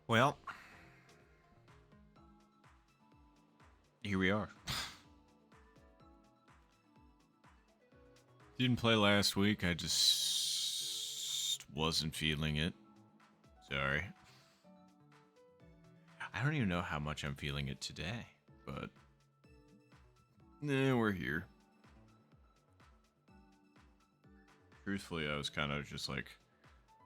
Well, here we are. Didn't play last week. I just wasn't feeling it. Sorry. I don't even know how much I'm feeling it today, but we're here. Truthfully, I was kind of just like,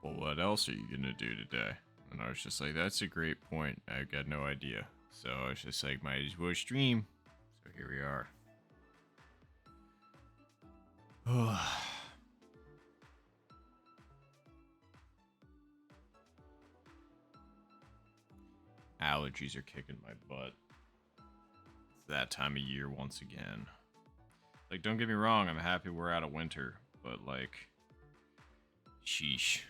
well, what else are you gonna do today? And I was just like, that's a great point. I got no idea. So I was just like, might as well stream. So here we are. Allergies are kicking my butt. It's that time of year once again. Like, don't get me wrong, I'm happy we're out of winter, but like, sheesh.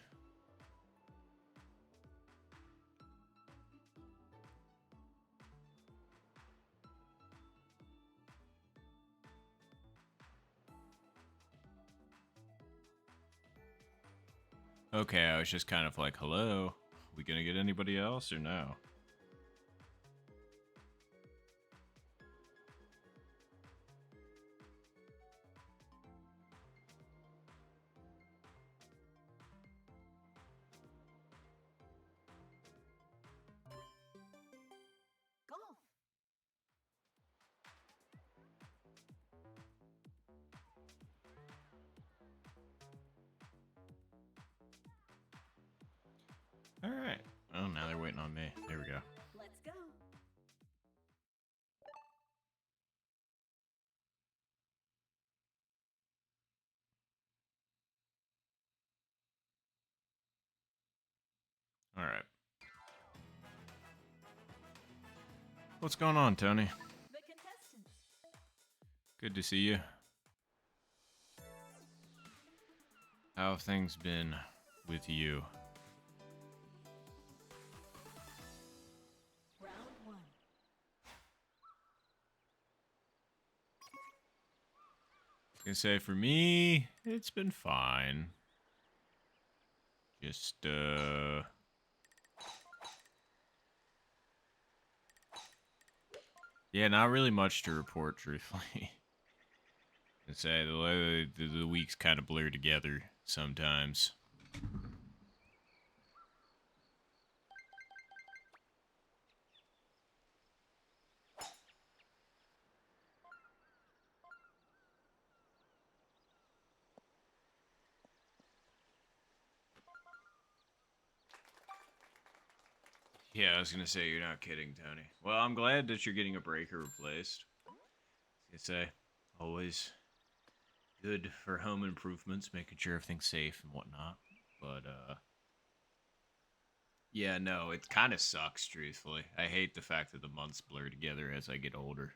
Okay, I was just kind of like, hello, we gonna get anybody else or no? Golf. Alright. Oh, now they're waiting on me. There we go. Let's go. Alright. What's going on, Tony? The contestants. Good to see you. How have things been with you? Round one. I was gonna say, for me, it's been fine. Just, yeah, not really much to report, truthfully. I say the weeks kind of blur together sometimes. Yeah, I was gonna say, you're not kidding, Tony. Well, I'm glad that you're getting a breaker replaced. I was gonna say, always good for home improvements, making sure everything's safe and whatnot. But, yeah, no, it kind of sucks, truthfully. I hate the fact that the months blur together as I get older.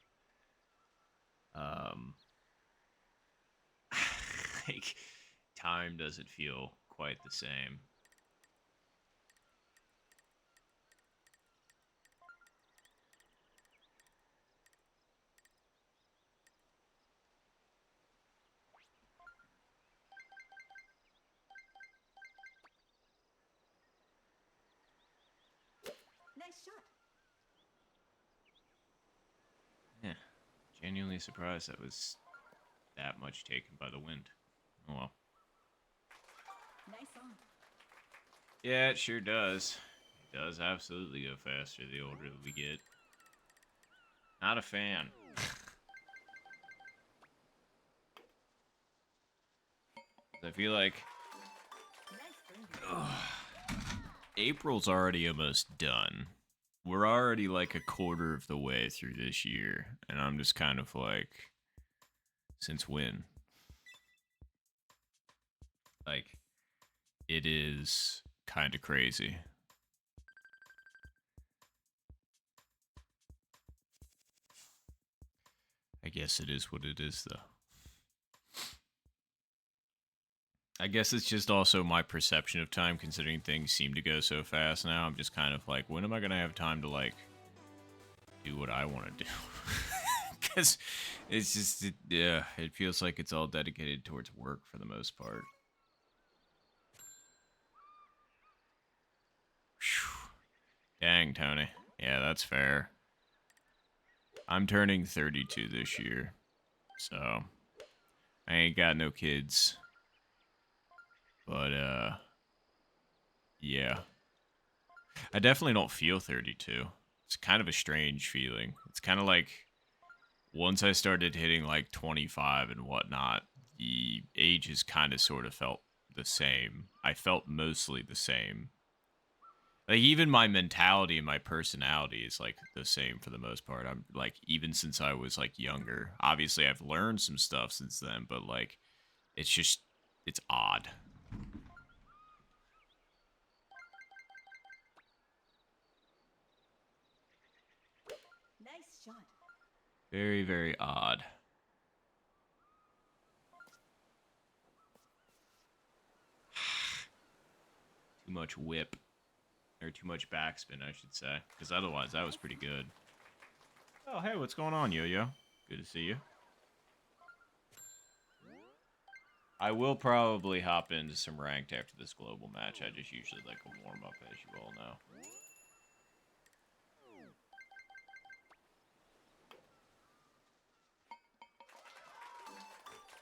Um, like, time doesn't feel quite the same. Nice shot. Yeah, genuinely surprised that was that much taken by the wind. Oh well. Nice on. Yeah, it sure does. It does absolutely go faster the older that we get. Not a fan. I feel like Nice birdie. April's already almost done. We're already like a quarter of the way through this year, and I'm just kind of like, since when? Like, it is kind of crazy. I guess it is what it is, though. I guess it's just also my perception of time, considering things seem to go so fast now. I'm just kind of like, when am I going to have time to, like, do what I want to do? Because it's just, yeah, it feels like it's all dedicated towards work for the most part. Whew. Dang, Tony. Yeah, that's fair. I'm turning 32 this year, so I ain't got no kids. But, yeah. I definitely don't feel 32. It's kind of a strange feeling. It's kind of like once I started hitting like 25 and whatnot, the ages kind of sort of felt the same. I felt mostly the same. Like even my mentality and my personality is like the same for the most part. I'm like even since I was like younger. Obviously I've learned some stuff since then, but like it's just it's odd. Nice shot. Very, very odd. Too much whip. Or too much backspin, I should say. Because otherwise, that was pretty good. Oh, hey, what's going on, Yo-Yo? Good to see you. I will probably hop into some ranked after this global match. I just usually like a warm-up, as you all know.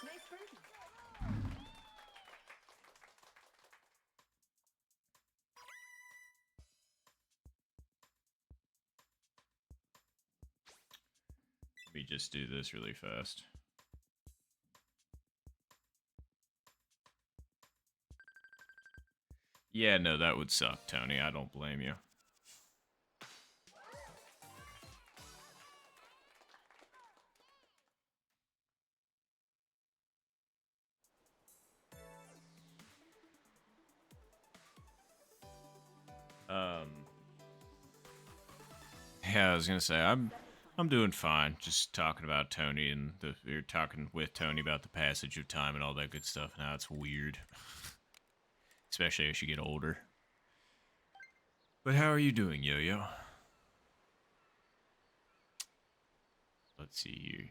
Nice birdie. Let me just do this really fast. Yeah, no, that would suck, Tony. I don't blame you. Um, yeah, I was gonna say I'm doing fine. Just talking about Tony and we were talking with Tony about the passage of time and all that good stuff. Now it's weird, especially as you get older. But how are you doing, Yo-Yo? Let's see here.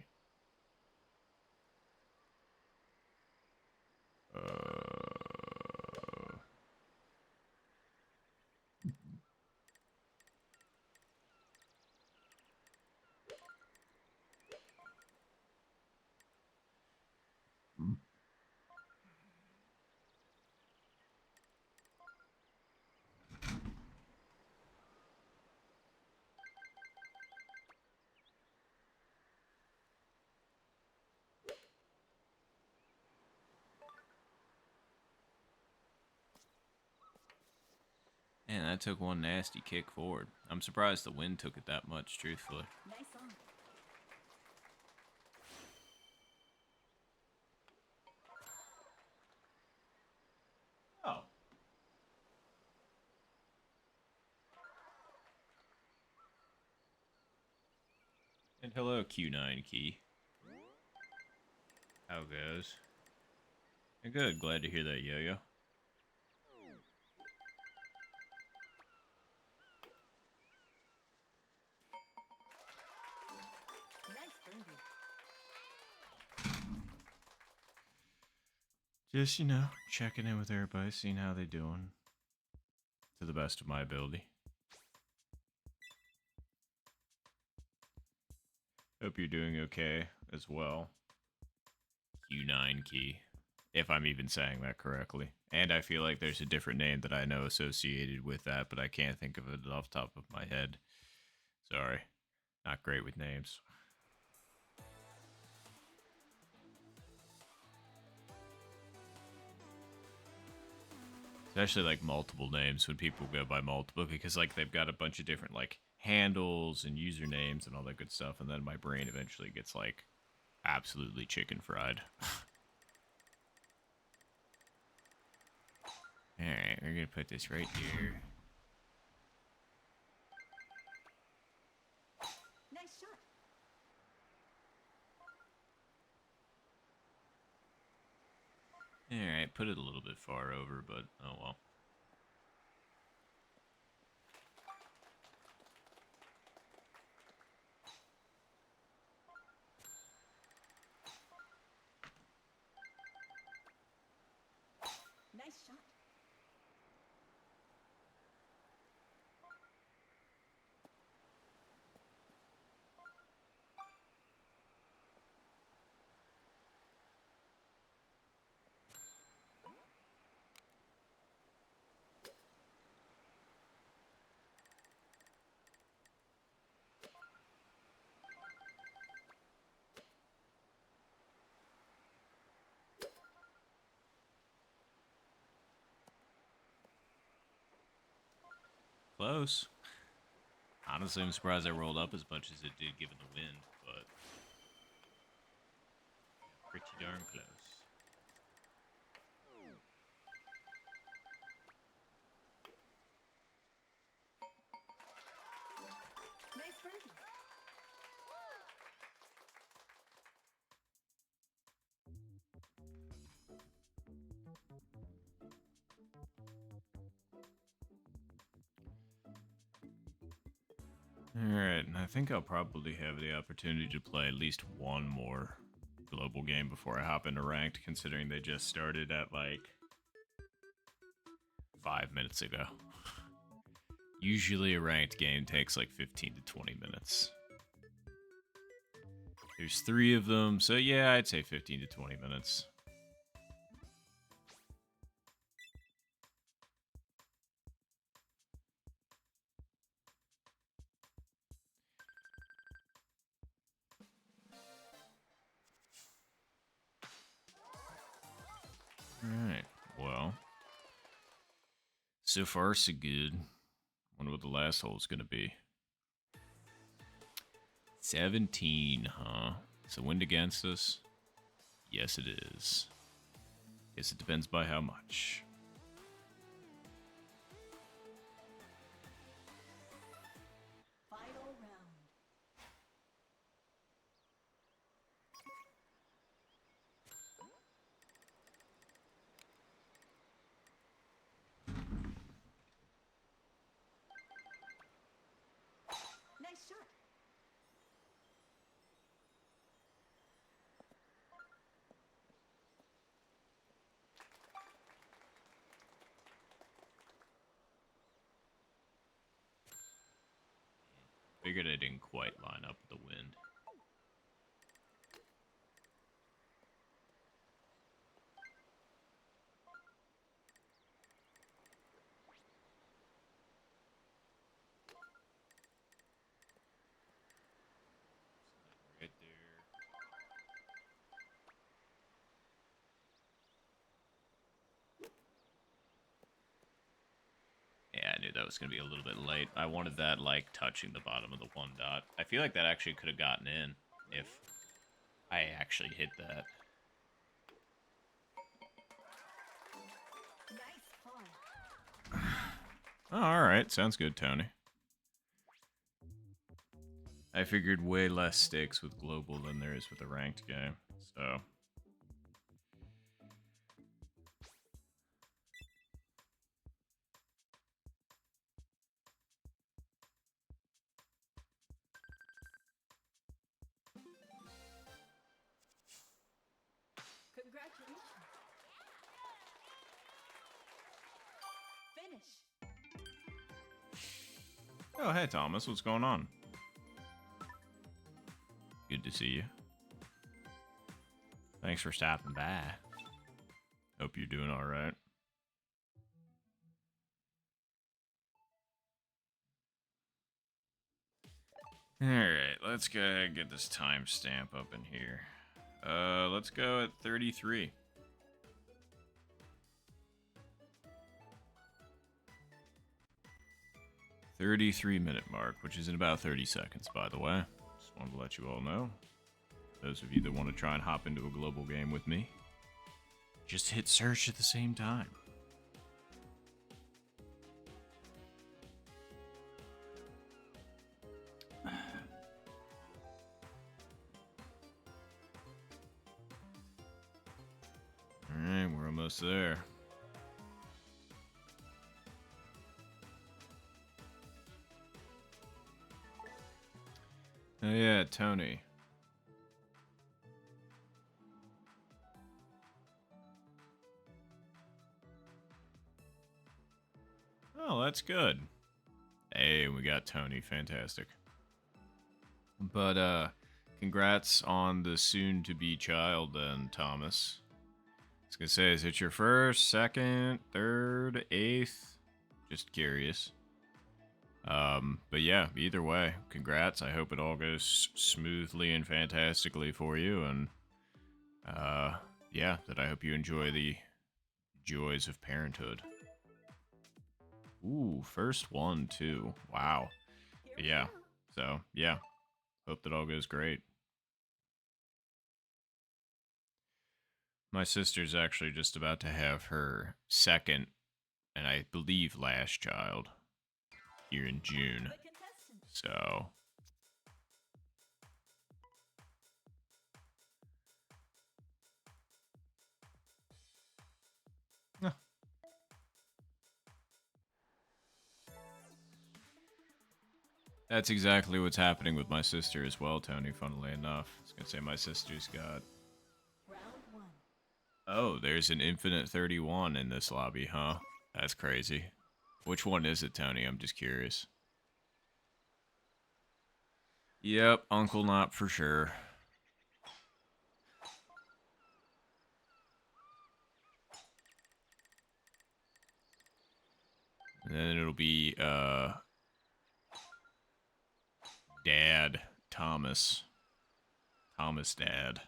Man, that took one nasty kick forward. I'm surprised the wind took it that much, truthfully. Nice on. Oh. And hello, Q9 Key. How goes? Good, glad to hear that, Yo-Yo. Nice birdie. Just, checking in with everybody, seeing how they doing. To the best of my ability. Hope you're doing okay as well. Q9 Key. If I'm even saying that correctly. And I feel like there's a different name that I know associated with that, but I can't think of it off the top of my head. Sorry. Not great with names. Especially like multiple names when people go by multiple because like they've got a bunch of different like handles and usernames and all that good stuff, and then my brain eventually gets like absolutely chicken fried. Alright, we're gonna put this right here. Nice shot. Alright, put it a little bit far over, but oh well. Nice shot. close. Honestly, I'm surprised I rolled up as much as it did given the wind, but pretty darn close. Nice birdie. Alright, and I think I'll probably have the opportunity to play at least one more global game before I hop into ranked, considering they just started at like 5 minutes ago. Usually a ranked game takes like 15 to 20 minutes. There's 3 of them, so yeah, I'd say 15 to 20 minutes. Alright, well. So far, so good. Wonder what the last hole's gonna be. 17, huh? Is the wind against us? Yes, it is. Guess it depends by how much. Final round. Nice shot. Figured I didn't quite line up with the wind. Right there. Yeah, I knew that was going to be a little bit late. I wanted that, like, touching the bottom of the 1 dot. I feel like that actually could have gotten in if I actually hit that. Nice par. Oh, alright. Sounds good, Tony. I figured way less stakes with global than there is with a ranked game, so... Congratulations. Finish. Oh, hey, Thomas. What's going on? Good to see you. Thanks for stopping by. Hope you're doing all right. All right, let's go ahead and get this timestamp up in here. Let's go at 33. $33-minute mark, which is in about 30 seconds, by the way. Just wanted to let you all know. Those of you that want to try and hop into a global game with me, just hit search at the same time. Alright, we're almost there. Oh yeah, Tony. Oh, that's good. Hey, we got Tony. Fantastic. But, congrats on the soon-to-be child then, Thomas. I was gonna say, is it your first, second, third, eighth? Just curious. But yeah, either way, congrats. I hope it all goes smoothly and fantastically for you, and, yeah, that I hope you enjoy the joys of parenthood. Ooh, first one, too. Wow. Here But we yeah. go. So, yeah. Hope that all goes great. My sister's actually just about to have her second, and I believe last child here in June. The contestant. So, eh. That's exactly what's happening with my sister as well, Tony, funnily enough. I was going to say my sister's got... Round one. Oh, there's an Infinite 31 in this lobby, huh? That's crazy. Which one is it, Tony? I'm just curious. Yep, Uncle Not for sure. And then it'll be, Dad. Thomas. Thomas Dad.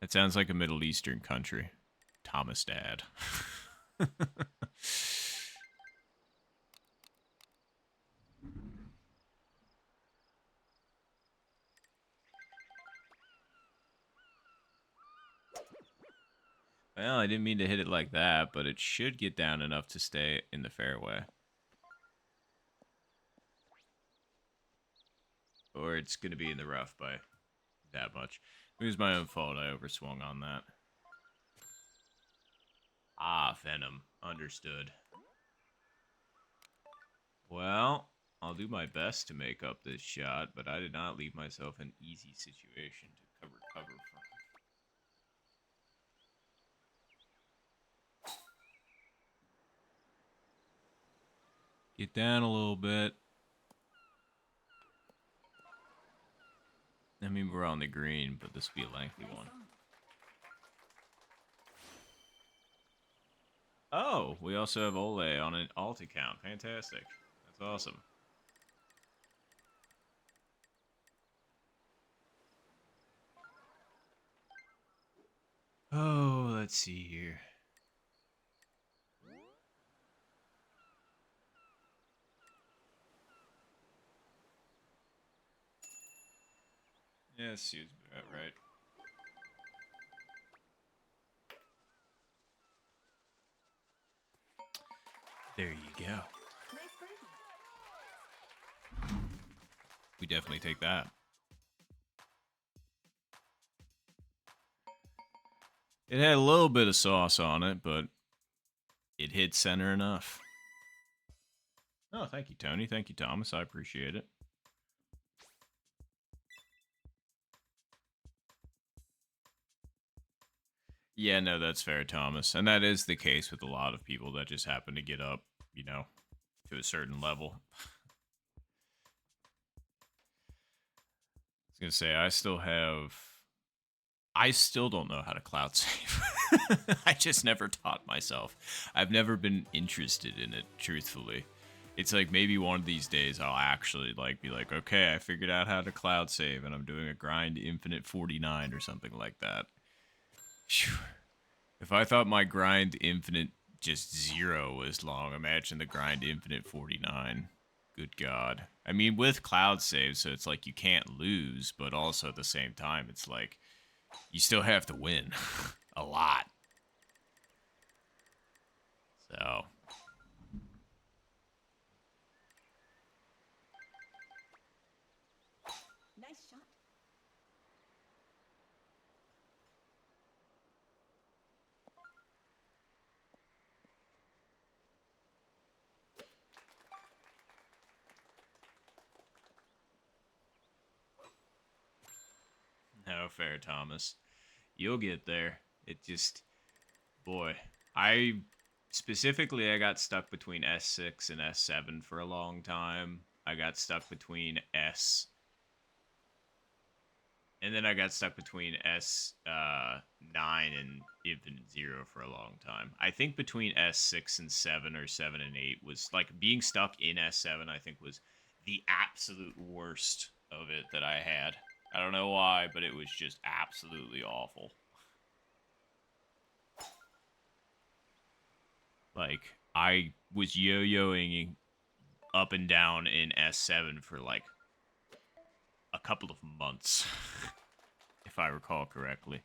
That sounds like a Middle Eastern country. Thomas Dad. Well, I didn't mean to hit it like that, but it should get down enough to stay in the fairway. Or it's going to be in the rough by that much. It was my own fault. I overswung on that. Ah, Venom. Understood. Well, I'll do my best to make up this shot, but I did not leave myself an easy situation to recover from. Get down a little bit. I mean, we're on the green, but this will be a lengthy Nice one. on. Oh, we also have Ole on an alt account. Fantastic. That's awesome. Oh, let's see here. Yeah, seems about right. There you go. Nice birdie. We definitely take that. It had a little bit of sauce on it, but it hit center enough. Oh, thank you, Tony. Thank you, Thomas. I appreciate it. Yeah, no, that's fair, Thomas. And that is the case with a lot of people that just happen to get up, you know, to a certain level. I was going to say, I still don't know how to cloud save. I just never taught myself. I've never been interested in it, truthfully. It's like maybe one of these days I'll actually like be like, okay, I figured out how to cloud save and I'm doing a grind infinite 49 or something like that. Phew. If I thought my grind infinite just 0 was long, imagine the grind infinite 49. Good God. I mean, with cloud save, so it's like you can't lose, but also at the same time, it's like you still have to win a lot. So, Nice shot. no fair, Thomas. You'll get there. It just, boy, I I got stuck between S6 and S7 for a long time. I got stuck between and then I got stuck between S9 and Infinite Zero for a long time. I think between S6 and 7 or 7 and 8 was like being stuck in S7, I think was the absolute worst of it that I had. I don't know why, but it was just absolutely awful. Like, I was yo-yoing up and down in S7 for like a couple of months, if I recall correctly.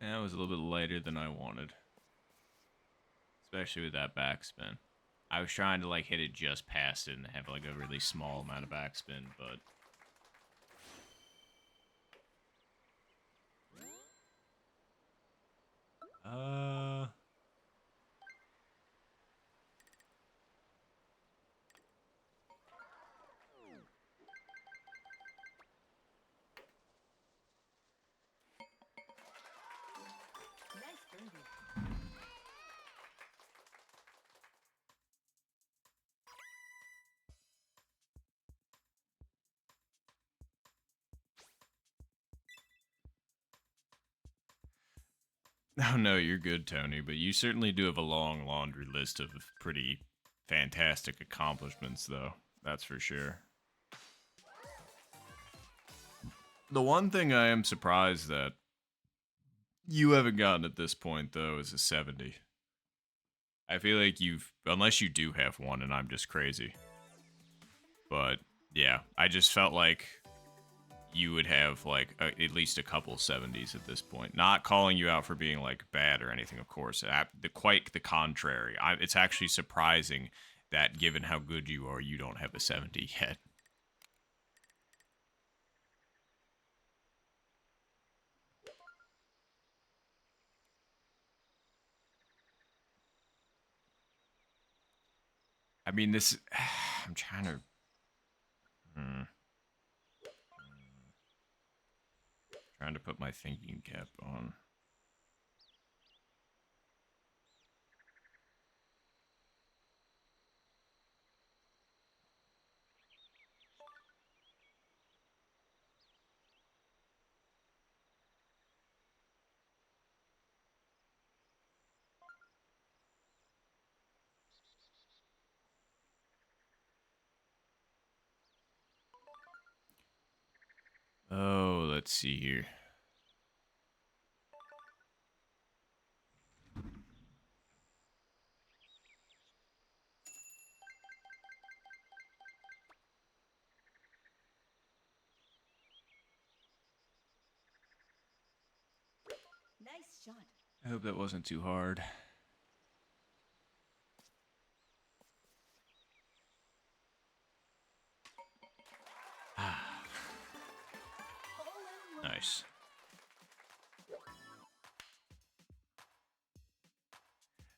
That was a little bit lighter than I wanted, especially with that backspin. I was trying to like hit it just past it and have like a really small amount of backspin, but Nice birdie. oh no, you're good, Tony, but you certainly do have a long laundry list of pretty fantastic accomplishments, though. That's for sure. The one thing I am surprised that you haven't gotten at this point, though, is a 70. I feel like unless you do have one and I'm just crazy. But yeah, I just felt like you would have like at least a couple 70s at this point. Not calling you out for being like bad or anything, of course. Quite the contrary. It's actually surprising that given how good you are, you don't have a 70 yet. I mean, this. I'm trying to. Hmm, trying to put my thinking cap on. Oh, let's see here. Nice shot. I hope that wasn't too hard. Hole in one. Nice.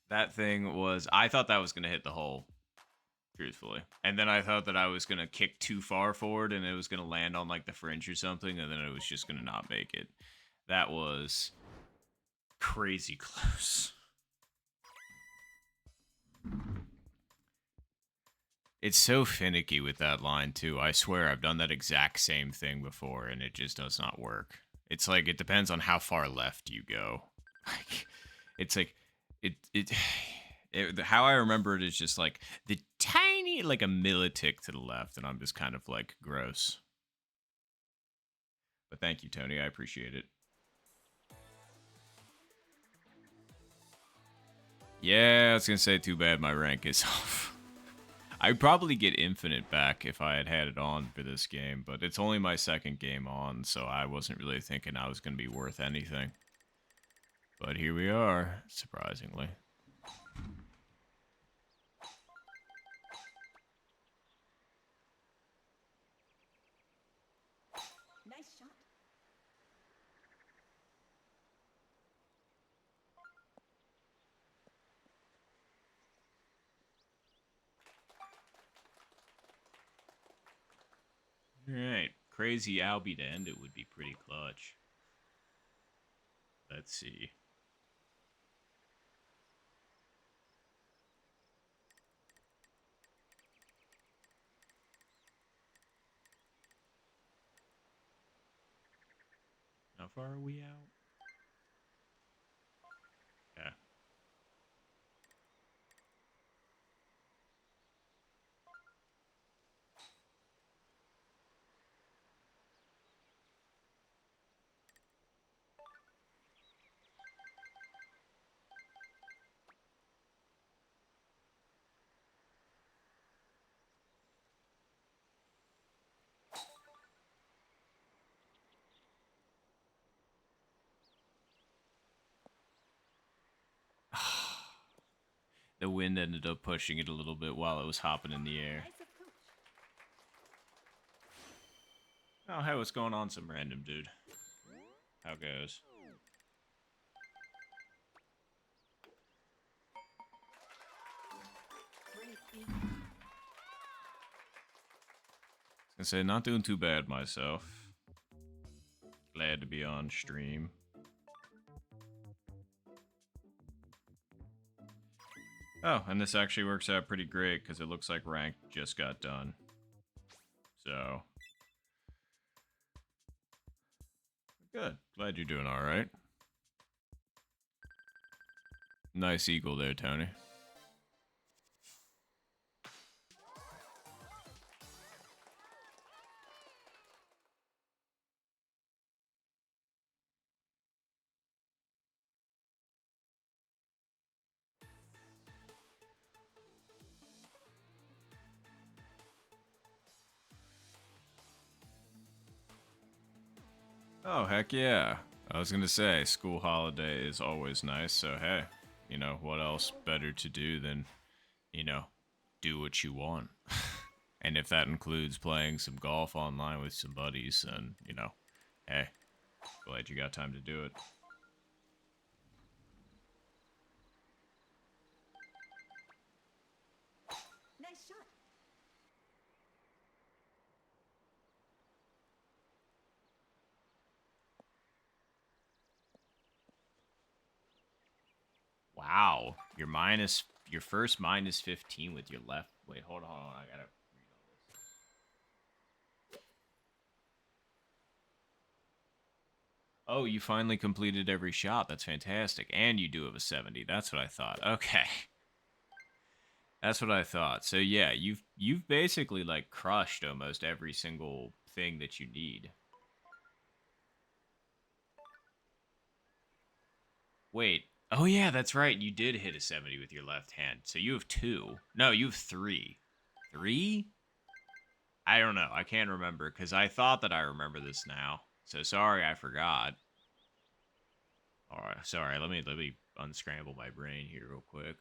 That thing was. I thought that was going to hit the hole, truthfully. And then I thought that I was going to kick too far forward and it was going to land on like the fringe or something, and then it was just going to not make it. That was crazy close. It's so finicky with that line, too. I swear I've done that exact same thing before and it just does not work. It's like it depends on how far left you go. Like, it's like how I remember it is just like the tiny, like a millitick to the left, and I'm just kind of like gross. But thank you, Tony. I appreciate it. Yeah, I was gonna say too bad my rank is off. I'd probably get infinite back if I had had it on for this game, but it's only my second game on, so I wasn't really thinking I was gonna be worth anything. But here we are, surprisingly. Nice shot. All right, crazy Albie to end it would be pretty clutch. Let's see. How far are we out? Yeah. The wind ended up pushing it a little bit while it was hopping in the air. Nice approach. Oh, hey, what's going on, some random dude? How goes? Great beat. I say, not doing too bad myself. Glad to be on stream. Oh, and this actually works out pretty great because it looks like ranked just got done. So, good. Glad you're doing all right. Nice eagle there, Tony. Oh, heck yeah. I was gonna say, school holiday is always nice, so hey, you know, what else better to do than, you know, do what you want? And if that includes playing some golf online with some buddies, then, you know, hey, glad you got time to do it. Nice shot. Wow, your first minus 15 with your left. Wait, hold on, I gotta read all this. Oh, you finally completed every shot. That's fantastic, and you do have a 70. That's what I thought. Okay, that's what I thought. So yeah, you've basically like crushed almost every single thing that you need. Wait. Oh yeah, that's right. You did hit a 70 with your left hand. So you have two. No, you have three. Three? I don't know. I can't remember because I thought that I remember this now. So sorry, I forgot. All right, sorry. Let me unscramble my brain here real quick.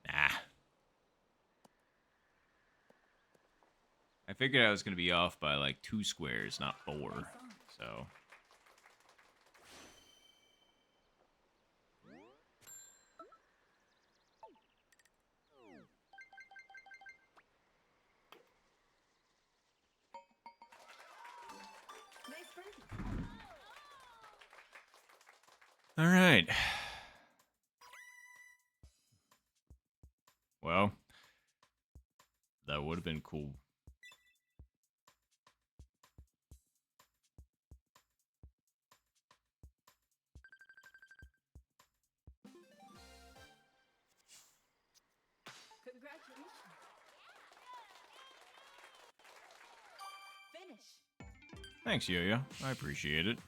Nah. I figured I was gonna be off by like 2 squares, not 4. So Nice birdie. all right. Well, that would have been cool. Congratulations. Finish. Thanks, Yo-Yo. I appreciate it.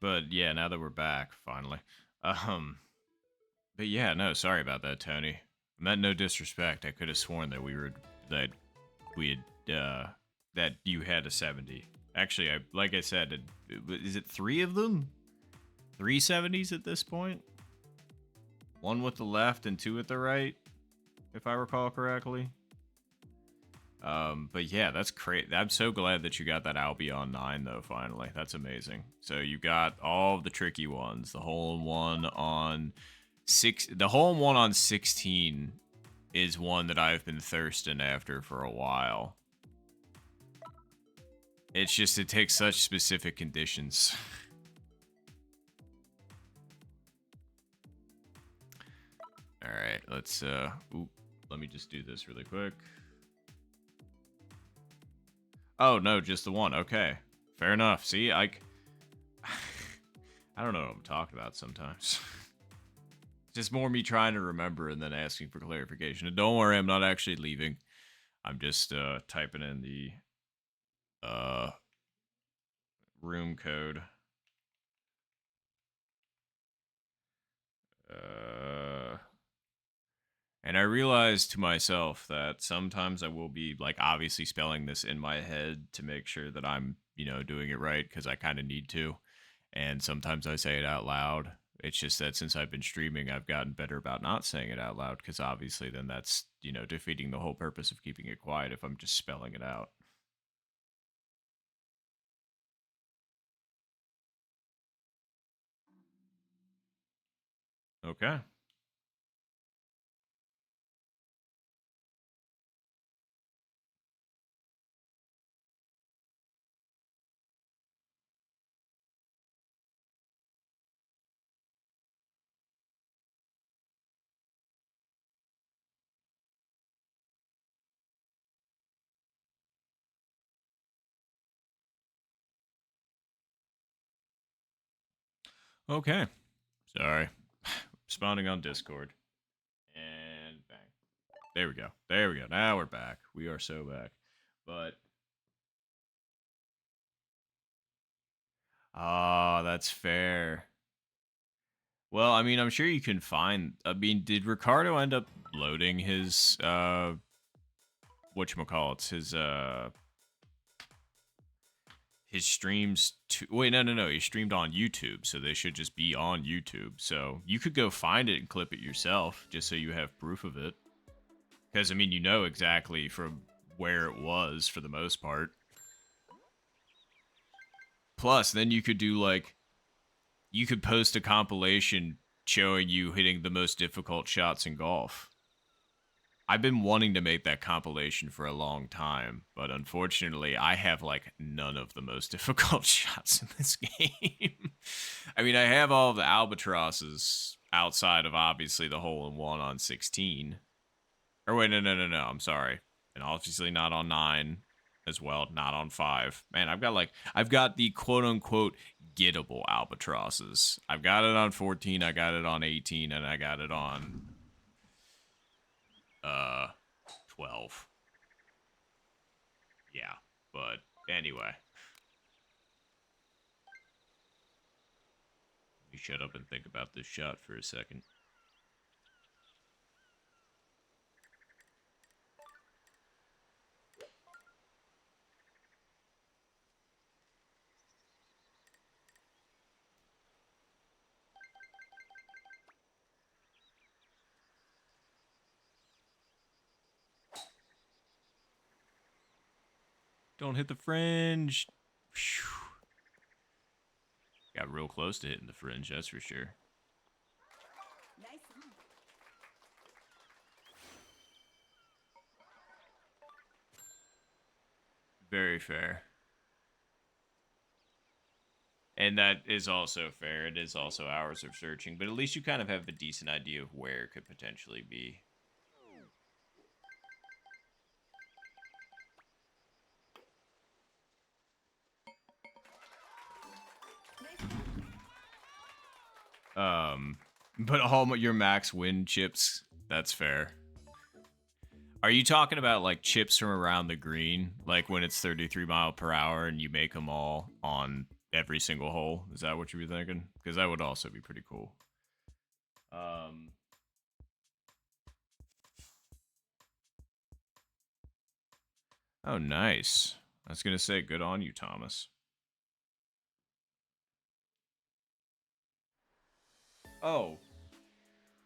But yeah, now that we're back, finally. Um, but yeah, no, sorry about that, Tony. Meant no disrespect. I could have sworn that we had that you had a 70. Actually, like I said, is it 3 of them? 370s at this point. One with the left and two with the right, if I recall correctly. But yeah, that's great. I'm so glad that you got that Albion 9 though, finally. That's amazing. So you got all of the tricky ones. The hole-in-one on 16 is one that I've been thirsting after for a while. It's just, it takes such specific conditions. All right, let's let me just do this really quick. Oh no, just the one. Okay, fair enough. See, I don't know what I'm talking about sometimes. Just more me trying to remember and then asking for clarification. And don't worry, I'm not actually leaving. I'm just typing in the room code. And I realized to myself that sometimes I will be like obviously spelling this in my head to make sure that I'm, you know, doing it right because I kind of need to. And sometimes I say it out loud. It's just that since I've been streaming, I've gotten better about not saying it out loud because obviously then that's, you know, defeating the whole purpose of keeping it quiet if I'm just spelling it out. Okay. Okay. Sorry. Responding on Discord. And bang. There we go. There we go. Now we're back. We are so back. But ah, that's fair. Well, I mean, I'm sure you can find. I mean, did Ricardo end up loading his whatchamacallits, his streams to wait, no. He streamed on YouTube, so they should just be on YouTube. So you could go find it and clip it yourself, just so you have proof of it. Because I mean, you know exactly from where it was for the most part. Plus, then you could do like you could post a compilation showing you hitting the most difficult shots in golf. I've been wanting to make that compilation for a long time, but unfortunately, I have like none of the most difficult shots in this game. I mean, I have all of the albatrosses outside of obviously the hole-in-one on 16. Or wait, no. I'm sorry. And obviously not on 9 as well, not on 5. Man, I've got the quote-unquote gettable albatrosses. I've got it on 14, I got it on 18, and I got it on 12. Yeah, but anyway. Let me shut up and think about this shot for a second. Don't hit the fringe. Whew. Got real close to hitting the fringe, that's for sure. Nice one. Very fair. And that is also fair. It is also hours of searching, but at least you kind of have a decent idea of where it could potentially be. But all your max win chips, that's fair. Are you talking about like chips from around the green, like when it's 33 mile per hour and you make them all on every single hole? Is that what you were thinking? Because that would also be pretty cool. Oh, nice. I was gonna say, good on you, Thomas. Oh.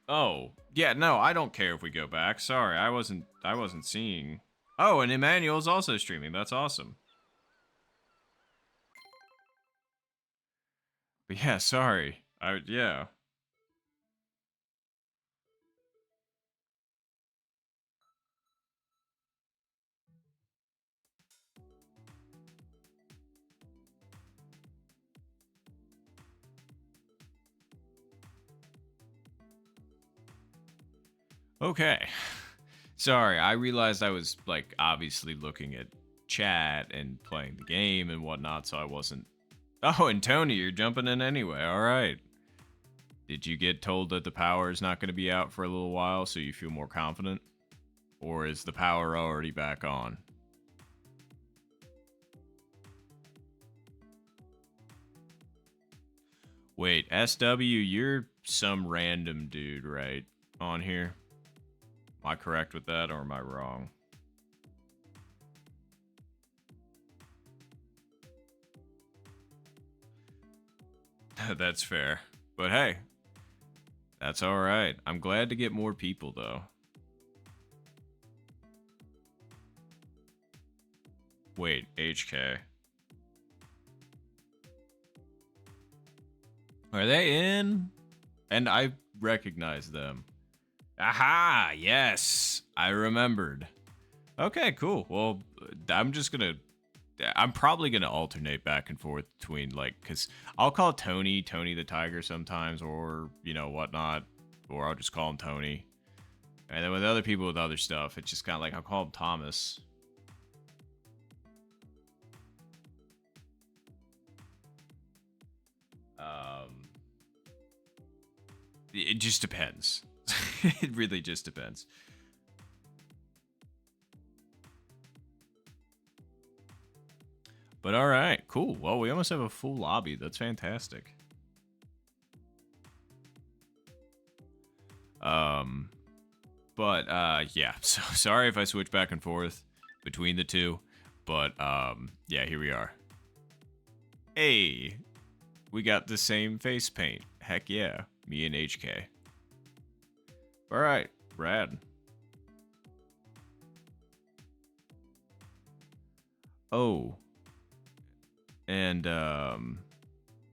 Oh. Yeah, no, I don't care if we go back. Sorry, I wasn't seeing. Oh, and Emmanuel's also streaming. That's awesome. But yeah, sorry. Yeah. Okay. Sorry, I realized I was like obviously looking at chat and playing the game and whatnot, so I wasn't. Oh, and Tony, you're jumping in anyway. All right. Did you get told that the power is not going to be out for a little while, so you feel more confident? Or is the power already back on? Wait, SW, you're some random dude, right? On here? Am I correct with that, or am I wrong? That's fair. But hey, that's alright. I'm glad to get more people, though. Wait, HK. Are they in? And I recognize them. Aha! Yes! I remembered. Okay, cool. Well, I'm probably gonna alternate back and forth between, like, because I'll call Tony the Tiger sometimes, or, you know, whatnot. Or I'll just call him Tony. And then with other people with other stuff, it's just kind of like I'll call him Thomas. It just depends. It really just depends. But all right, cool. Well, we almost have a full lobby. That's fantastic. But yeah. So sorry if I switch back and forth between the two, but yeah, here we are. Hey, we got the same face paint. Heck yeah, me and HK. All right, rad. Oh, and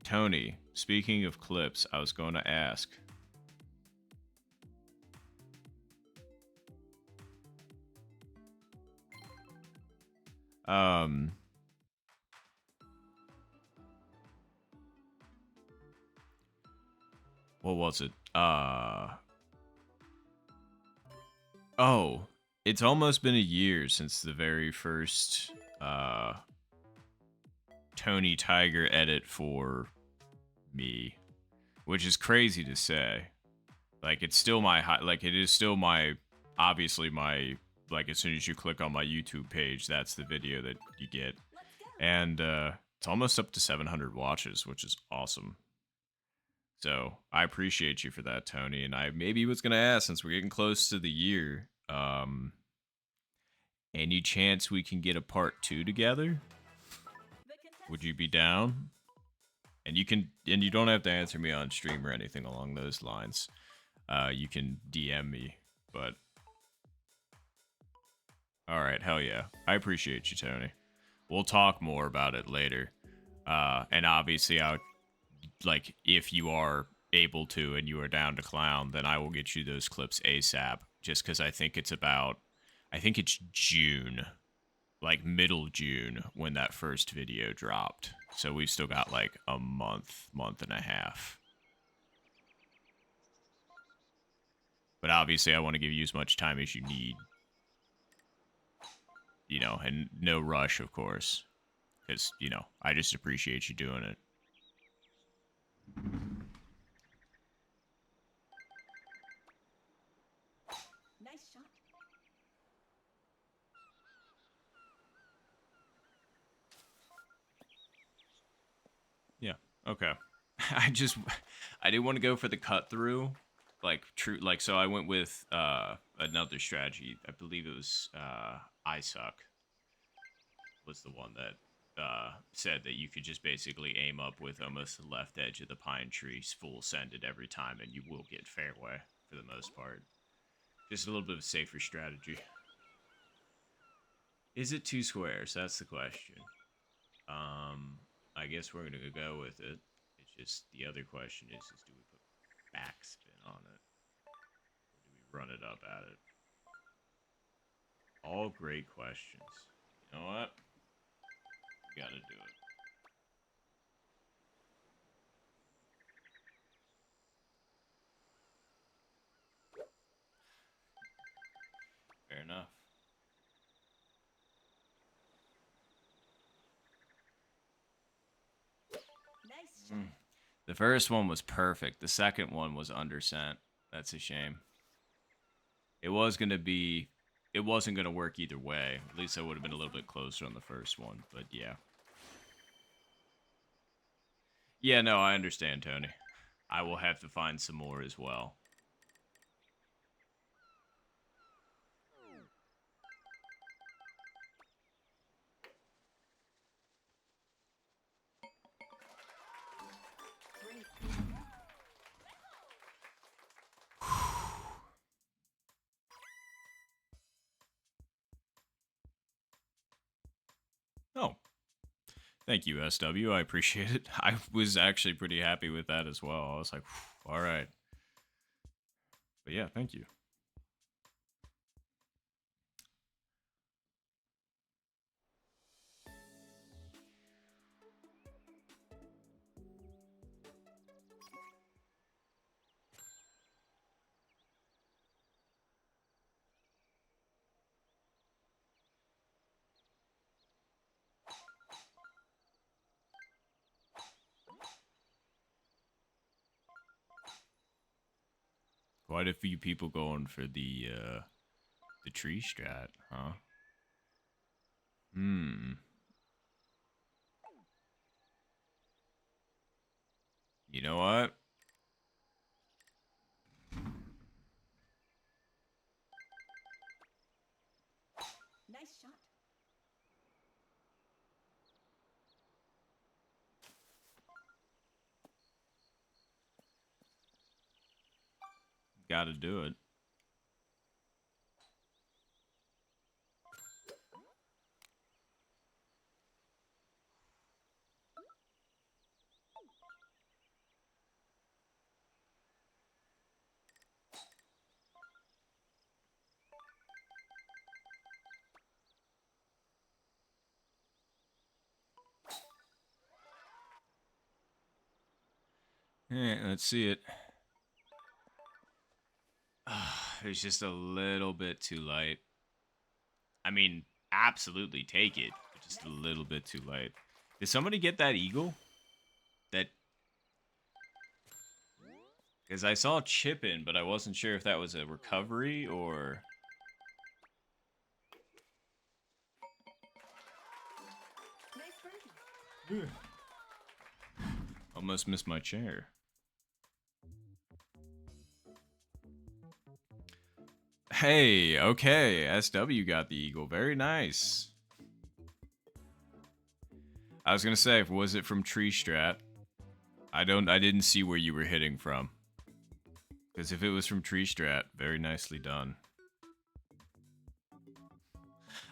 Tony, speaking of clips, I was going to ask. What was it? Oh, it's almost been a year since the very first Tony Tiger edit for me, which is crazy to say. Like, it's still like, it is still my, obviously my, like, as soon as you click on my YouTube page, that's the video that you get. And it's almost up to 700 watches, which is awesome. So I appreciate you for that, Tony. And I maybe was gonna ask, since we're getting close to the year, any chance we can get a part 2 together? Would you be down? And you don't have to answer me on stream or anything along those lines. You can DM me, but all right, hell yeah. I appreciate you, Tony. We'll talk more about it later. And obviously, like, if you are able to and you are down to clown, then I will get you those clips ASAP. Just because I think it's June, like middle June, when that first video dropped. So we've still got like a month and a half. But obviously, I want to give you as much time as you need. You know, and no rush, of course. Because, you know, I just appreciate you doing it. Nice shot. Yeah, okay. I didn't want to go for the cut through. Like, true, like, so I went with another strategy. I believe it was I Suck was the one that said that you could just basically aim up with almost the left edge of the pine tree, full sended every time, and you will get fairway for the most part. Just a little bit of a safer strategy. Is it 2 squares? That's the question. I guess we're gonna go with it. It's just the other question is do we put backspin on it, or do we run it up at it? All great questions. You know what? We gotta do it. Fair enough. Nice shot. The first one was perfect. The second one was undersent. That's a shame. It was gonna be. It wasn't gonna work either way. At least I would have been a little bit closer on the first one. But yeah. Yeah, no, I understand, Tony. I will have to find some more as well. Great. Oh. Thank you, SW. I appreciate it. I was actually pretty happy with that as well. I was like, all right. But yeah, thank you. Quite a few people going for the tree strat, huh? You know what? Nice shot. Gotta do it. Let's see it. It's just a little bit too light. I mean, absolutely take it, but just a little bit too light. Did somebody get that eagle? That... Because I saw chip in, but I wasn't sure if that was a recovery or... Nice birdie. Almost missed my chair. Hey, okay, SW got the eagle. Very nice. I was gonna say, was it from Tree Strat? I didn't see where you were hitting from. Because if it was from Tree Strat, very nicely done.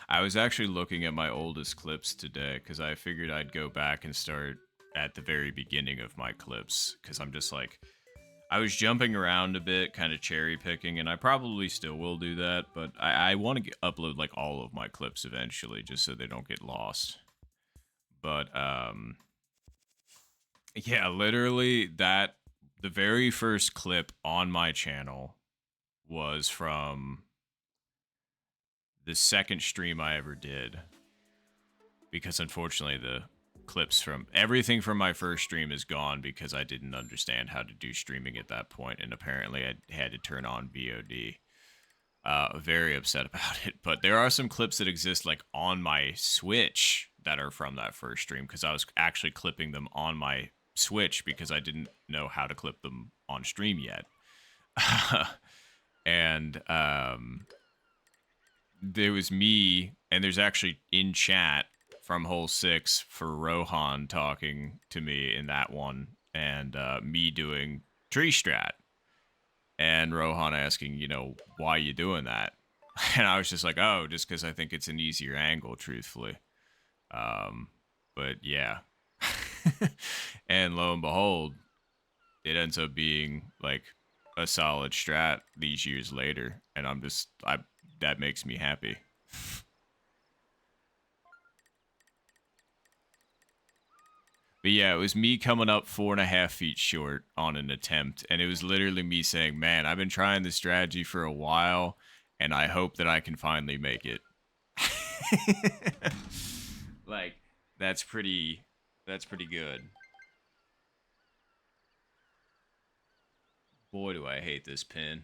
I was actually looking at my oldest clips today because I figured I'd go back and start at the very beginning of my clips because I'm just like, I was jumping around a bit, kind of cherry picking, and I probably still will do that, but I want to upload like all of my clips eventually just so they don't get lost. But yeah, literally the very first clip on my channel was from the second stream I ever did, because unfortunately the clips from everything from my first stream is gone because I didn't understand how to do streaming at that point, and apparently I had to turn on VOD. Very upset about it, but there are some clips that exist like on my Switch that are from that first stream because I was actually clipping them on my Switch because I didn't know how to clip them on stream yet. And there was me, and there's actually in chat from hole 6 for Rohan talking to me in that one, and me doing tree strat, and Rohan asking, why you doing that? And I was just like, oh, just because I think it's an easier angle, truthfully. But yeah. And lo and behold, it ends up being like a solid strat these years later, and that makes me happy. But yeah, it was me coming up 4.5 feet short on an attempt, and it was literally me saying, "Man, I've been trying this strategy for a while, and I hope that I can finally make it." Like, that's pretty good. Boy, do I hate this pin.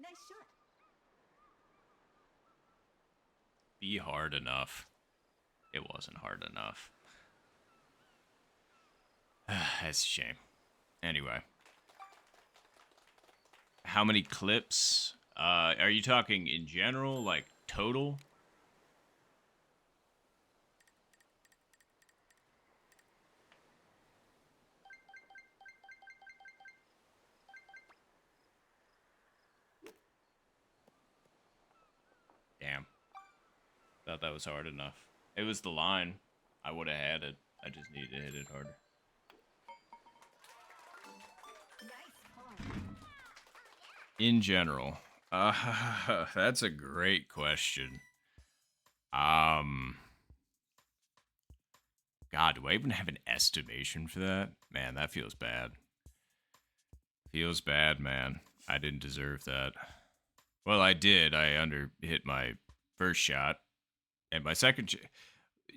Nice shot. Be hard enough. It wasn't hard enough. That's a shame. Anyway. How many clips? Are you talking in general, like total? Damn. Thought that was hard enough. It was the line. I would have had it. I just needed to hit it harder. Nice call. In general. That's a great question. God, do I even have an estimation for that? Man, that feels bad. Feels bad, man. I didn't deserve that. Well, I did. I hit my first shot, and my second,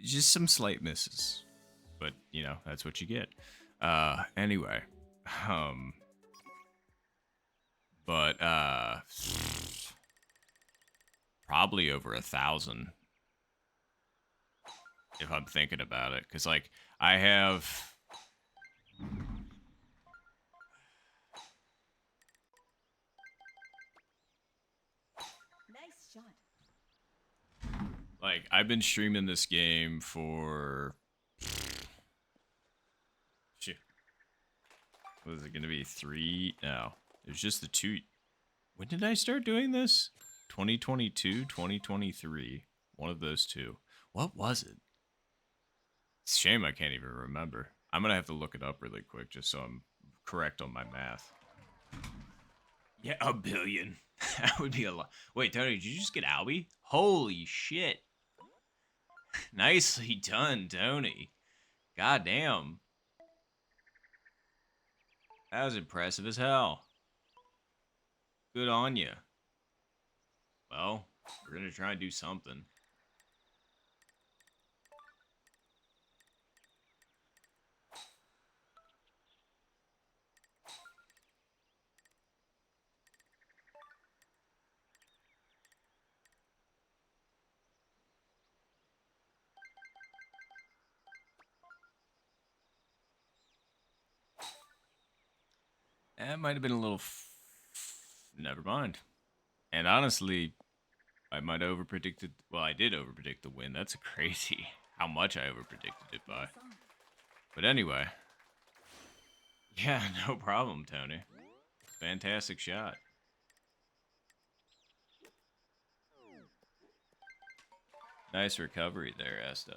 just some slight misses. But that's what you get. Anyway, um, but probably over 1,000 if I'm thinking about it, because like I have. Nice shot. Like, I've been streaming this game for. Shit. Was it going to be 3? No. It was just the 2. When did I start doing this? 2022, 2023. One of those two. What was it? It's a shame I can't even remember. I'm going to have to look it up really quick just so I'm correct on my math. Yeah, 1 billion. That would be a lot. Wait, Tony, did you just get Albie? Holy shit. Nicely done, Tony. God damn. That was impressive as hell. Good on you. Well, we're going to try and do something. That might have been a little. Never mind. And honestly, I might have overpredicted. Well, I did overpredict the win. That's crazy how much I overpredicted it by. But anyway. Yeah, no problem, Tony. Fantastic shot. Nice recovery there, SW.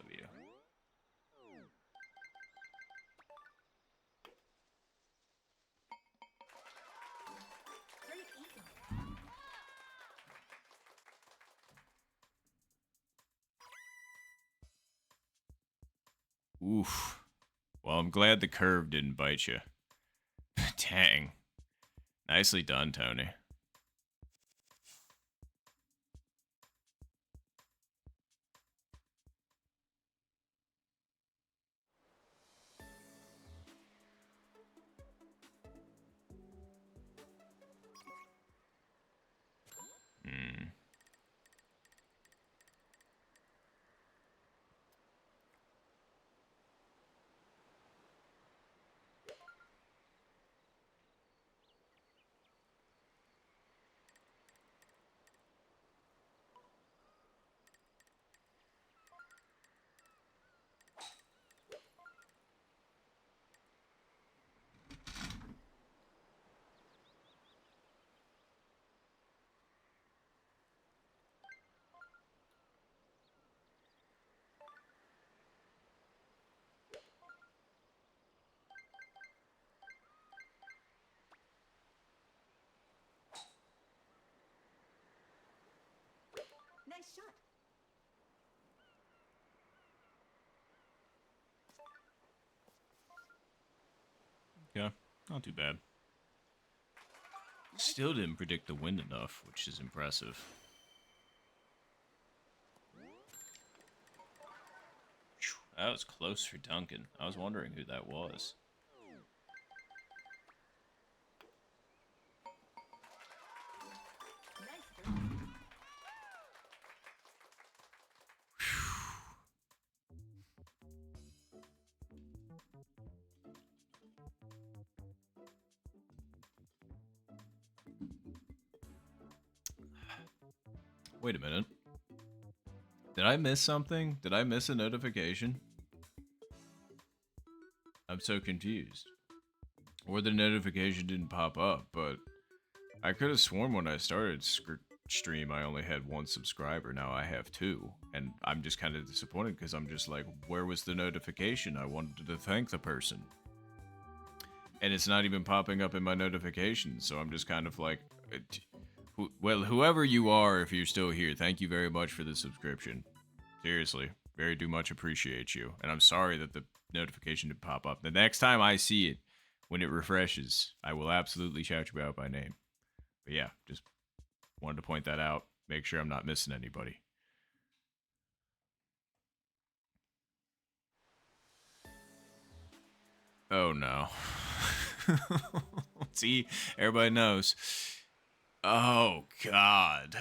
Great eagle. Oof. Well, I'm glad the curve didn't bite you. Dang. Nicely done, Tony. Hmm. Okay, not too bad. Still didn't predict the wind enough, which is impressive. That was close for Duncan. I was wondering who that was. Nice burn. Wait a minute. Did I miss something? Did I miss a notification? I'm so confused. Or the notification didn't pop up, but I could have sworn when I started stream I only had 1 subscriber. Now I have 2. And I'm just kind of disappointed because I'm just like, where was the notification? I wanted to thank the person. And it's not even popping up in my notifications, so I'm just kind of like, well, whoever you are, if you're still here, thank you very much for the subscription. Seriously, very do much appreciate you. And I'm sorry that the notification didn't pop up. The next time I see it, when it refreshes, I will absolutely shout you out by name. But yeah, just wanted to point that out. Make sure I'm not missing anybody. Oh no. See, everybody knows. Oh god.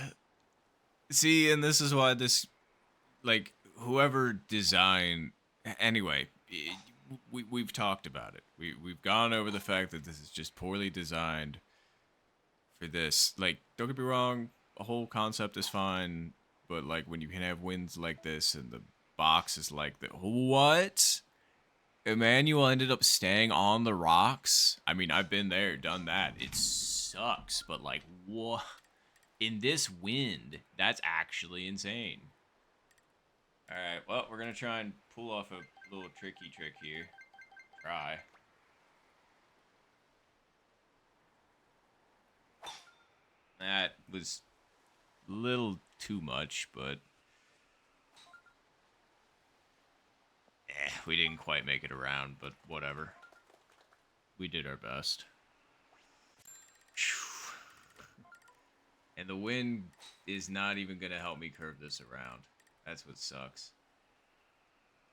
See, and this is why this, like, whoever designed. Anyway, we've talked about it. We've gone over the fact that this is just poorly designed for this. Like, don't get me wrong, the whole concept is fine, but like when you can have winds like this and the box is like the what? Emmanuel ended up staying on the rocks. I mean, I've been there, done that. It sucks, but like, what? In this wind, that's actually insane. All right, well, we're gonna try and pull off a little tricky trick here. Try. That was a little too much, but we didn't quite make it around, but whatever. We did our best. And the wind is not even gonna help me curve this around. That's what sucks.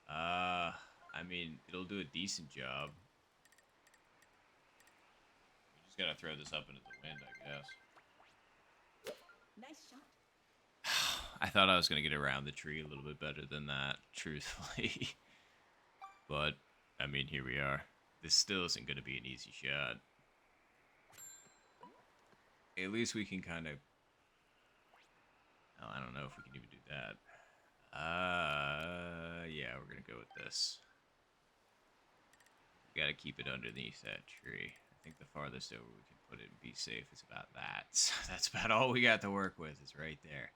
I mean, it'll do a decent job. We just gotta throw this up into the wind, I guess. Nice shot. I thought I was gonna get around the tree a little bit better than that, truthfully. But, I mean, here we are. This still isn't gonna be an easy shot. At least we can kind of... Well, I don't know if we can even do that. Yeah, we're gonna go with this. We gotta keep it underneath that tree. I think the farthest over we can put it and be safe is about that. So that's about all we got to work with, is right there.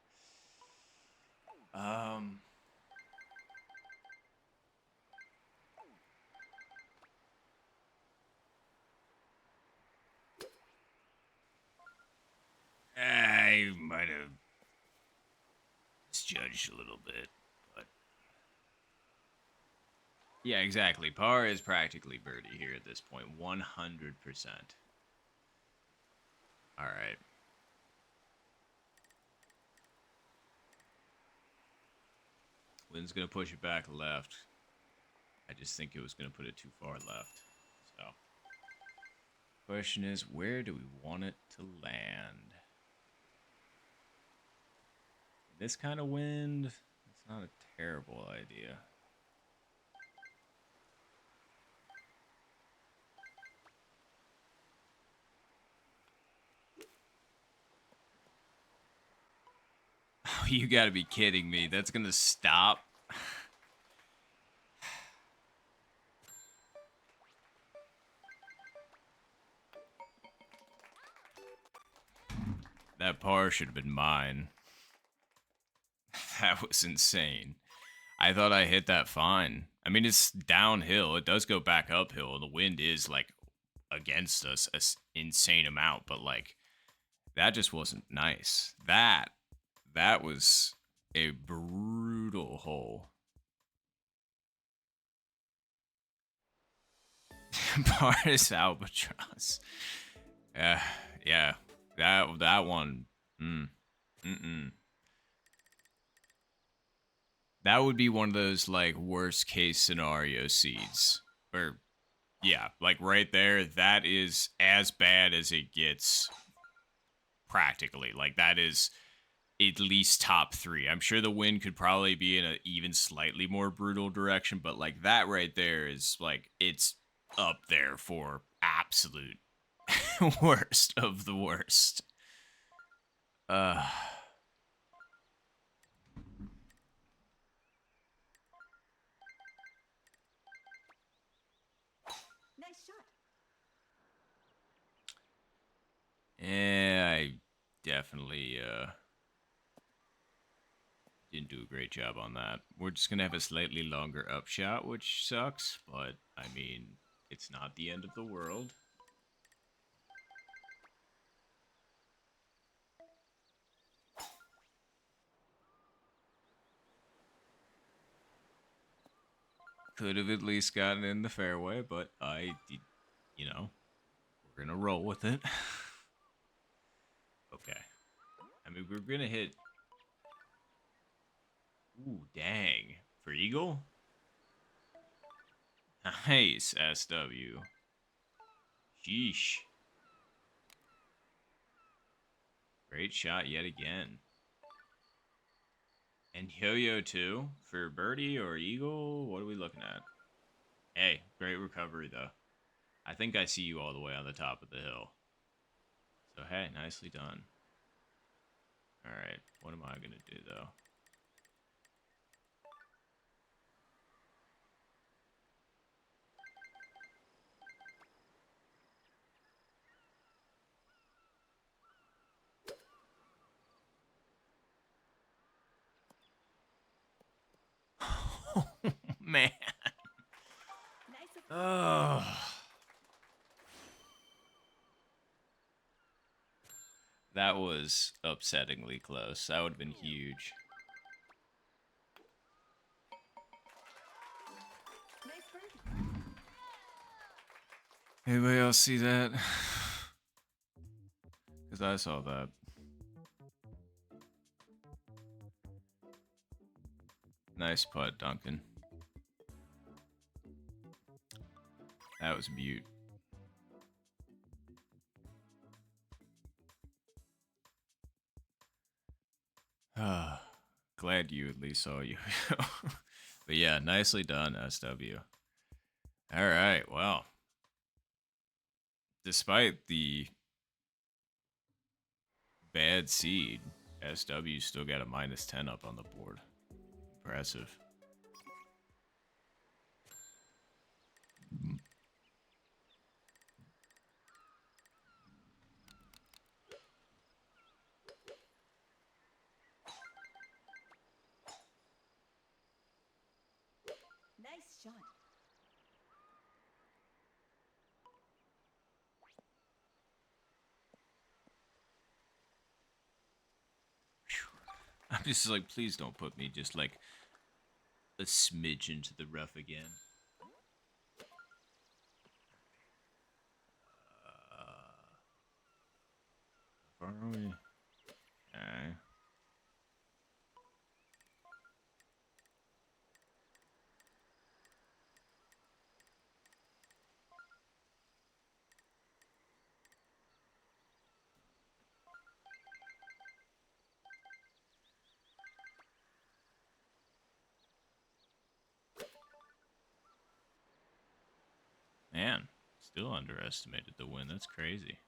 I might have misjudged a little bit, but yeah, exactly. Par is practically birdie here at this point, 100%. All right. Wind's gonna push it back left. I just think it was gonna put it too far left. So, question is, where do we want it to land? This kind of wind, it's not a terrible idea. Oh, you gotta be kidding me. That's gonna stop? That par should have been mine. That was insane. I thought I hit that fine. I mean, it's downhill. It does go back uphill. The wind is, like, against us an insane amount. But, like, that just wasn't nice. That was a brutal hole. Paris Albatross. Yeah. That one. Mm-mm. That would be one of those like worst case scenario seeds. Or yeah, like right there, that is as bad as it gets practically. Like that is at least top 3. I'm sure the win could probably be in an even slightly more brutal direction, but like that right there is like it's up there for absolute worst of the worst. Uh Nice shot. yeah, I definitely didn't do a great job on that. We're just gonna have a slightly longer upshot, which sucks, but I mean, it's not the end of the world. Could have at least gotten in the fairway, but you know, we're gonna roll with it. Okay. I mean, we're gonna hit. Ooh, dang. For Eagle? Nice, SW. Sheesh. Great shot yet again. And Yo-Yo too for birdie or eagle. What are we looking at? Hey, great recovery though. I think I see you all the way on the top of the hill. So hey, nicely done. All right, what am I gonna do though? Oh man. Nice approach. Oh. That was upsettingly close. That would have been huge. Nice birdie. Anybody else see that? Because I saw that. Nice putt, Duncan. That was mute. Glad you at least saw you. But yeah, nicely done, SW. All right, well. Despite the bad seed, SW still got a -10 up on the board. Impressive. Nice shot. I'm just like, please don't put me just like a smidge into the rough again. How far are we? Okay. Man, still underestimated the win. That's crazy.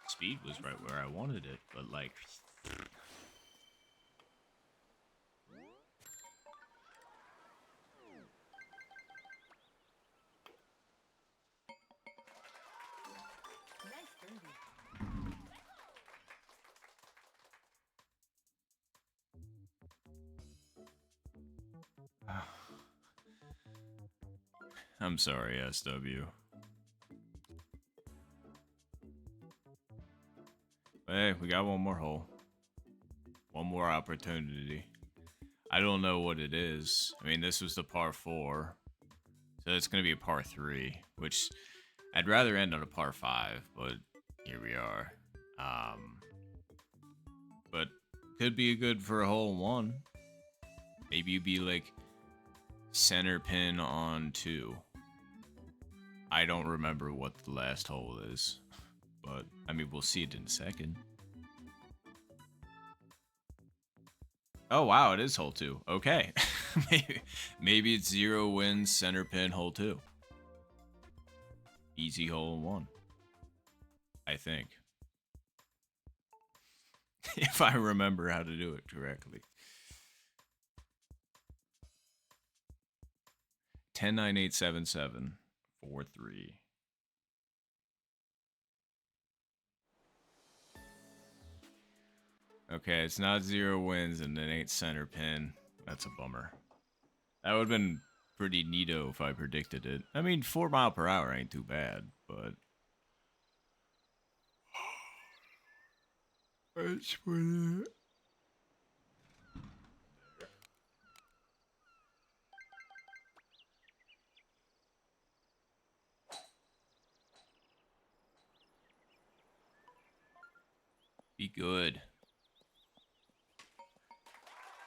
Speed was right where I wanted it, but like. Nice birdie. I'm sorry, SW. Hey, we got one more hole. One more opportunity. I don't know what it is. I mean, this was the par 4. So it's going to be a par 3, which I'd rather end on a par 5, but here we are. But could be good for a hole in one. Maybe you'd be like center pin on 2. I don't remember what the last hole is, but I mean, we'll see it in a second. Oh wow, it is hole 2. Okay. maybe it's 0 wins, center pin, hole 2. Easy hole in 1. I think. If I remember how to do it correctly. 10, 9, 8, 7, 7, 4, 3. Okay, it's not 0 wins and it ain't center pin. That's a bummer. That would have been pretty neato if I predicted it. I mean, 4 mile per hour ain't too bad, but... Let's put it... Be good.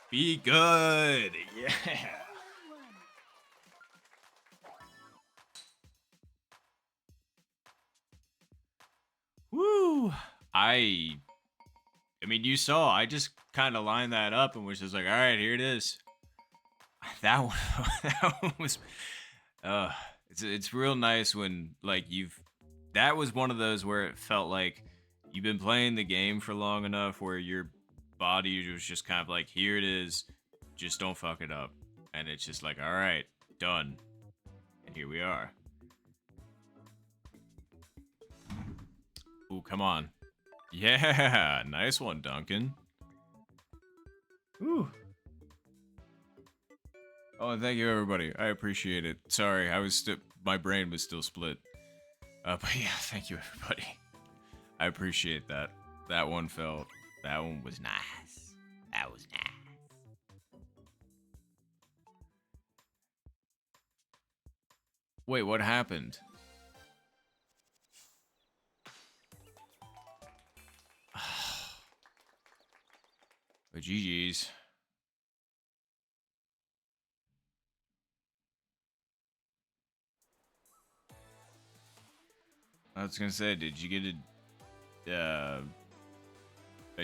Be good! Yeah! Woo! I mean, you saw, I just kind of lined that up and was just like, all right, here it is. That one, that one was, it's real nice when, like, that was one of those where it felt like you've been playing the game for long enough where your body was just kind of like, here it is, just don't fuck it up. And it's just like, all right, done. And here we are. Ooh, come on. Yeah, nice one, Duncan. Ooh. Oh, and thank you, everybody. I appreciate it. Sorry, my brain was still split. But yeah, thank you, everybody. I appreciate that. That one was nice. That was nice. Wait, what happened? But GG's. I was gonna say, did you get a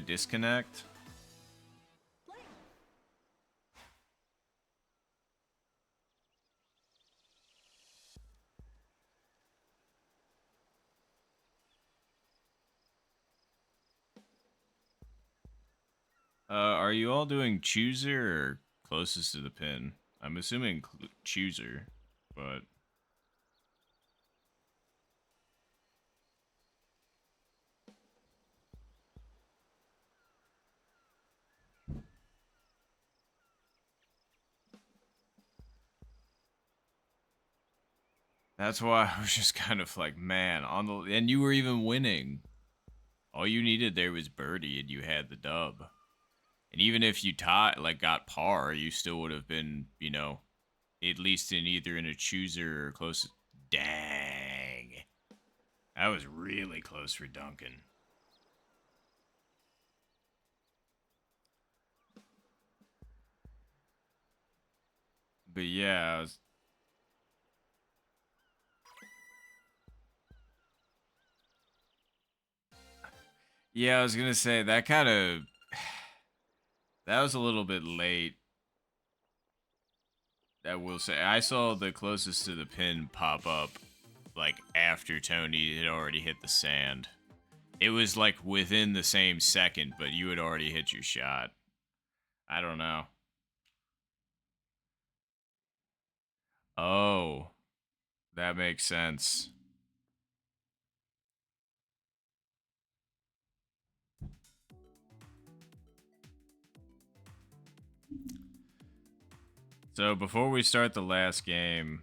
disconnect? Are you all doing chooser or closest to the pin? I'm assuming chooser, but... That's why I was just kind of like, man, and you were even winning. All you needed there was birdie and you had the dub. And even if you got par, you still would have been, you know, at least in a chooser or close. Dang. That was really close for Duncan. But yeah, I was gonna say that that was a little bit late. I will say I saw the closest to the pin pop up like after Tony had already hit the sand. It was like within the same second, but you had already hit your shot. I don't know. Oh, that makes sense. So before we start the last game,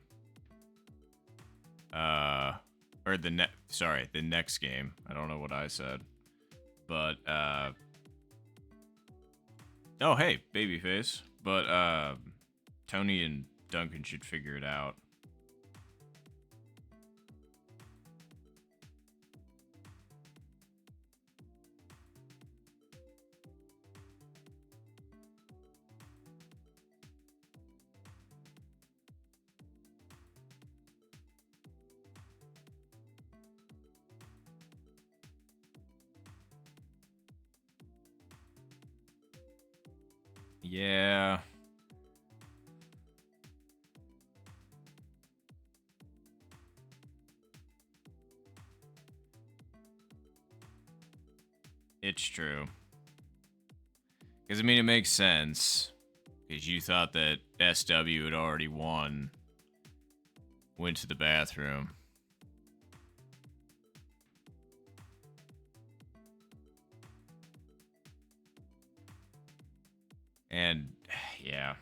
or the next game. I don't know what I said, but oh hey, Babyface. But Tony and Duncan should figure it out. Yeah. It's true. Because, I mean, it makes sense. Because you thought that SW had already won. Went to the bathroom. And, yeah.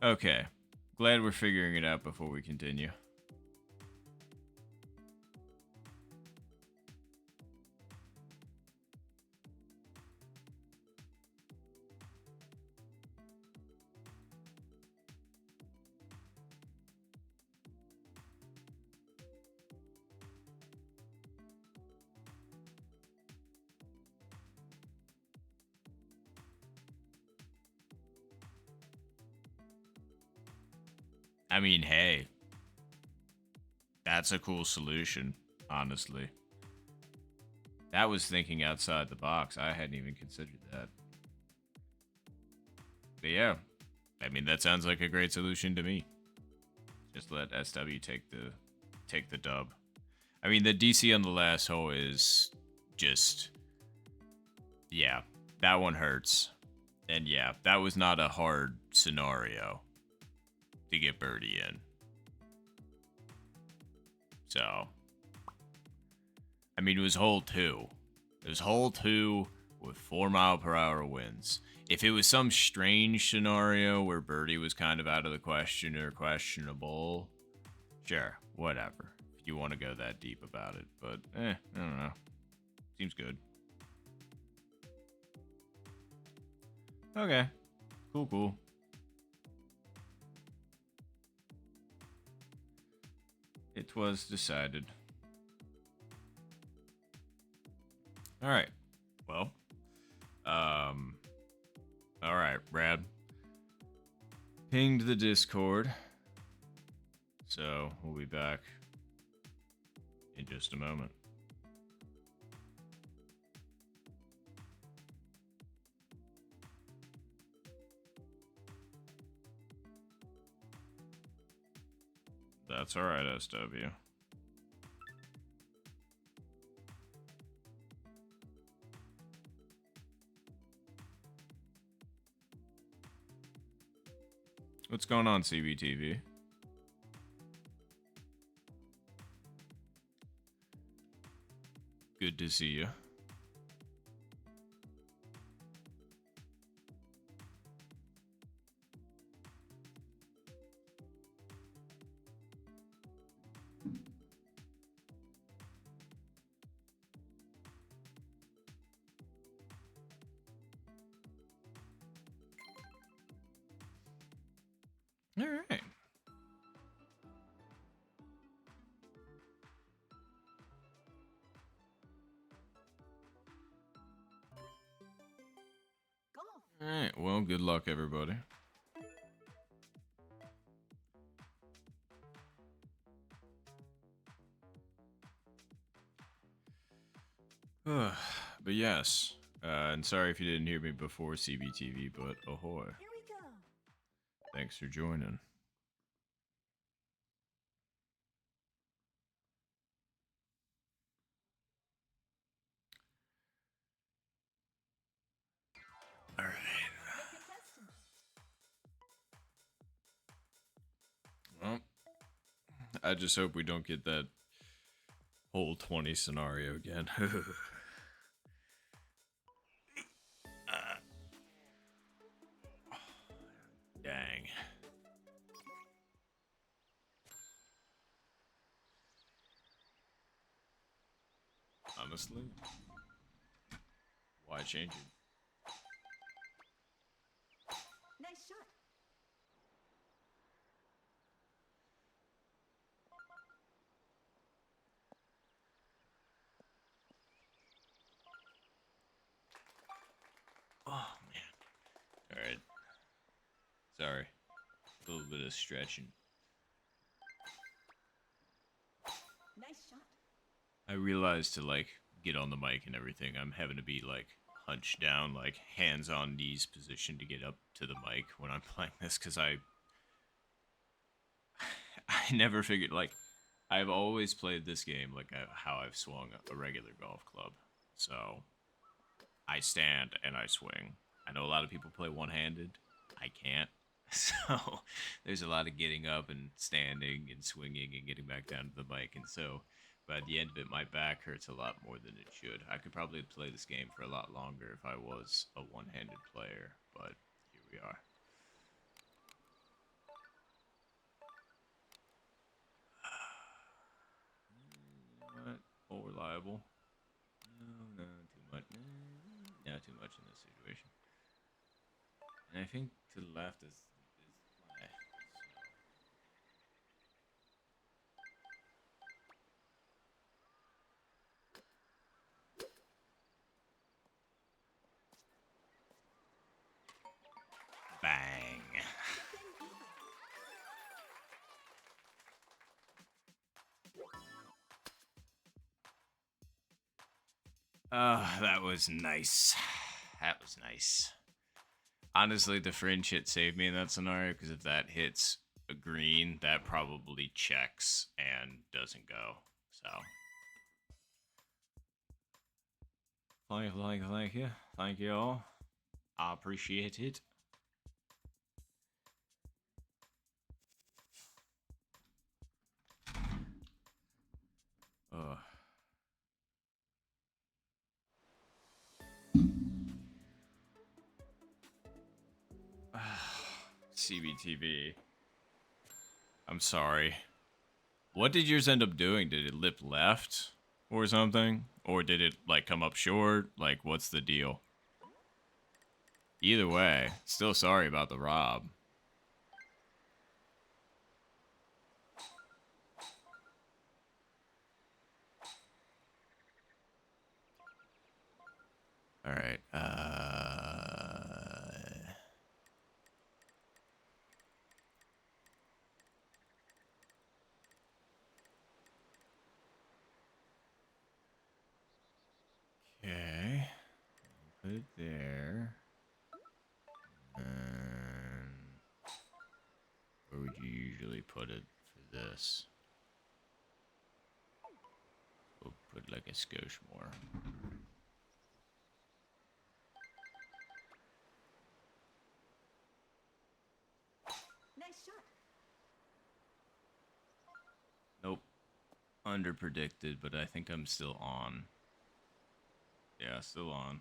Okay. Glad we're figuring it out before we continue. I mean, hey. That's a cool solution, honestly. That was thinking outside the box. I hadn't even considered that. But yeah, I mean that sounds like a great solution to me. Just let SW take the dub. I mean the DC on the last hole is just, yeah, that one hurts. And yeah, that was not a hard scenario to get birdie in. So, I mean, it was hole 2. It was hole 2 with 4-mile-per-hour winds. If it was some strange scenario where birdie was kind of out of the question or questionable, sure, whatever. If you want to go that deep about it. But, I don't know. Seems good. Okay. Cool. It was decided. All right. Well, all right, Brad. Pinged the Discord. So we'll be back in just a moment. That's all right, SW. What's going on, CBTV? Good to see you. All right. Golf. All right. Well, good luck, everybody. But yes, and sorry if you didn't hear me before CBTV, but ahoy. Here we go. Thanks for joining. All right. The contestants. Well, I just hope we don't get that whole 20 scenario again. Dang. Honestly, why change it? Nice shot. Oh man. All right. Sorry. A little bit of stretching. Nice shot. I realized to like get on the mic and everything, I'm having to be like hunched down, like hands on knees position to get up to the mic when I'm playing this because I never figured like I've always played this game like how I've swung a regular golf club. So I stand and I swing. I know a lot of people play one handed. I can't. So there's a lot of getting up and standing and swinging and getting back down to the mic. And so by the end of it, my back hurts a lot more than it should. I could probably play this game for a lot longer if I was a one handed player, but here we are. What? More reliable. No, too much. No, too much in this situation. And I think to the left is my. Bang. That was nice. That was nice. Honestly, the fringe hit saved me in that scenario because if that hits a green, that probably checks and doesn't go. So, thank you. Thank you all. I appreciate it. Uh. CBTV. I'm sorry. What did yours end up doing? Did it lip left or something? Or did it, like, come up short? Like, what's the deal? Either way, still sorry about the rob. Alright, okay. Put it there. And where would you usually put it for this? We'll put like a skosh more. Nice shot. Nope. Under predicted, but I think I'm still on. Yeah, still on.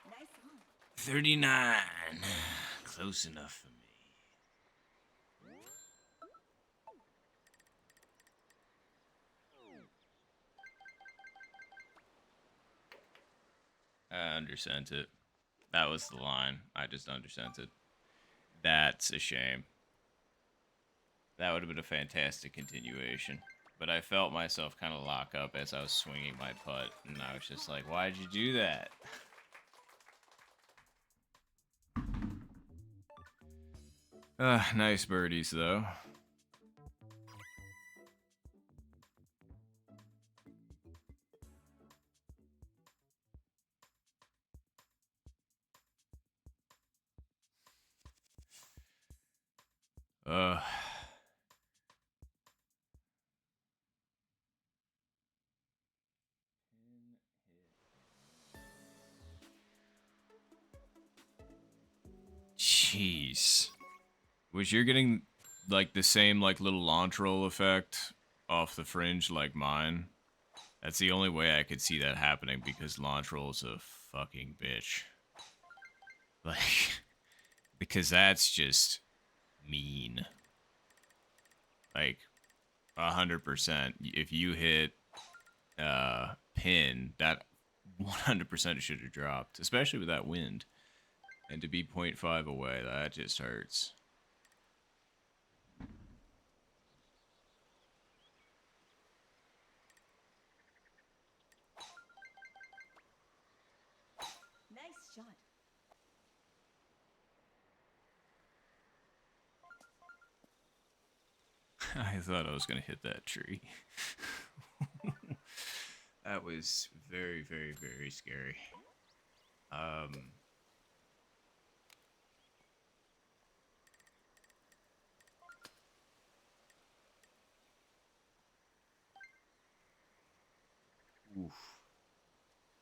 Nice on. 39. Close enough for me. I undersent it. That was the line. I just undersent it. That's a shame. That would have been a fantastic continuation. But I felt myself kind of lock up as I was swinging my putt, and I was just like, why'd you do that? Nice birdies, though. Uh... Jeez. Was you're getting like the same like little launch roll effect off the fringe like mine? That's the only way I could see that happening because launch roll's a fucking bitch. Like, because that's just mean. Like, 100%. If you hit pin that 100% should have dropped, especially with that wind. And to be 0.5 away, that just hurts. Nice shot. I thought I was going to hit that tree. That was very, very, very scary. Um, oof.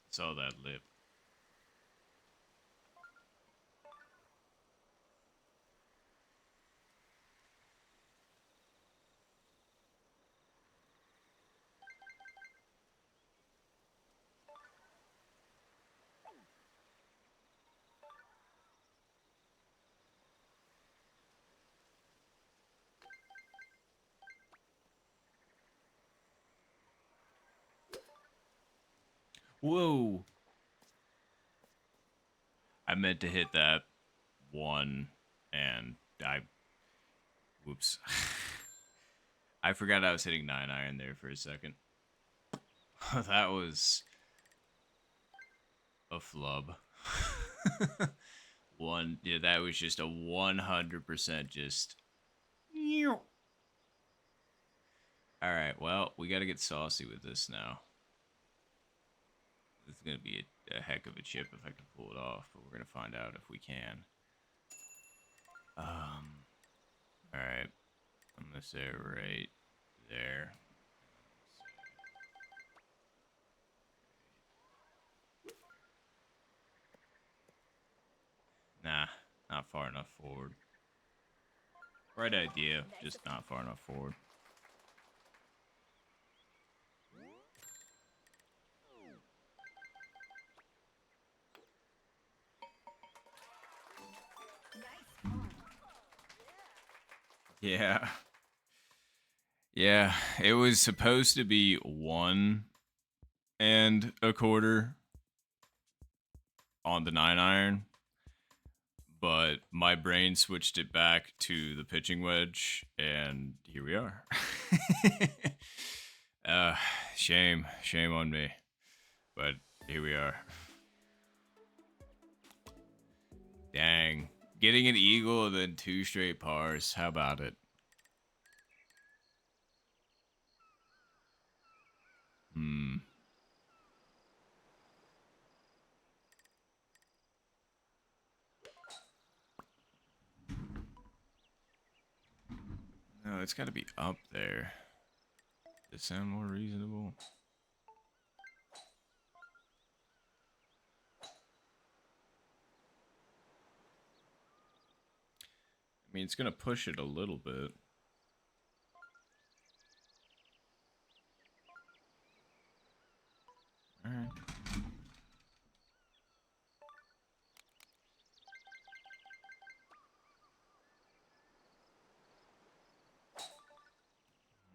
Saw that lip. Whoa. I meant to hit that one, and whoops. I forgot I was hitting 9-iron there for a second. That was a flub. Yeah, that was just a 100% just. Alright, well, we gotta get saucy with this now. This is gonna be a heck of a chip if I can pull it off, but we're gonna find out if we can. Alright. I'm gonna say right there. Nah, not far enough forward. Right idea, just not far enough forward. Nice ball. Yeah. Yeah, it was supposed to be 1.25 on the 9-iron, but my brain switched it back to the pitching wedge, and here we are. uh, shame on me, but here we are. Dang, getting an eagle and then 2 straight pars. How about it? Hmm. No, it's got to be up there. Does it sound more reasonable? I mean, it's going to push it a little bit. Alright.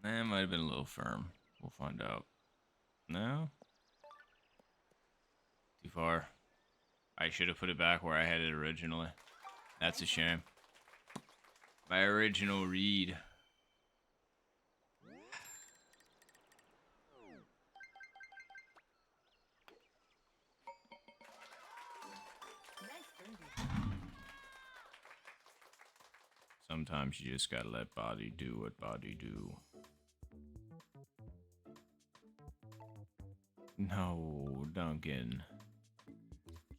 That might have been a little firm. We'll find out. No? Too far. I should have put it back where I had it originally. That's a shame. My original read. Nice birdie. Sometimes you just gotta let body do what body do. No, Duncan.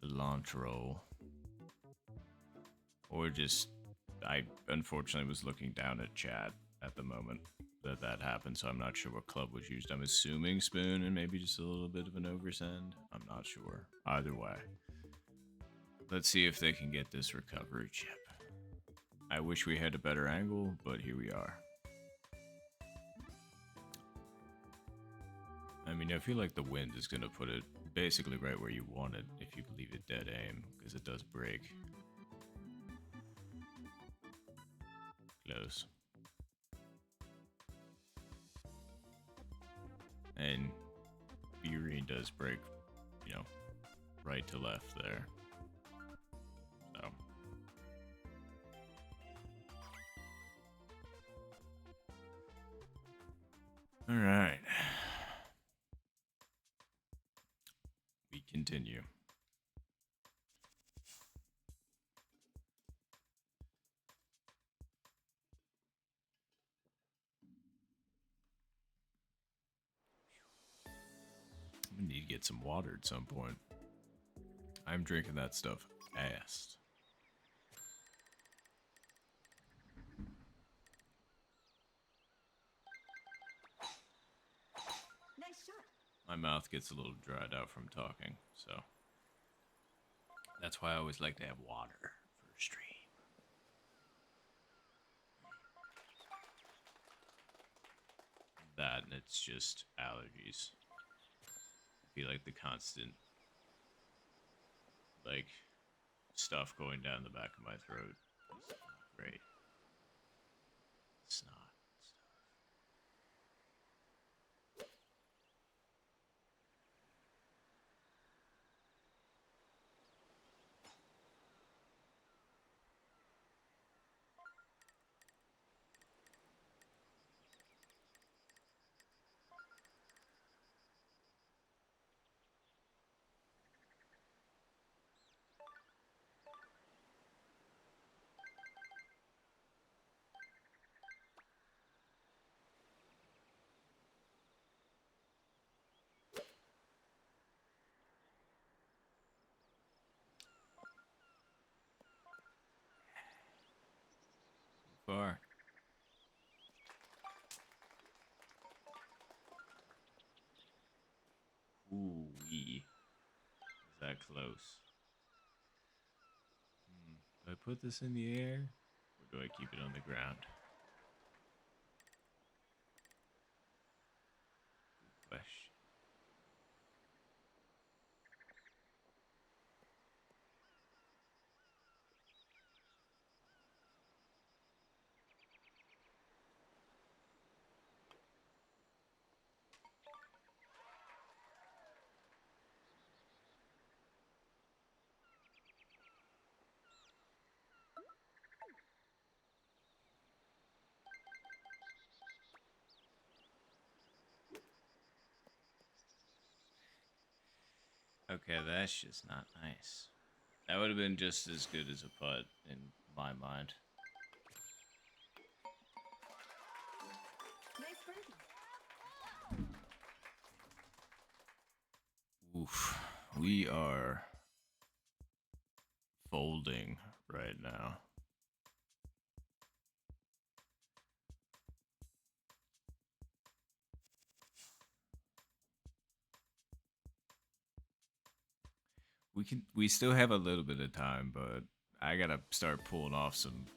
Launch roll. Or just, I unfortunately was looking down at chat at the moment that happened, so I'm not sure what club was used. I'm assuming spoon and maybe just a little bit of an oversend. I'm not sure. Either way. Let's see if they can get this recovery chip. I wish we had a better angle, but here we are. I mean, I feel like the wind is going to put it basically right where you want it if you leave it dead aim, because it does break. Close. And Figurine does break, you know, right to left there. So. All right. We continue. I need to get some water at some point. I'm drinking that stuff fast. Nice shot. My mouth gets a little dried out from talking, so that's why I always like to have water for a stream. That and it's just allergies. I feel like the constant like stuff going down the back of my throat is not great. Snot stuff. Far. Ooh wee. Is that close? Do I put this in the air? Or do I keep it on the ground? Good question. Okay, that's just not nice. That would have been just as good as a putt in my mind. Nice birdie. Oof. We are folding right now. We still have a little bit of time, but I gotta start pulling off some.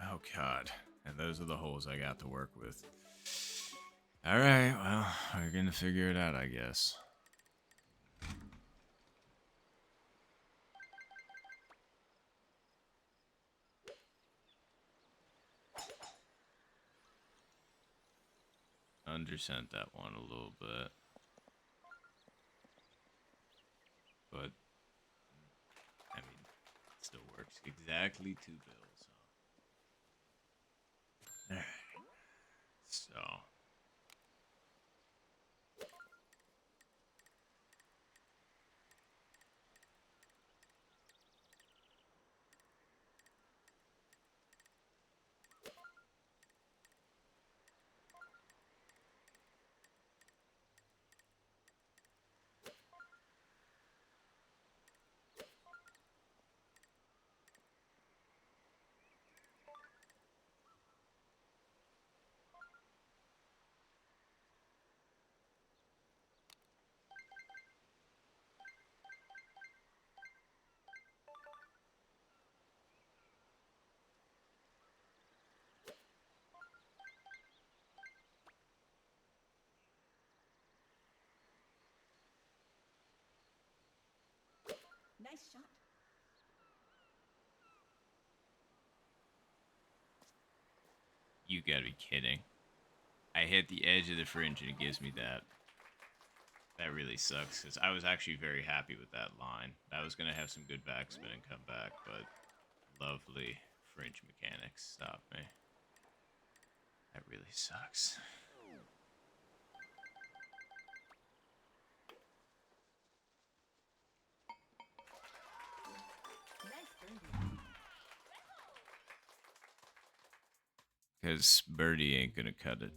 Oh god, and those are the holes I got to work with. All right, well, we're gonna figure it out, I guess. Undersent that one a little bit, but I mean, it still works. Exactly 2 bills. All right, so. Nice shot. You gotta be kidding. I hit the edge of the fringe and it gives me that. That really sucks because I was actually very happy with that line. I was gonna have some good backspin and come back, but lovely French mechanics stopped me. That really sucks. Nice birdie. Because Birdie ain't gonna cut it.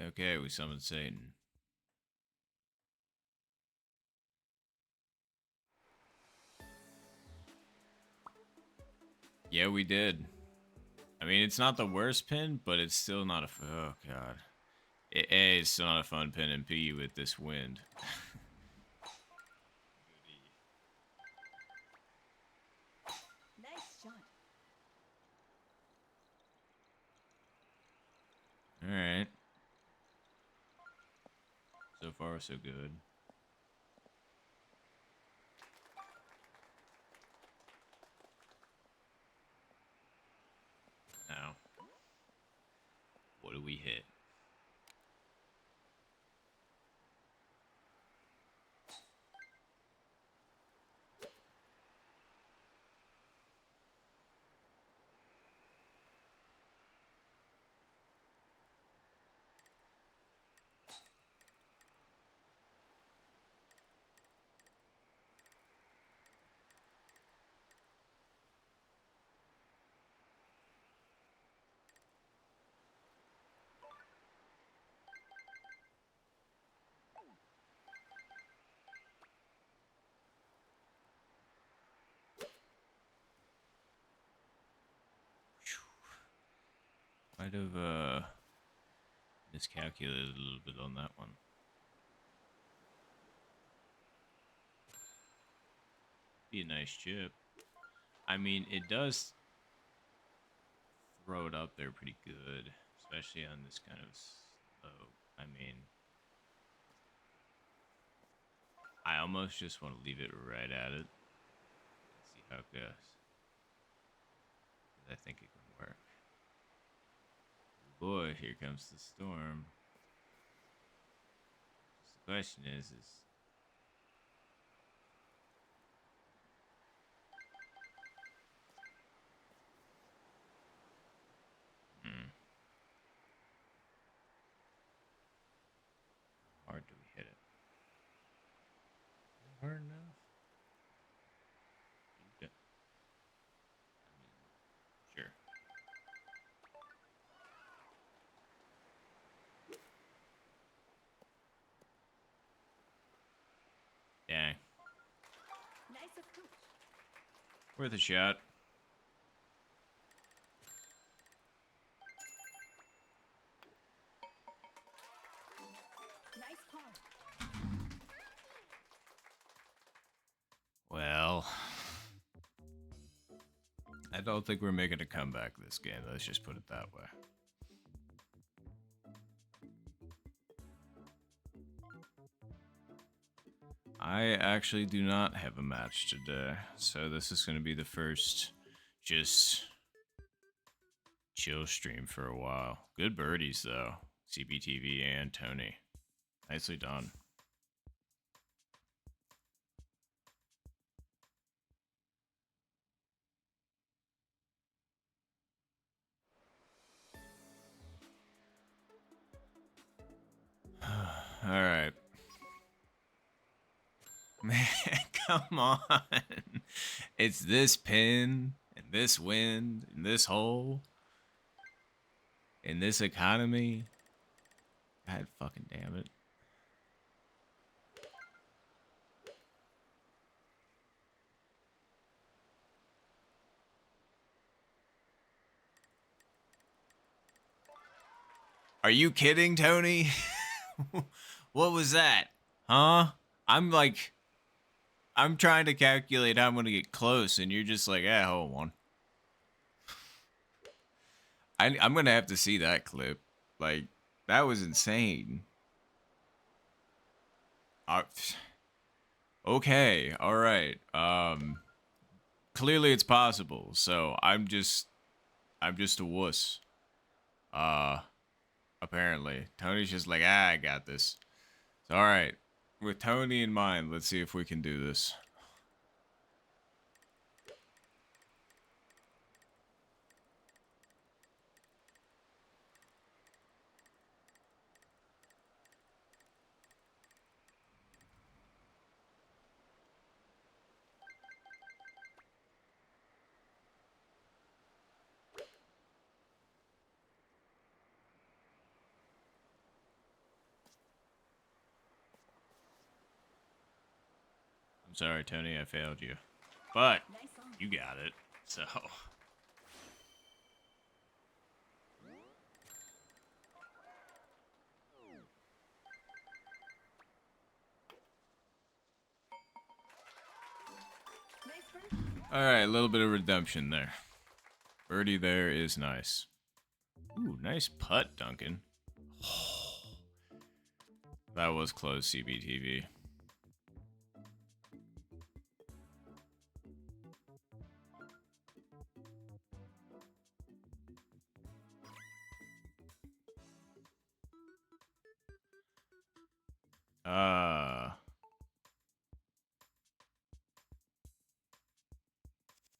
Okay, we summoned Satan. Yeah, we did. I mean, it's not the worst pin, but it's still not a. Oh god. A, it's still not a fun pin, and B, with this wind. Nice shot. All right. So far, so good. Now, what do we hit? Might have miscalculated a little bit on that one. Be a nice chip. I mean, it does throw it up there pretty good, especially on this kind of slope. I mean, I almost just want to leave it right at it and see how it goes. I think it can work. Boy, here comes the storm. Just the question is how hard do we hit it? Hard enough? I mean, sure. Dang. Nice approach. Worth a shot. Nice par. Well, I don't think we're making a comeback this game. Let's just put it that way. I actually do not have a match today, so this is going to be the first just chill stream for a while. Good birdies, though. CBTV and Tony. Nicely done. All right. Man, come on. It's this pin and this wind and this hole in this economy. God fucking damn it. Are you kidding, Tony? What was that? Huh? I'm like, I'm trying to calculate how I'm gonna get close, and you're just like, hold on. I'm gonna have to see that clip. Like, that was insane. Uh, okay, all right. Clearly it's possible. So I'm just a wuss. Uh, apparently Tony's just like, I got this. So, all right, with Tony in mind, let's see if we can do this. I'm sorry, Tony, I failed you, but Nice on. you got it. So. Nice birdie. All right, a little bit of redemption there. Birdie there is nice. Ooh, nice putt, Duncan. That was close, CBTV.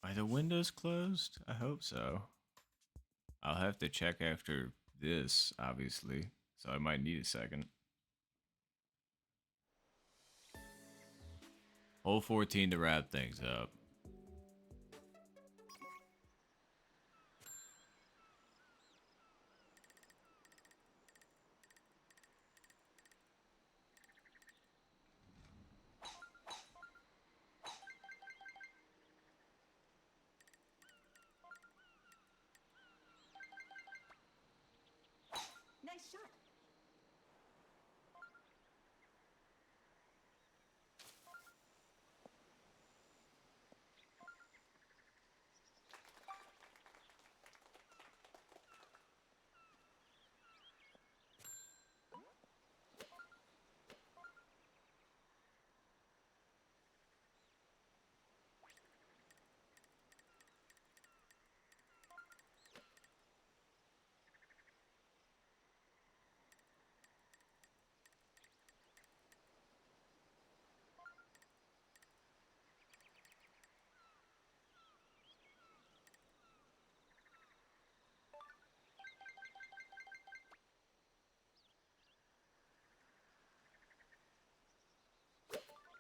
Are the windows closed? I hope so. I'll have to check after this, obviously, so I might need a second. Hole 14 to wrap things up. Nice shot.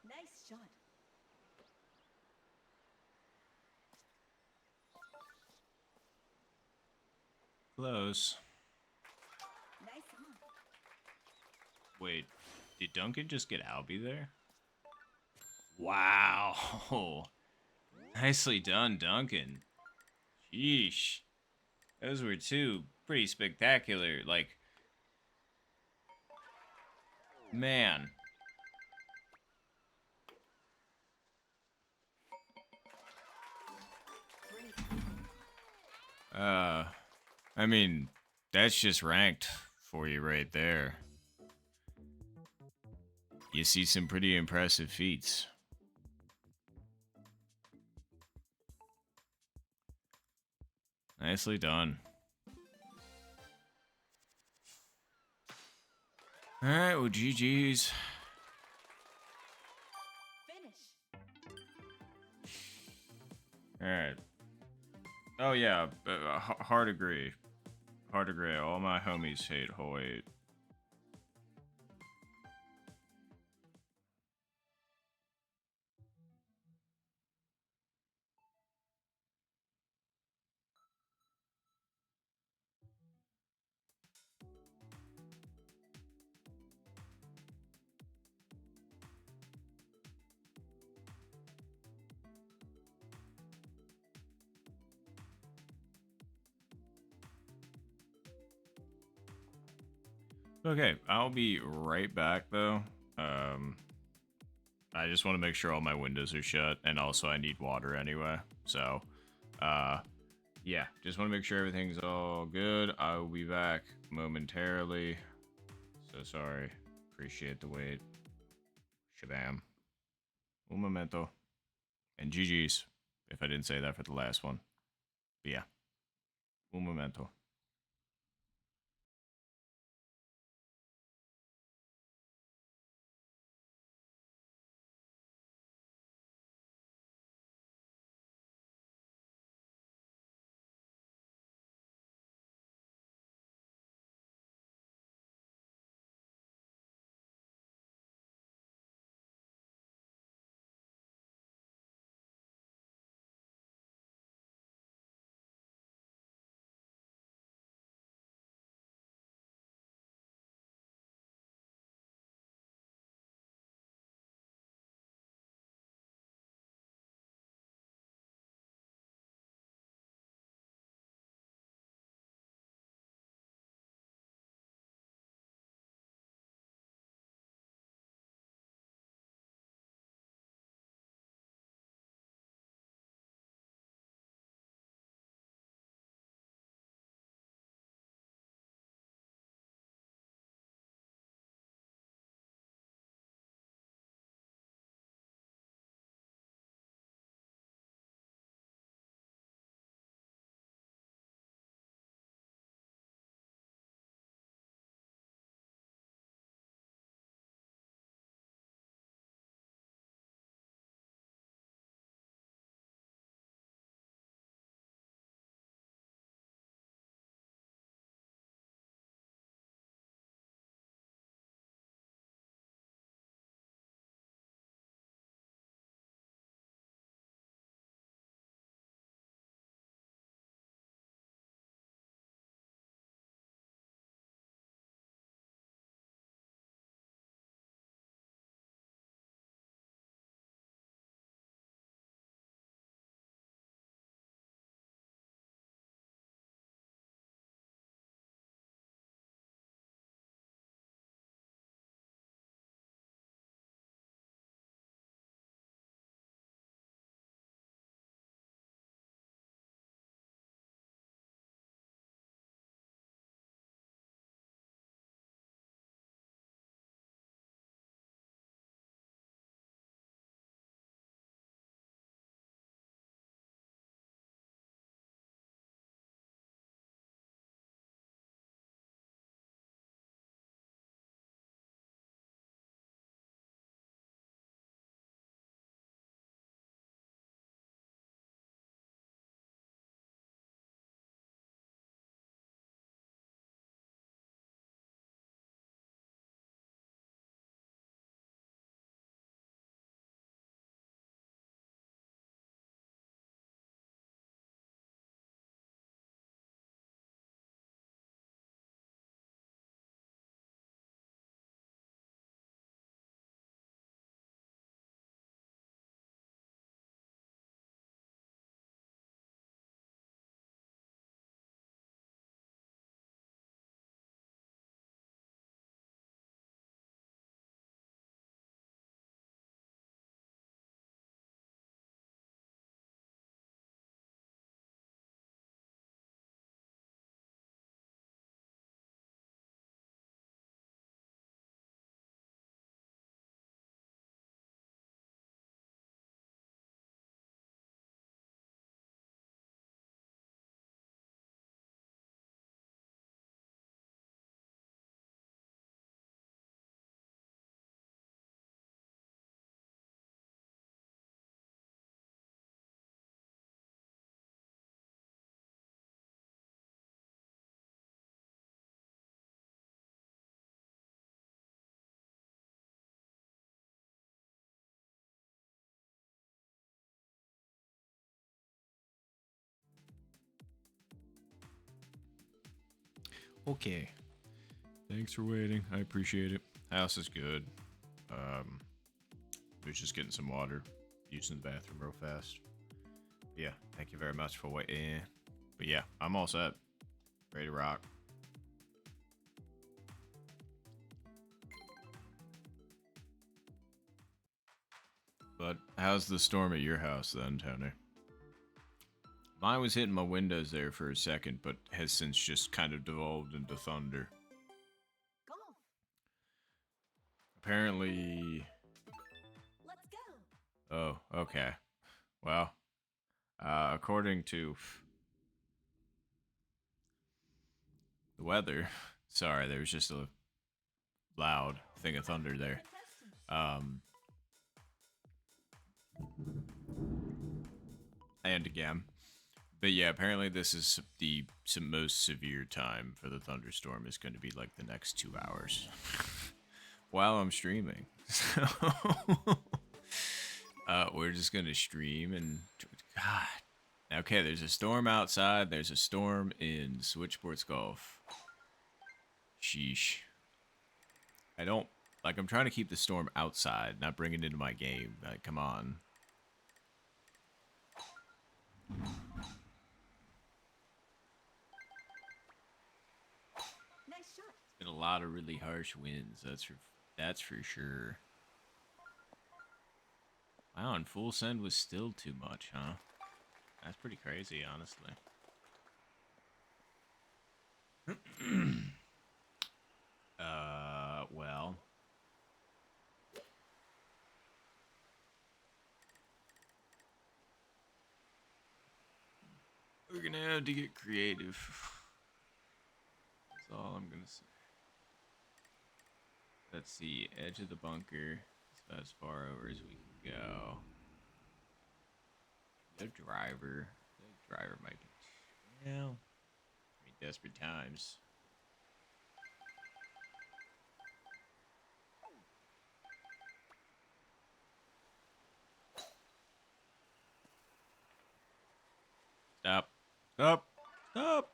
Nice shot. Close. Nice on. Wait, did Duncan just get Albie there? Wow. Nicely done, Duncan. Sheesh. Those were two pretty spectacular, like, man. I mean, that's just ranked for you right there. You see some pretty impressive feats. Nicely done. Alright, well, GG's. Finish. Alright. Oh, yeah, hard agree. Hard agree. All my homies hate hole 8. Okay, I'll be right back though. I just want to make sure all my windows are shut, and also I need water anyway. So, yeah, just want to make sure everything's all good. I will be back momentarily. So sorry. Appreciate the wait. Shabam. Un momento. And GG's, if I didn't say that for the last one. But yeah. Un momento. Okay. Thanks for waiting. I appreciate it. House is good. Was just getting some water. Using the bathroom real fast. Yeah, thank you very much for waiting. But yeah, I'm all set. Ready to rock. But how's the storm at your house then, Tony? Mine was hitting my windows there for a second, but has since just kind of devolved into thunder. Golf. Apparently... Let's go. Oh, okay. Well, according to the weather... Sorry, there was just a loud thing of thunder there. Contestants. And again. But yeah, apparently this is the most severe time for the thunderstorm is going to be like the next 2 hours while I'm streaming. So we're just going to stream and God. Okay, there's a storm outside. There's a storm in Switchsports Golf. Sheesh. I'm trying to keep the storm outside, not bring it into my game. Like, come on. Nice shot. Been a lot of really harsh winds. That's for sure. Wow, and full send was still too much, huh? That's pretty crazy, honestly. Well. We're gonna have to get creative. That's all I'm gonna say. Let's see, edge of the bunker. It's about as far over as we can go. The driver. The driver might be. Yeah. I mean, desperate times. Stop. Stop. Stop.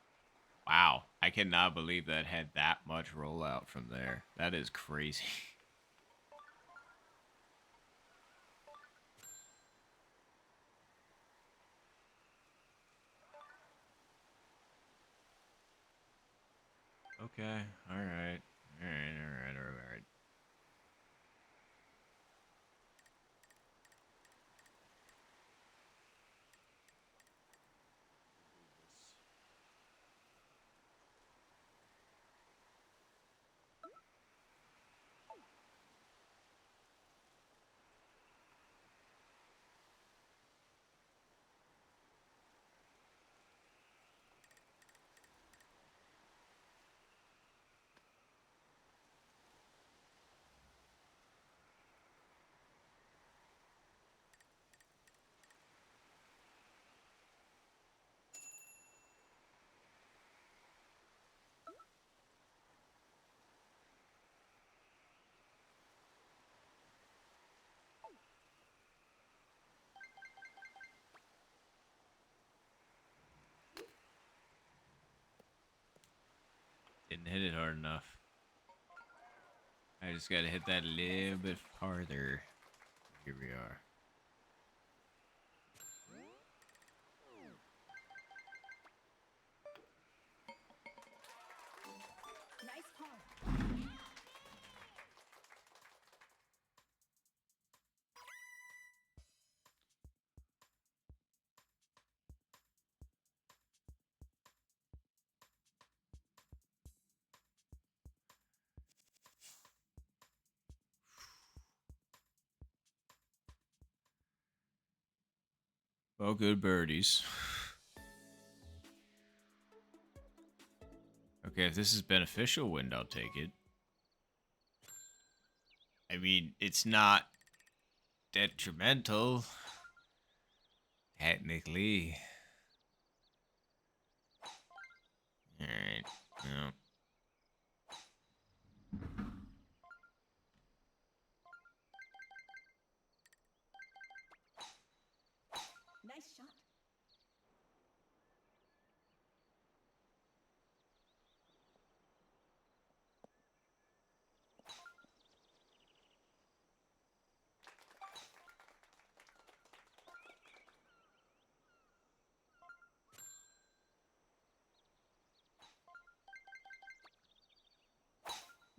Wow. I cannot believe that had that much rollout from there. That is crazy. Okay. Alright. Alright. Didn't hit it hard enough. I just gotta hit that a little bit farther. Here we are. Nice par. Well, good birdies. Okay, if this is beneficial wind, I'll take it. I mean, it's not detrimental. Technically. Alright. No. Nice shot.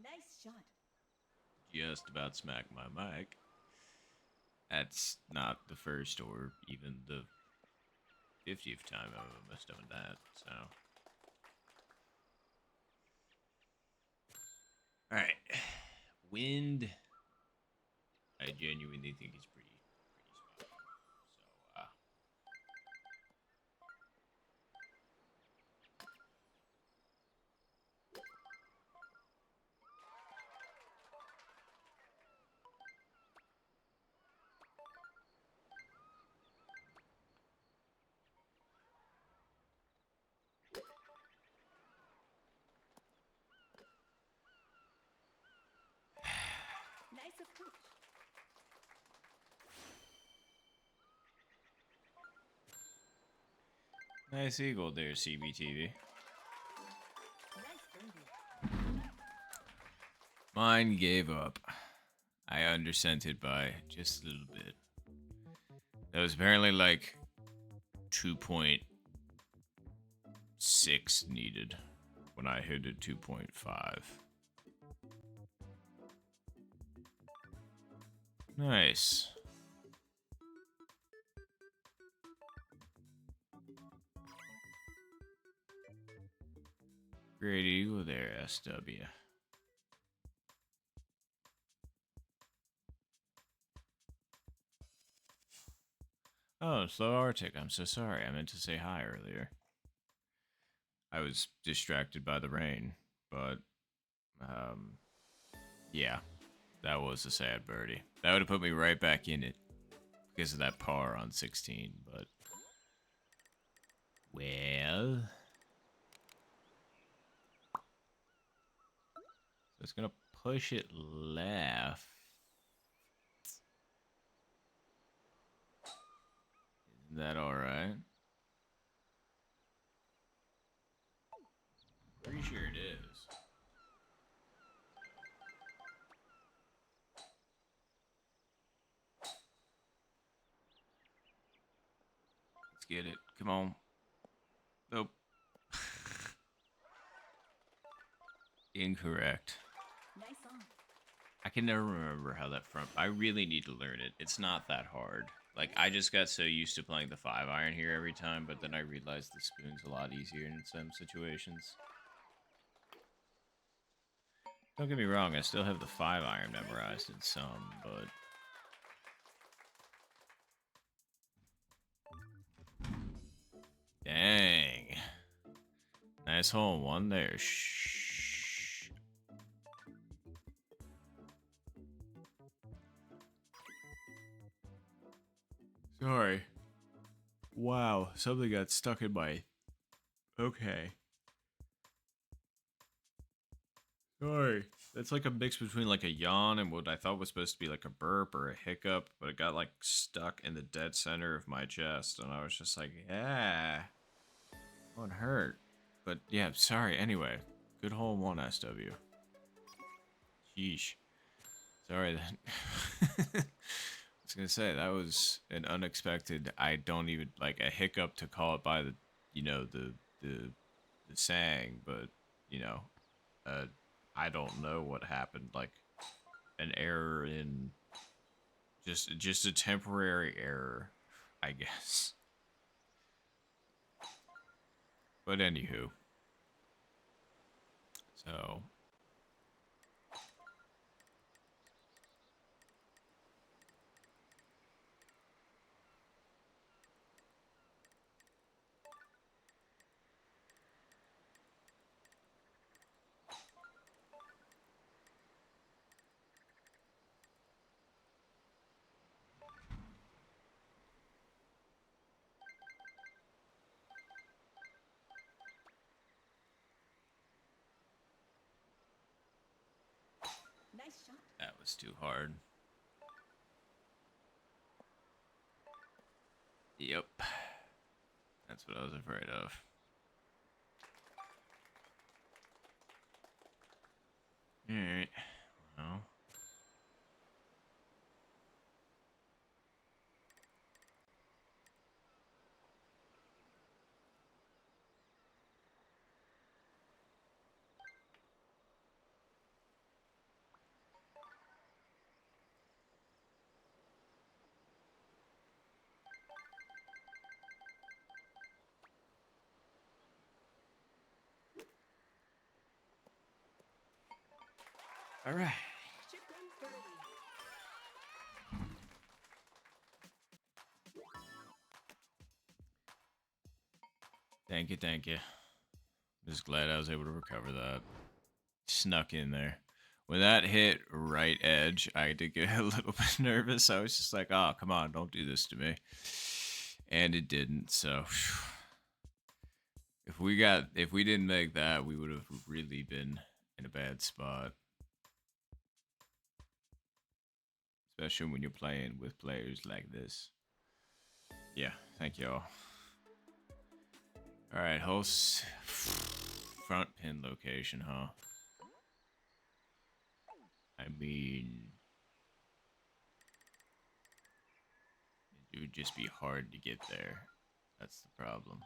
Nice shot. Just about smacked my mic. That's not the first or even the 50th time I've almost done that, so. Alright. Wind. I genuinely think is pretty spot on. So, Nice approach. Nice eagle there, CBTV. Nice birdie. Mine gave up. I undersent it by just a little bit. That was apparently like 2.6 needed when I hit it 2.5. Nice. Great eagle there, SW. Oh, Slow Arctic, I'm so sorry. I meant to say hi earlier. I was distracted by the rain, but, yeah, that was a sad birdie. That would have put me right back in it because of that par on 16, but, well, so it's gonna push it left. Isn't that alright? Pretty sure it is. Let's get it. Come on. Nope. Incorrect. Nice on. I can never remember how that front. I really need to learn it. It's not that hard. Like, I just got so used to playing the 5-iron here every time, but then I realized the spoon's a lot easier in some situations. Don't get me wrong, I still have the 5-iron memorized in some, but... Dang. Nice hole in one there. Shh. Sorry. Wow, something got stuck in my... Okay. Sorry. That's like a mix between like a yawn and what I thought was supposed to be like a burp or a hiccup, but it got like stuck in the dead center of my chest, and I was just like, yeah. Oh, it hurt. But yeah, sorry. Anyway, good hole in one, SW. Sheesh. Sorry then. I was gonna say that was an unexpected. I don't even like a hiccup to call it by the, the saying, but uh, I don't know what happened. Like an error in just a temporary error, I guess. But anywho, so Nice shot. that was too hard. Yep. That's what I was afraid of. Alright. Well. All right. Chip in birdie. Thank you, thank you. Just glad I was able to recover that. Snuck in there. When that hit right edge, I did get a little bit nervous. I was just like, oh, come on, don't do this to me. And it didn't, so if we didn't make that, we would have really been in a bad spot. Especially when you're playing with players like this. Yeah, thank you all. Alright, host front pin location, huh? I mean, it would just be hard to get there. That's the problem.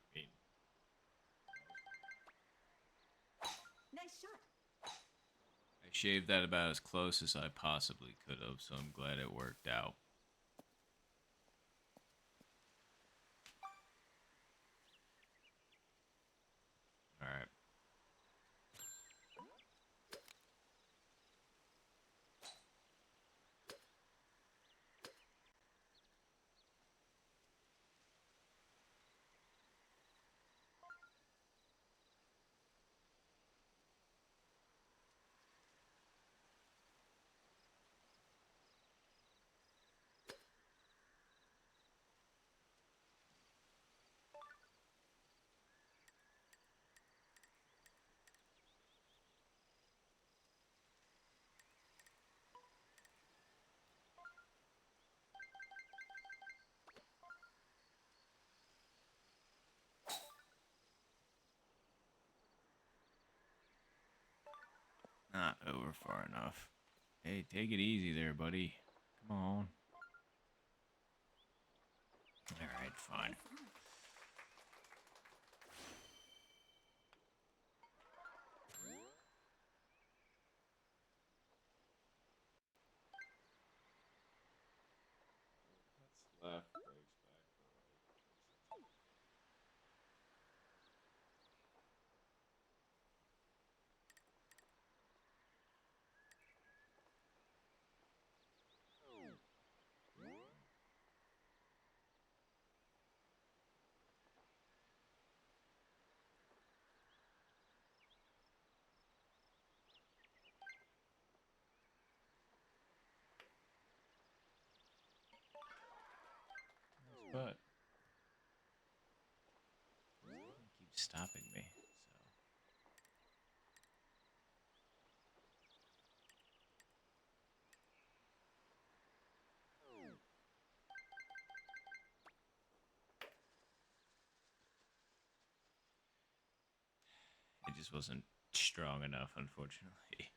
I mean, Nice shot. I shaved that about as close as I possibly could have, so I'm glad it worked out. Alright. Not over far enough. Hey, take it easy there, buddy. Come on. Alright, fine. Nice on. Left. But it keeps stopping me. So it just wasn't strong enough, unfortunately.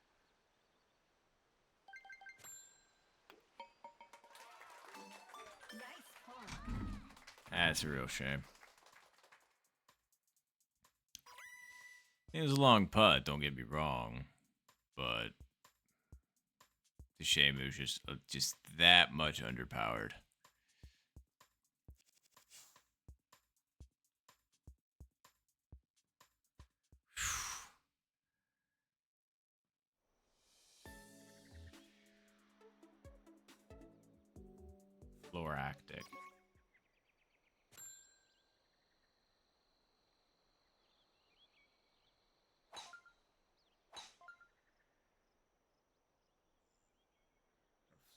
Nice par. That's a real shame. It was a long putt, don't get me wrong, but the shame it was just that much underpowered. Floractic.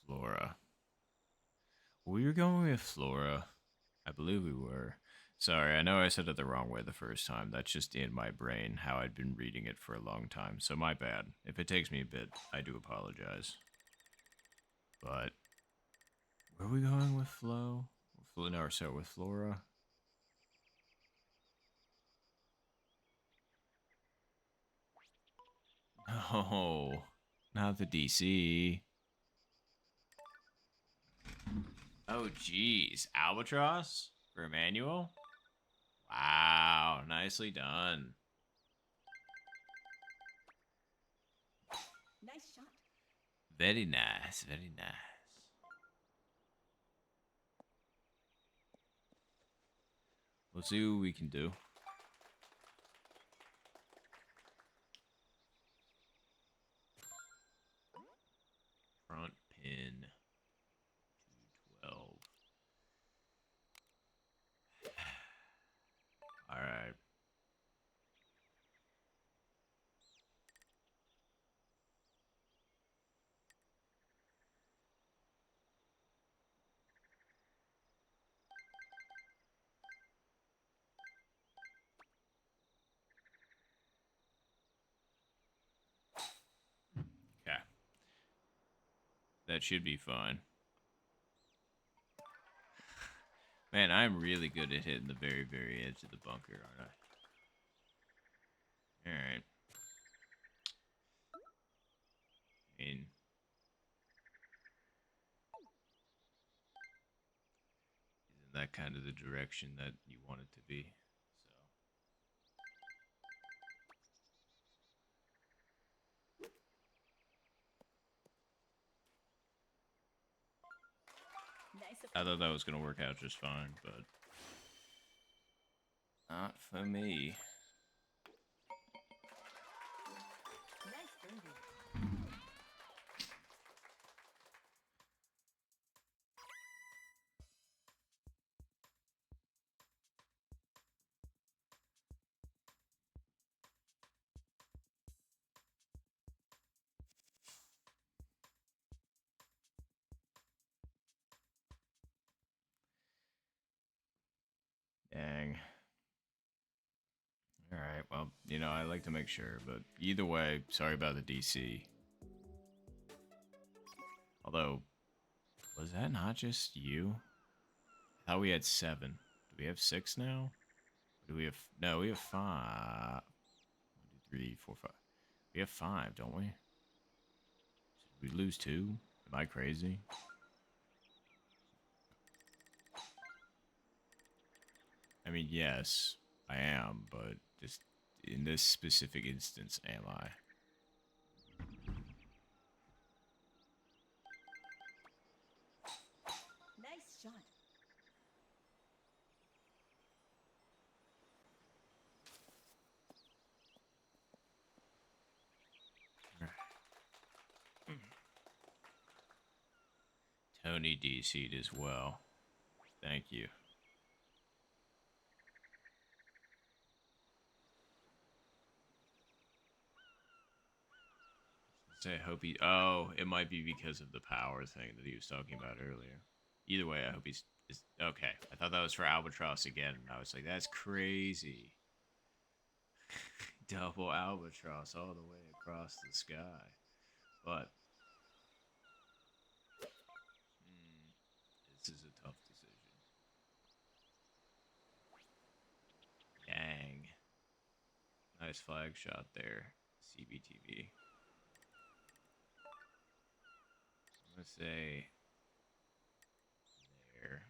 Flora. We were going with Flora. I believe we were. Sorry, I know I said it the wrong way the first time. That's just in my brain how I'd been reading it for a long time. So my bad. If it takes me a bit, I do apologize. But where are we going with Flo? No, so with Flora. No, not the DC. Oh, geez. Albatross for Emmanuel? Wow, nicely done. Nice shot. Very nice, very nice. We'll see what we can do. Front pin 212. All right. Okay. That should be fine. Man, I'm really good at hitting the very, very edge of the bunker, aren't I? Alright. I mean, isn't that kind of the direction that you want it to be? Nice I thought that was going to work out just fine, but not for me. Nice birdie. Dang. Alright, well, you know, I like to make sure, but either way, sorry about the DC. Although, was that not just you? I thought we had 7. Do we have 6 now? Or do we have... No, we have 5. 1, 2, 3, 4, 5. We have 5, don't we? Did we lose 2? Am I crazy? I mean, yes, I am, but just in this specific instance, am I? Nice shot. Tony DC'd as well. Thank you. Say, I hope he... Oh, it might be because of the power thing that he was talking about earlier. Either way, I hope he's... Okay, I thought that was for Albatross again, and I was like, that's crazy. Double Albatross all the way across the sky. But... this is a tough decision. Dang. Nice flag shot there, CBTV. I'm gonna say there.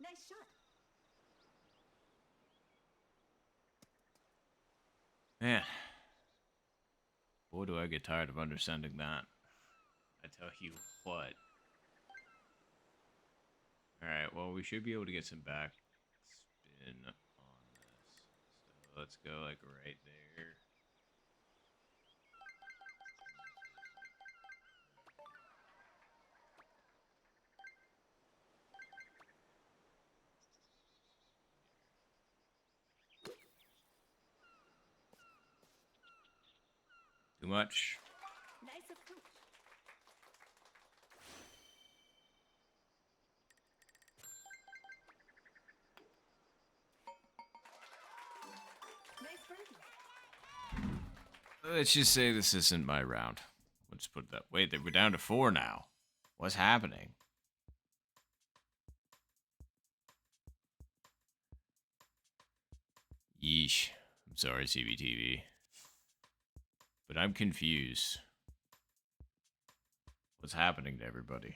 Nice shot. Man, boy, do I get tired of understanding that. I tell you what. Alright, well, we should be able to get some back spin on this. So let's go, like, right there. Too much? Nice approach. Nice birdie. Let's just say this isn't my round. Let's put that. Wait, we're down to 4 now. What's happening? Yeesh. I'm sorry, CBTV. But I'm confused. What's happening to everybody?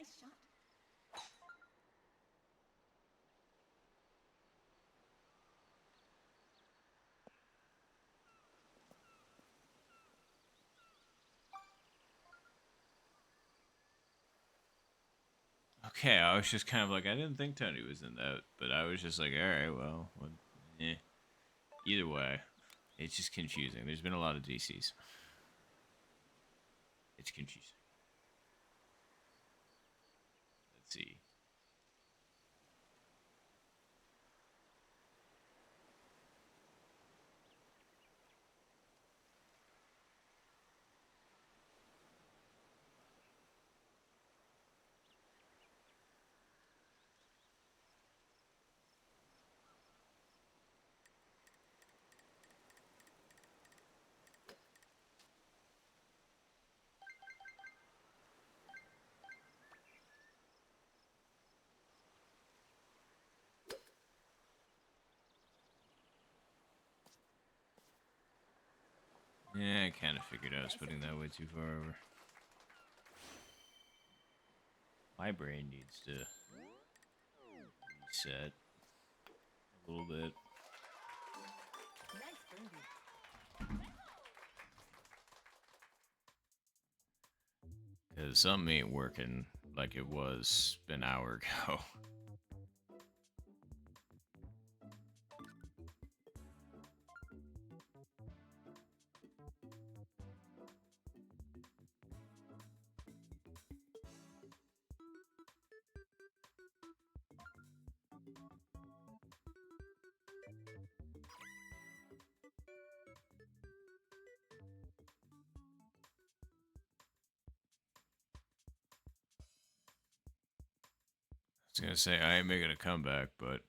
Nice shot. Okay, I was just kind of like, I didn't think Tony was in that, but I was just like, all right, well, what, eh. Either way, it's just confusing. There's been a lot of DCs. It's confusing. Let's see. Yeah, I kind of figured I was putting that way too far over. My brain needs to reset a little bit. Nice birdie. Because something ain't working like it was an hour ago. I was gonna say I ain't making a comeback, but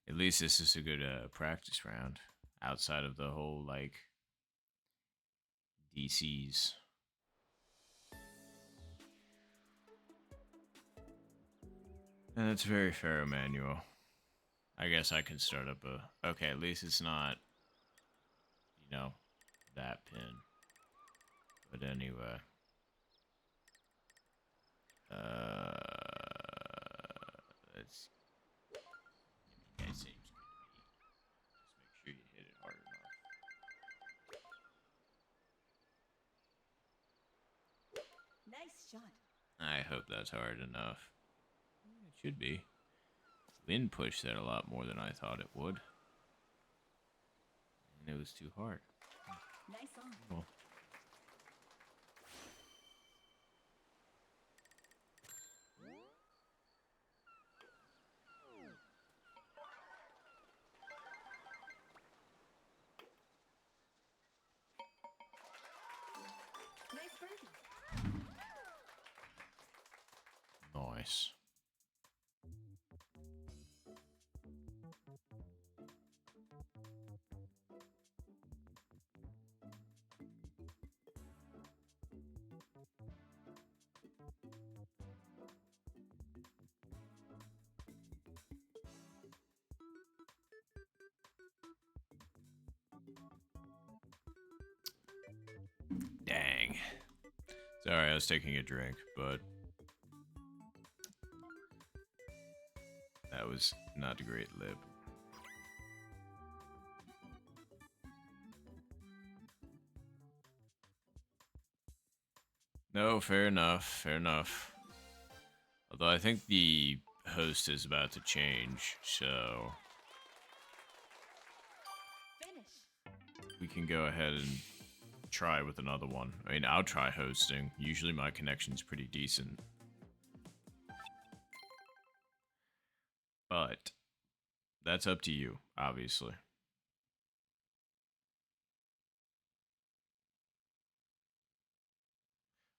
at least this is a good practice round outside of the whole like DCs. And that's very fair, Emmanuel. I guess I can start up a. Okay, at least it's not, that pin. But anyway. Let's. Yeah, it seems good to me. Just make sure you hit it hard enough. Nice shot. I hope that's hard enough. It should be. Wind pushed that a lot more than I thought it would. And it was too hard. Nice on. Well, Nice birdie. nice. Dang. Sorry, I was taking a drink, but that was not a great lip. No, fair enough, fair enough. Although I think the host is about to change, so Finish. we can go ahead and try with another one. I mean, I'll try hosting. Usually my connection's pretty decent. But that's up to you, obviously.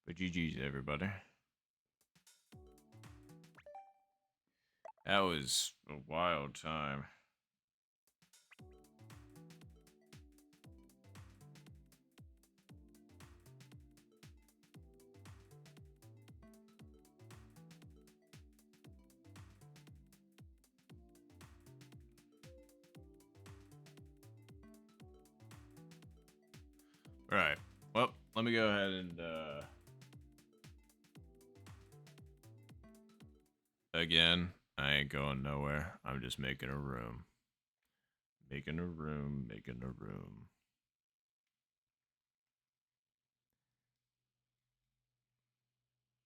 But GG's, everybody. That was a wild time. Right. Well, let me go ahead and Again, I ain't going nowhere. I'm just making a room. Making a room, making a room.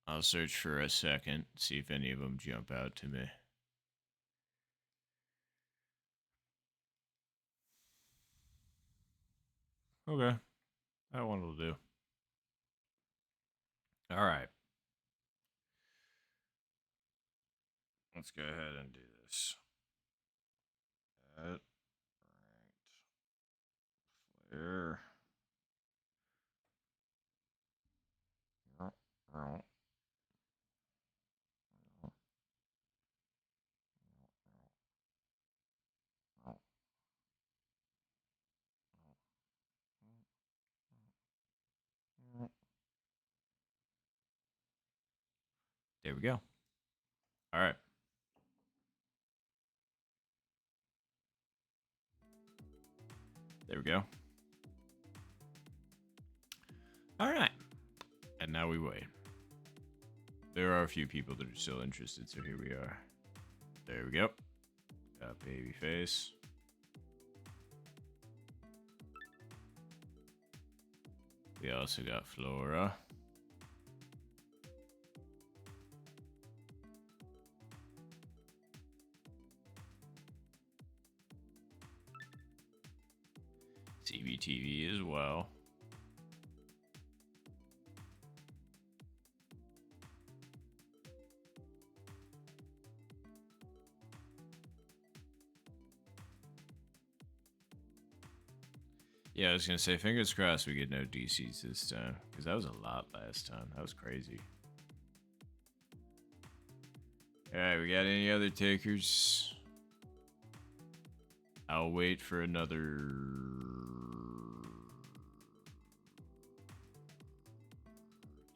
I'll search for a second, see if any of them jump out to me. Okay, that one will do. All right. Let's go ahead and do this. That ranked player. There we go. All right. There we go. All right. And now we wait. There are a few people that are still interested, so here we are. There we go. Got Babyface. We also got Flora. CBTV as well. Yeah, I was gonna say, fingers crossed we get no DCs this time, because that was a lot last time. That was crazy. Alright, we got any other takers? I'll wait for another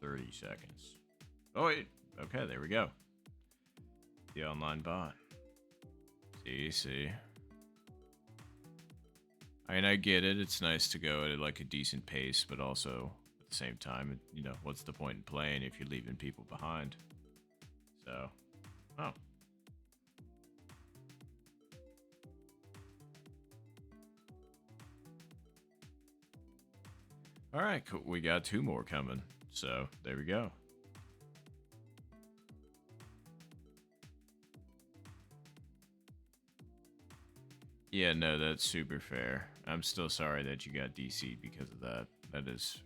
30 seconds. Oh wait, okay, there we go. The online bot. See. I mean, I get it. It's nice to go at like a decent pace, but also at the same time, you know, what's the point in playing if you're leaving people behind? So, oh. All right, cool. We got 2 more coming. So, there we go. Yeah, no, that's super fair. I'm still sorry that you got DC'd because of that. That is...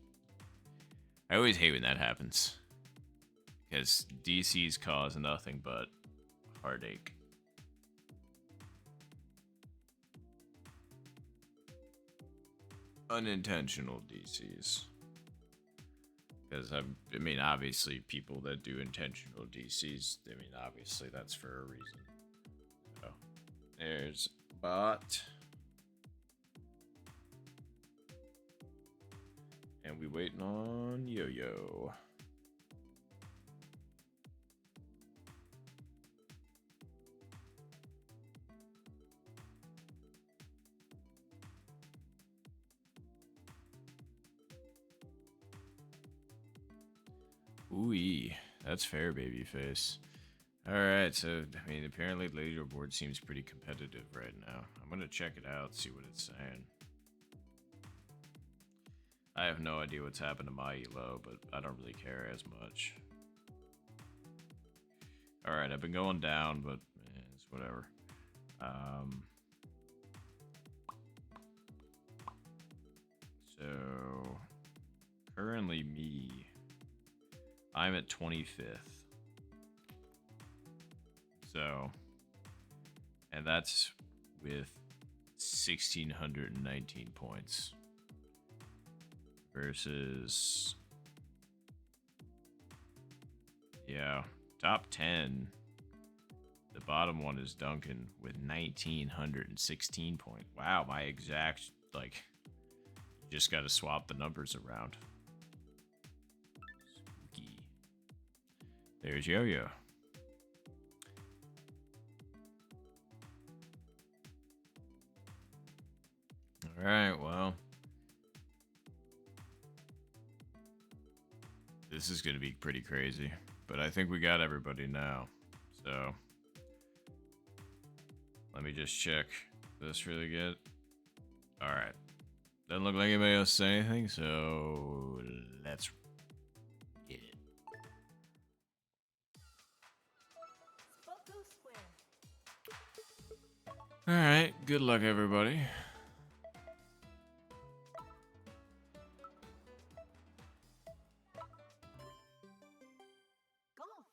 I always hate when that happens. Because DCs cause nothing but heartache. Unintentional DCs. Because, I mean, obviously, people that do intentional DCs, I mean, obviously, that's for a reason. So, there's bot. And we waiting on Yo-Yo. Ooh, that's fair, Babyface. Alright, so, I mean, apparently the leaderboard seems pretty competitive right now. I'm gonna check it out, see what it's saying. I have no idea what's happened to my elo, but I don't really care as much. Alright, I've been going down, but it's whatever. So, currently I'm at 25th. So, and that's with 1,619 points. Versus, yeah, top 10. The bottom one is Duncan with 1,916 points. Wow, my exact, like, just got to swap the numbers around. Spooky. There's Yo-Yo. All right, well. This is going to be pretty crazy, but I think we got everybody now. So let me just check this really good. All right. Doesn't look like anybody else say anything, so let's get it. Spoko Square. All right. Good luck, everybody. Golf.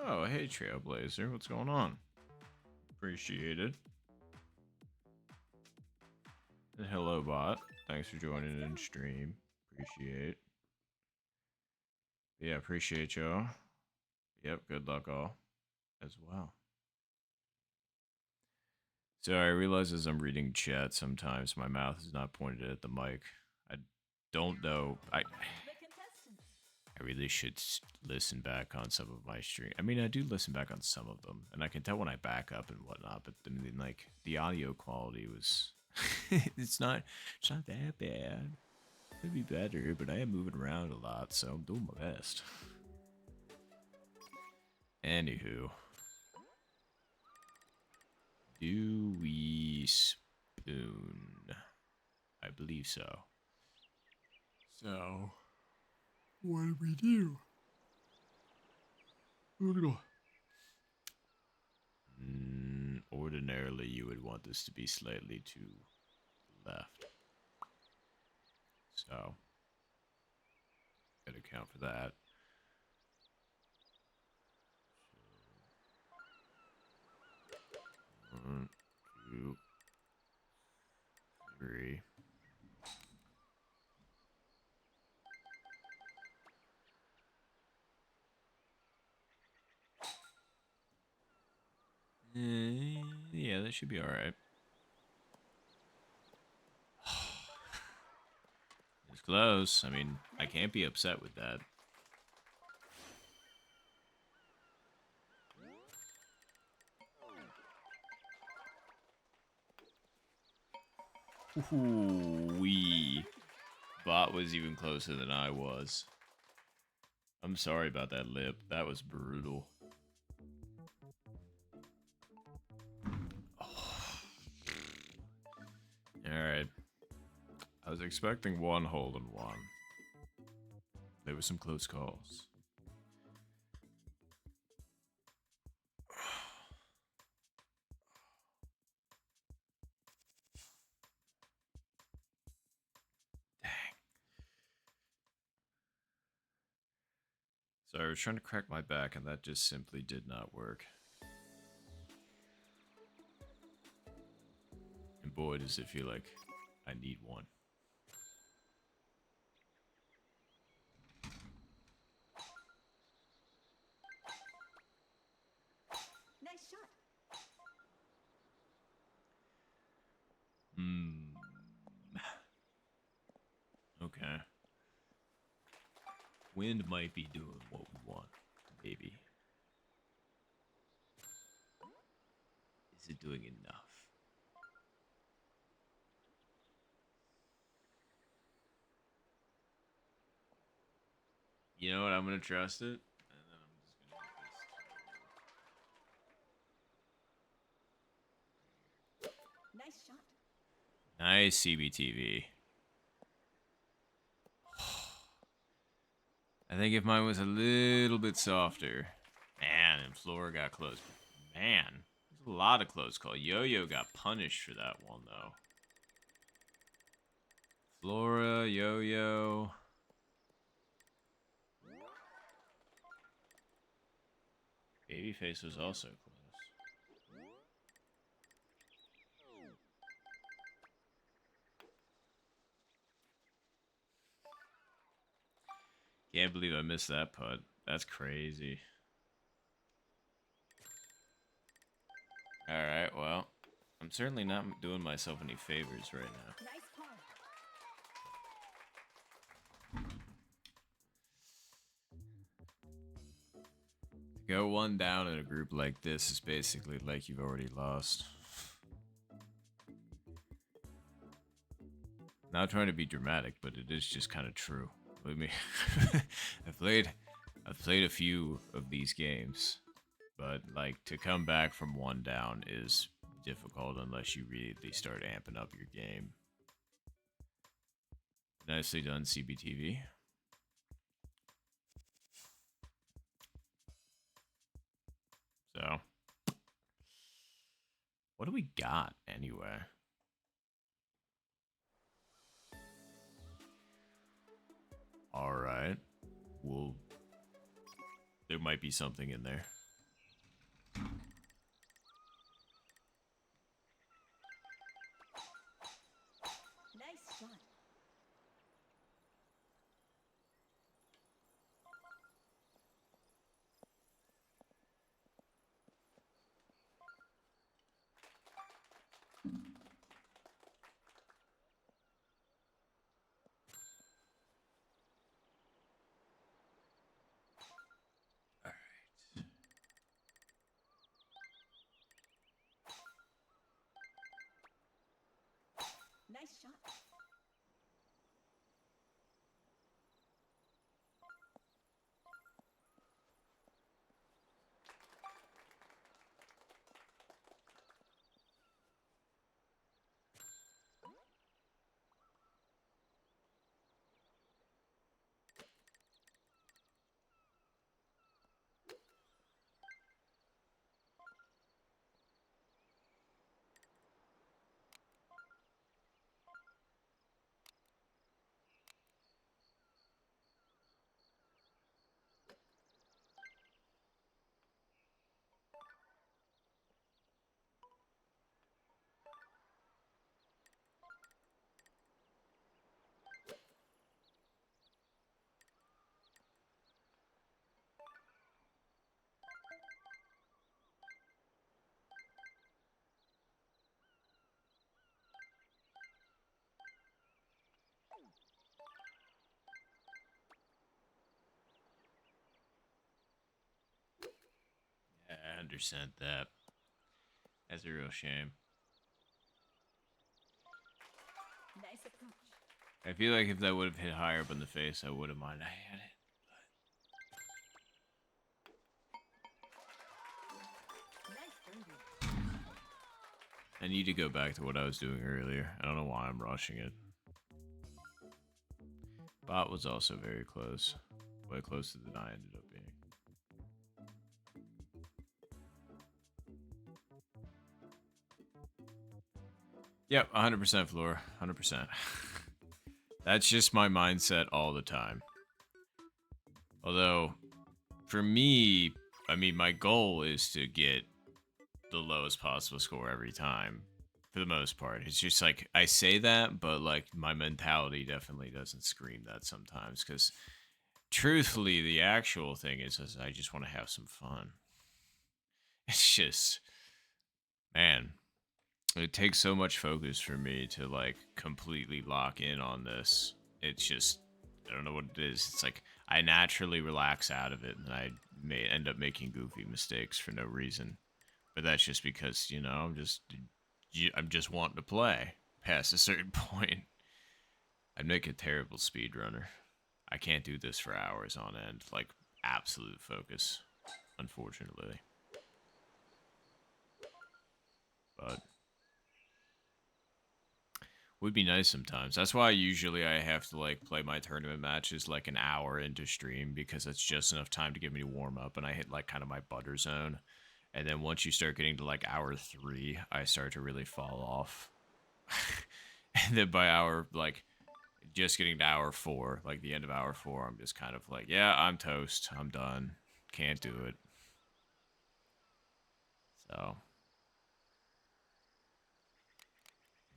Oh, hey, Trailblazer. What's going on? Appreciate it. And hello, bot. Thanks for joining in stream. Appreciate. Yeah, appreciate y'all. Yep, good luck all as well. So I realize as I'm reading chat, sometimes my mouth is not pointed at the mic. I don't know. The contestants. I really should listen back on some of my stream. I mean, I do listen back on some of them, and I can tell when I back up and whatnot. But I mean, like the audio quality was, it's not that bad. Could be better, but I am moving around a lot, so I'm doing my best. Anywho, do we spoon? I believe so. So, what do we do? Ordinarily, you would want this to be slightly to the left. So, gotta account for that. So, 1, 2, 3. Yeah, that should be alright. It's close. I mean, I can't be upset with that. Ooh-wee. Bot was even closer than I was. I'm sorry about that lip. That was brutal. Alright. I was expecting one hole in one. There were some close calls. Dang. So I was trying to crack my back and that just simply did not work. And boy, does it feel like I need one. Nice shot. Okay. Wind might be doing what we want, maybe. Is it doing enough? You know what? I'm gonna trust it, and then I'm just gonna hit this. Nice shot. Nice CBTV. I think if mine was a little bit softer. Man, and Flora got close. Man, there's a lot of close call. Yo-Yo got punished for that one, though. Flora, Yo-Yo. Babyface was also close. Can't believe I missed that putt. That's crazy. Alright, well, I'm certainly not doing myself any favors right now. Nice par. Go one down in a group like this is basically like you've already lost. Not trying to be dramatic, but it is just kind of true. Believe me, I've played a few of these games, but like to come back from one down is difficult unless you really start amping up your game. Nicely done, CBTV. So, what do we got anyway? All right. Well, there might be something in there. Nice shot. All right. Nice shot. Yeah, I understand that. That's a real shame. Nice approach. I feel like if that would have hit higher up in the face, I would have minded. I had it. Nice birdie. I need to go back to what I was doing earlier. I don't know why I'm rushing it. Bot was also very close. Way closer than I ended up being. Yep, 100% floor. 100%. That's just my mindset all the time. Although, for me, I mean, my goal is to get the lowest possible score every time. For the most part. It's just like, I say that, but like, my mentality definitely doesn't scream that sometimes. Because, truthfully, the actual thing is I just want to have some fun. It's just, man, it takes so much focus for me to like completely lock in on this. It's just, I don't know what it is. It's like I naturally relax out of it and I may end up making goofy mistakes for no reason. But that's just because, you know, I'm just wanting to play past a certain point. I'd make a terrible speedrunner. I can't do this for hours on end, like absolute focus, unfortunately. But would be nice sometimes. That's why usually I have to like play my tournament matches like an hour into stream because it's just enough time to get me to warm up and I hit like kind of my butter zone. And then once you start getting to like hour 3, I start to really fall off. And then by hour like just getting to hour 4, like the end of hour 4, I'm just kind of like, yeah, I'm toast. I'm done. Can't do it. So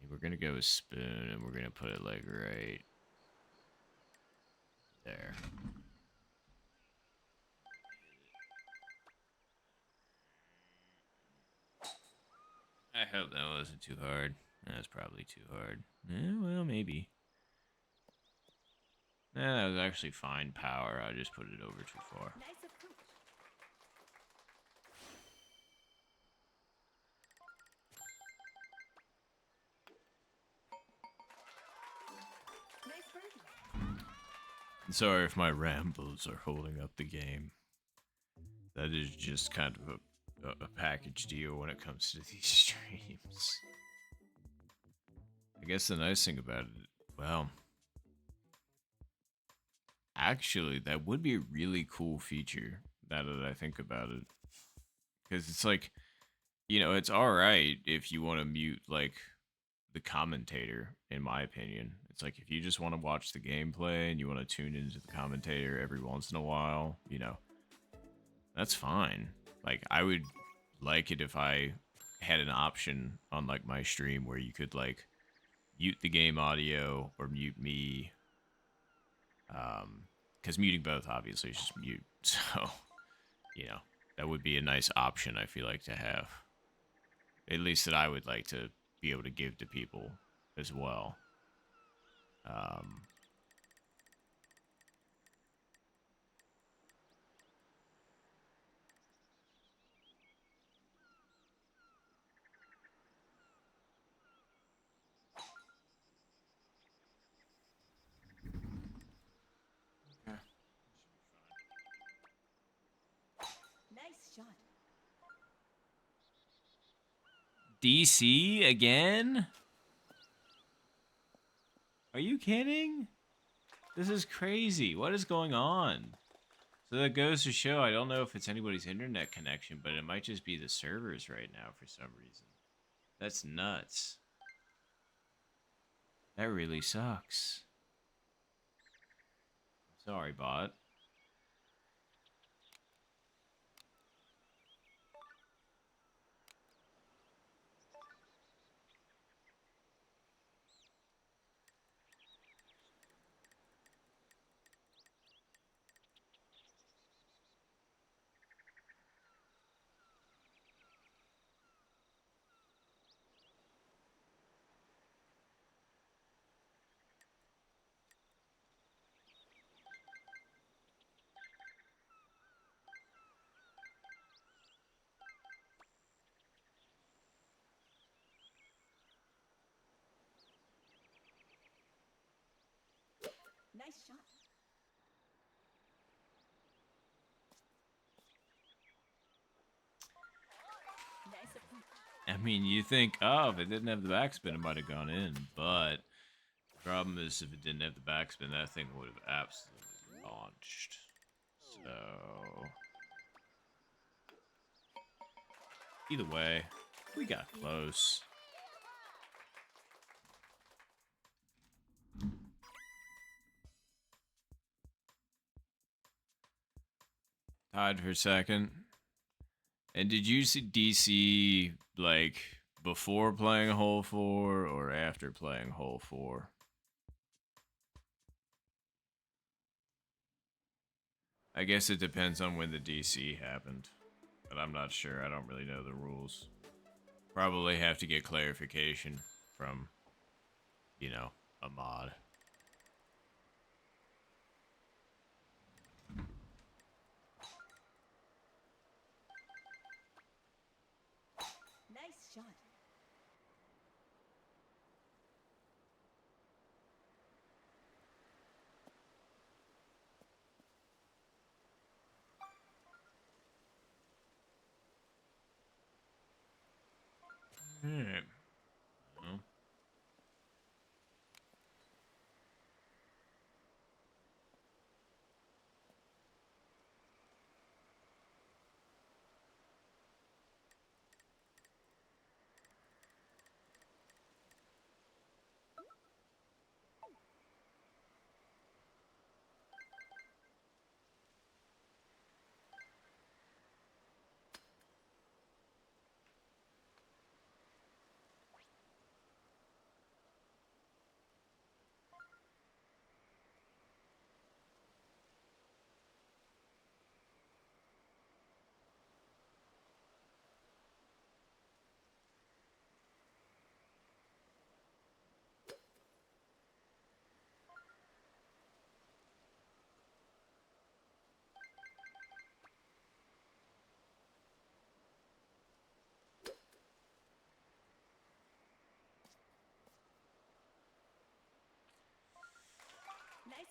we're gonna go with spoon and we're gonna put it like right there. I hope that wasn't too hard. That's probably too hard. Well, maybe. That was actually fine power. I just put it over too far. Nice approach. Sorry if my rambles are holding up the game. That is just kind of a package deal when it comes to these streams. I guess the nice thing about it, well, actually, that would be a really cool feature now that I think about it. Because it's like, it's alright if you want to mute, like, the commentator, in my opinion. It's like if you just want to watch the gameplay and you want to tune into the commentator every once in a while, that's fine. Like, I would like it if I had an option on, like, my stream where you could, like, mute the game audio or mute me. Because muting both, obviously, is just mute. So, that would be a nice option, I feel like, to have. At least that I would like to be able to give to people as well. Nice shot. DC again? Are you kidding? This is crazy. What is going on? So that goes to show, I don't know if it's anybody's internet connection, but it might just be the servers right now for some reason. That's nuts. That really sucks. Sorry, bot. Nice shot. Nice approach. I mean, you think, oh, if it didn't have the backspin, it might have gone in. But the problem is, if it didn't have the backspin, that thing would have absolutely launched. So, either way, we got close. Tied for second. And did you see DC, like, before playing hole 4 or after playing hole 4? I guess it depends on when the DC happened. But I'm not sure. I don't really know the rules. Probably have to get clarification from, a mod. Nice shot. Alright. Well.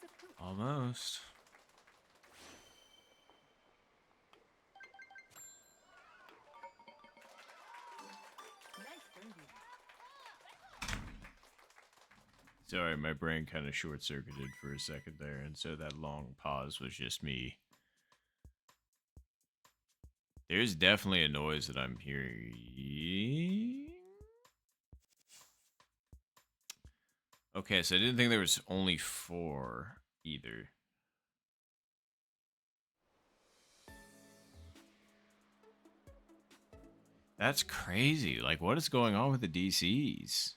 approach. Almost. Nice birdie. Sorry, my brain kind of short circuited for a second there, and so that long pause was just me. There's definitely a noise that I'm hearing. Okay, so I didn't think there was only 4 either. That's crazy. Like, what is going on with the DCs?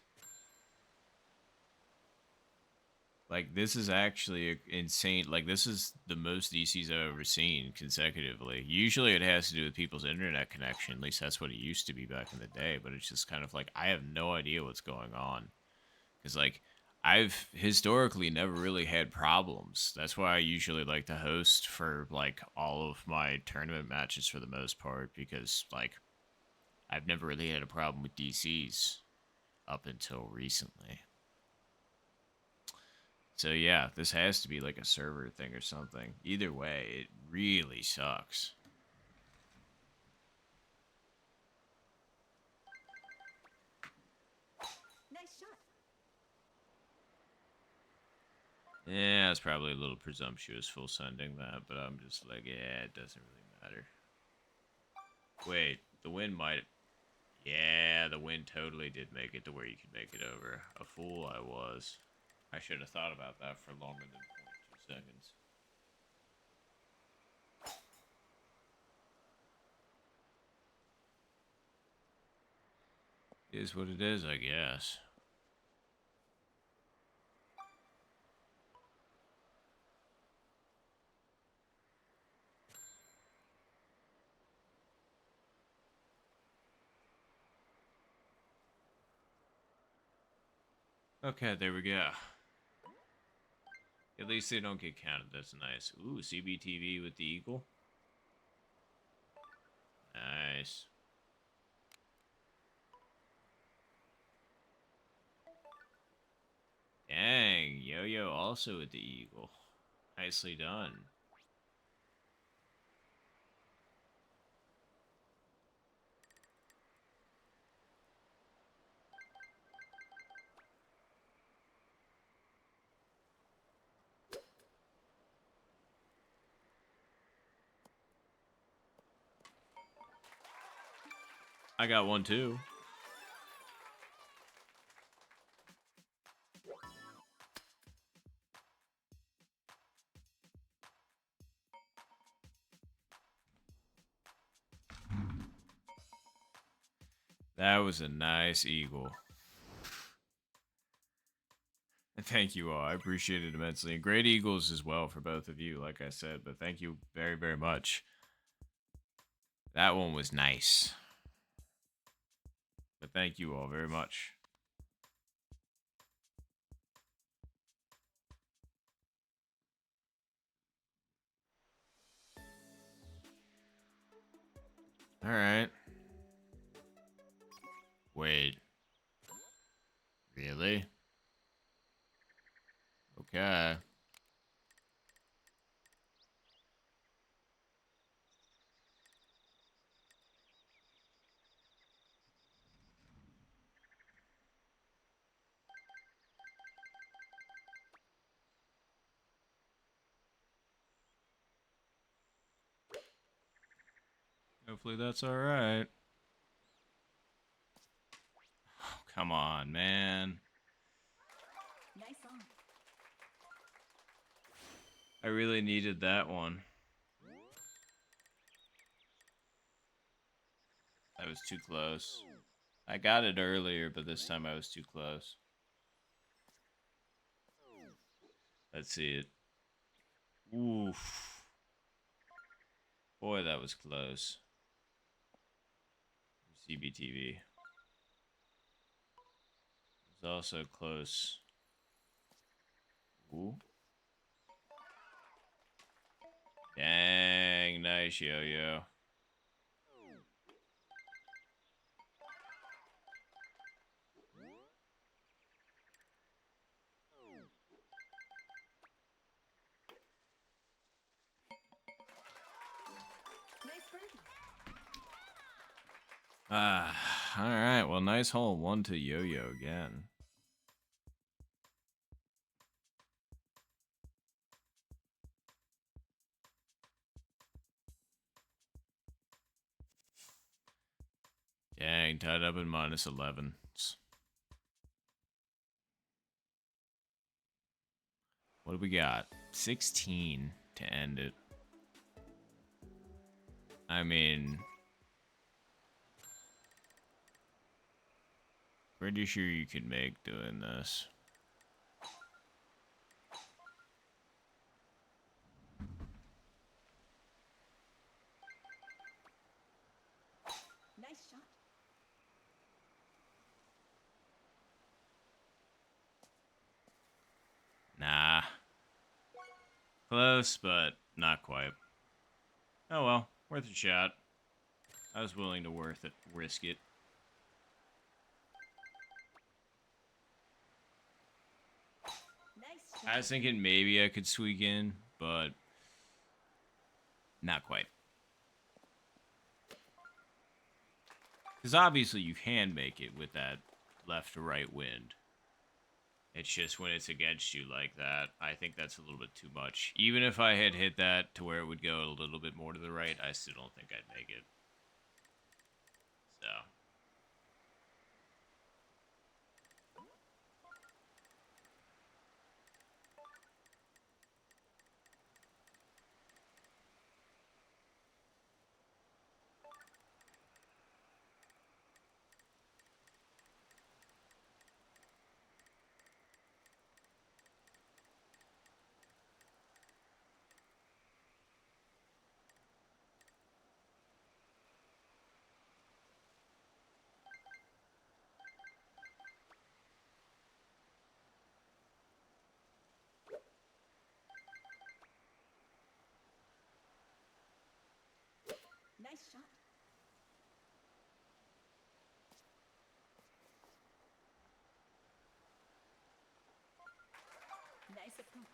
Like, this is actually insane. Like, this is the most DCs I've ever seen consecutively. Usually it has to do with people's internet connection. At least that's what it used to be back in the day. But it's just kind of like, I have no idea what's going on. Because, like, I've historically never really had problems. That's why I usually like to host for, like, all of my tournament matches for the most part. Because, like, I've never really had a problem with DCs up until recently. So yeah, this has to be like a server thing or something. Either way, it really sucks. Nice shot. Yeah, it's probably a little presumptuous full sending that, but I'm just like, yeah, it doesn't really matter. Wait, the wind might... Yeah, the wind totally did make it to where you could make it over. A fool I was. I should have thought about that for longer than 0.2 seconds. Is what it is, I guess. Okay, there we go. At least they don't get counted. That's nice. Ooh, CBTV with the eagle. Nice. Dang, Yo-Yo also with the eagle. Nicely done. I got one too. That was a nice eagle. And thank you all. I appreciate it immensely. And great eagles as well for both of you, like I said. But thank you very, very much. That one was nice. But thank you all very much. All right. Wait. Really? Okay. Hopefully that's all right. Oh, come on, man. Nice on. I really needed that one. I was too close. I got it earlier, but this time I was too close. Let's see it. Oof. Boy, that was close. CBTV. It was also close. Ooh. Dang, nice Yo-Yo. All right. Well, nice hole. 1 to Yo-Yo again. Dang, tied up in -11s. What do we got? 16 to end it. I mean, pretty sure you could make doing this. Nice shot. Nah. Close, but not quite. Oh well, worth a shot. I was willing to risk it. Nice I shot. was thinking maybe I could squeak in, but not quite. Because obviously you can make it with that left to right wind. It's just when it's against you like that, I think that's a little bit too much. Even if I had hit that to where it would go a little bit more to the right, I still don't think I'd make it. So. Nice shot. Nice approach.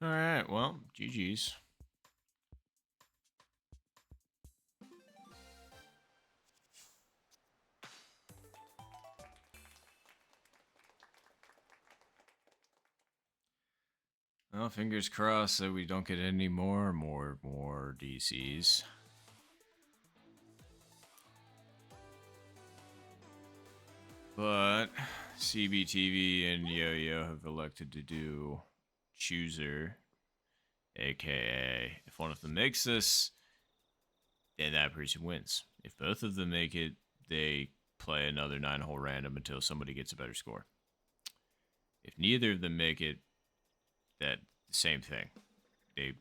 Alright, well, GG's. Well, fingers crossed that we don't get any more DCs. But CBTV and Yo-Yo have elected to do Chooser, aka if one of them makes this, then that person wins. If both of them make it, they play another 9-hole random until somebody gets a better score. If neither of them make it, that same thing. They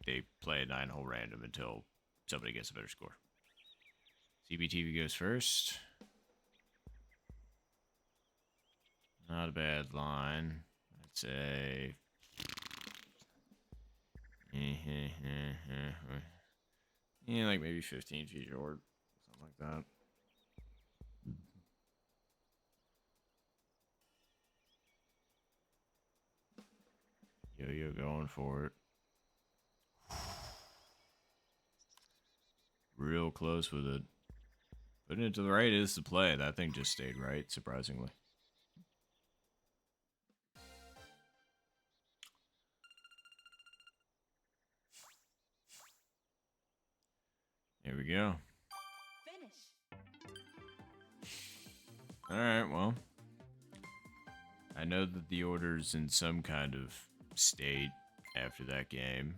play a 9-hole random until somebody gets a better score. CBTV goes first. Not a bad line. I'd say. Yeah, like maybe 15 feet short. Something like that. Yo-Yo going for it. Real close with it. Putting it to the right is the play. That thing just stayed right, surprisingly. Here we go. Finish. Alright, well. I know that the order's in some kind of state after that game.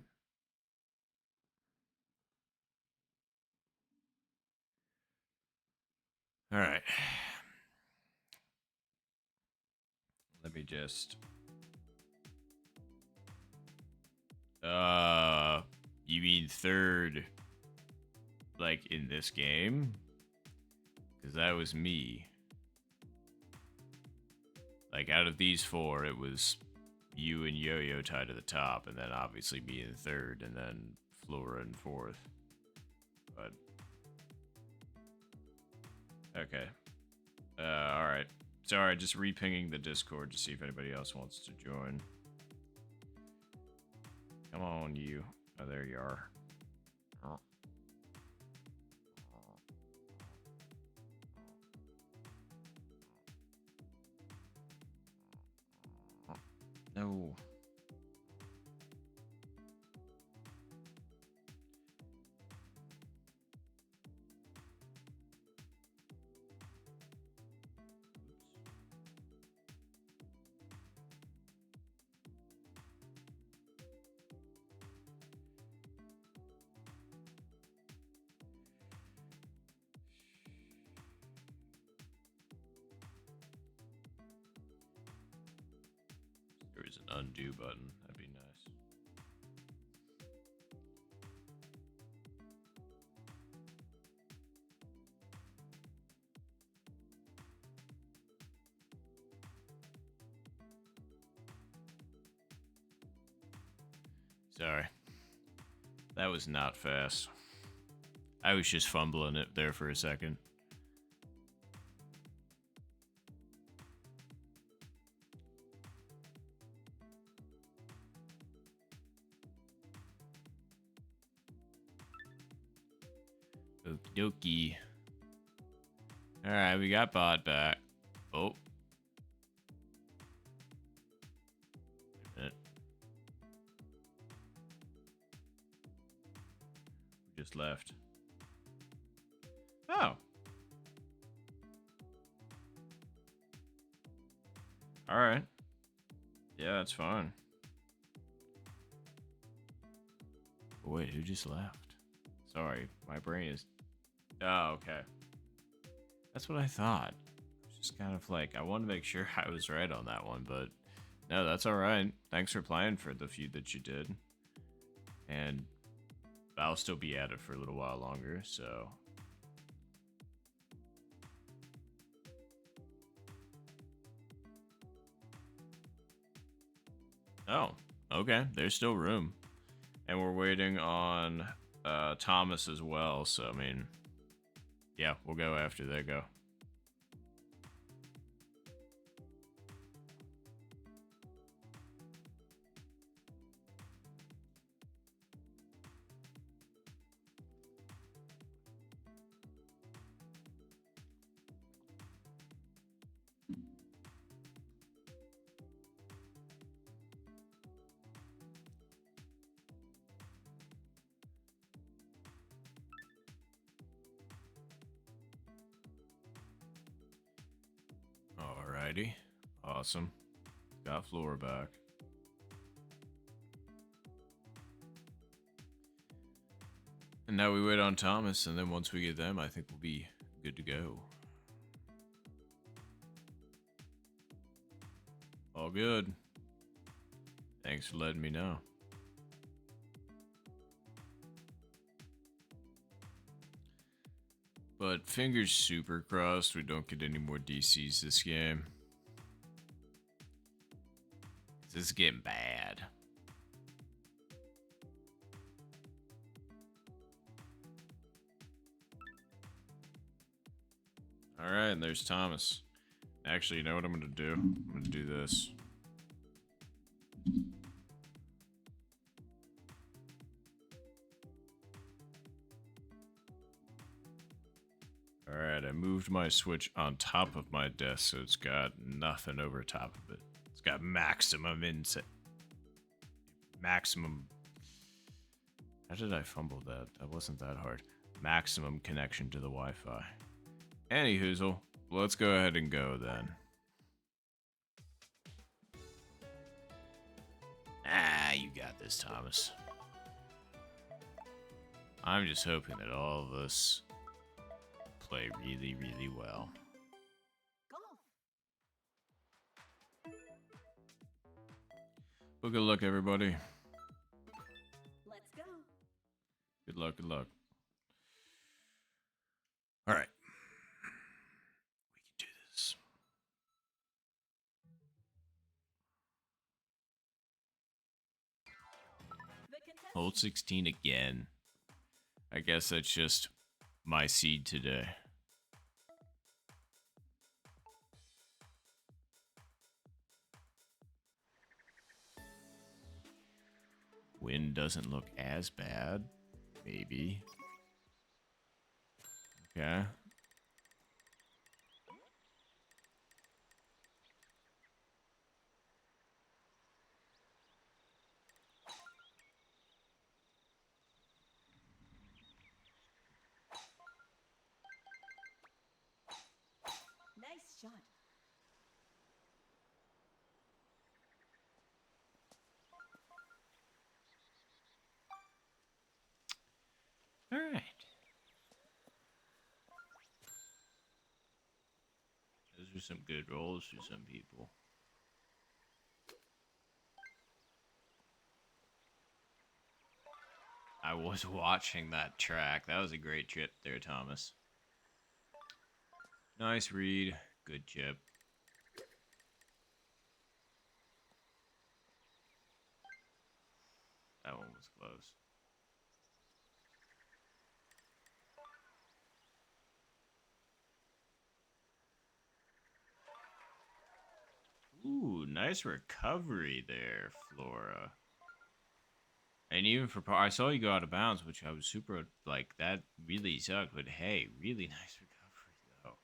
Alright. Let me just... You mean third, like, in this game? Because that was me. Like, out of these four, it was you and Yo-Yo tied to the top, and then obviously me in third, and then Flora in fourth. But Okay. Alright. Sorry, just repinging the Discord to see if anybody else wants to join. Come on, you. Oh, there you are. No. There is an undo button. That'd be nice. Sorry. That was not fast. I was just fumbling it there for a second. Okie dokie. Alright, we got bot back. Oh. Wait a minute. We just left. Oh. Alright. Yeah, that's fine. Oh, wait, who just left? Sorry, my brain is... Oh, okay. That's what I thought. I was just kind of like, I wanted to make sure I was right on that one, but no, that's alright. Thanks for playing for the few that you did. And I'll still be at it for a little while longer, so... Oh, okay. There's still room. And we're waiting on Thomas as well, so I mean... Yeah, we'll go after they go. Alrighty. Awesome. Got Flora back. And now we wait on Thomas, and then once we get them, I think we'll be good to go. All good. Thanks for letting me know. But fingers super crossed we don't get any more DCs this game. This is getting bad. Alright, and there's Thomas. Actually, you know what I'm gonna do? I'm gonna do this. Alright, I moved my Switch on top of my desk so it's got nothing over top of it. It's got maximum inset. Maximum. How did I fumble that? That wasn't that hard. Maximum connection to the Wi-Fi. Anyhoozle, let's go ahead and go then. Ah, you got this, Thomas. I'm just hoping that all of us play really, really well. Golf. Well, good luck, everybody. Let's go. Good luck, good luck. All right. We can do this. The contestant. Hold 16 again. I guess that's just my seed today. wind doesn't look as bad. Maybe. Okay. Nice shot. All right. Those are some good rolls for some people. I was watching that track. That was a great chip there, Thomas. Nice read. Good chip. That one was close. Ooh, nice recovery there, Flora. And even for I saw you go out of bounds, which I was super like that really sucked. But hey, really nice recovery though.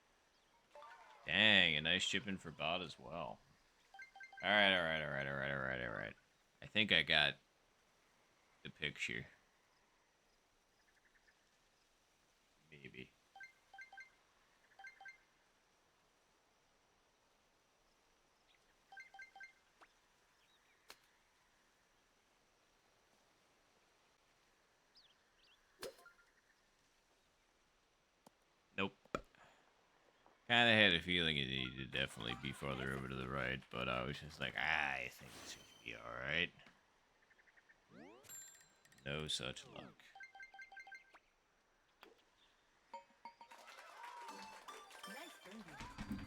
Dang, a nice chip in for bot as well. All right, all right, all right, all right, all right, all right. I think I got the picture. Maybe. Nope. Kind of had a feeling it needed to definitely be farther over to the right, but I was just like, I think this should be alright. No such luck. Nice birdie.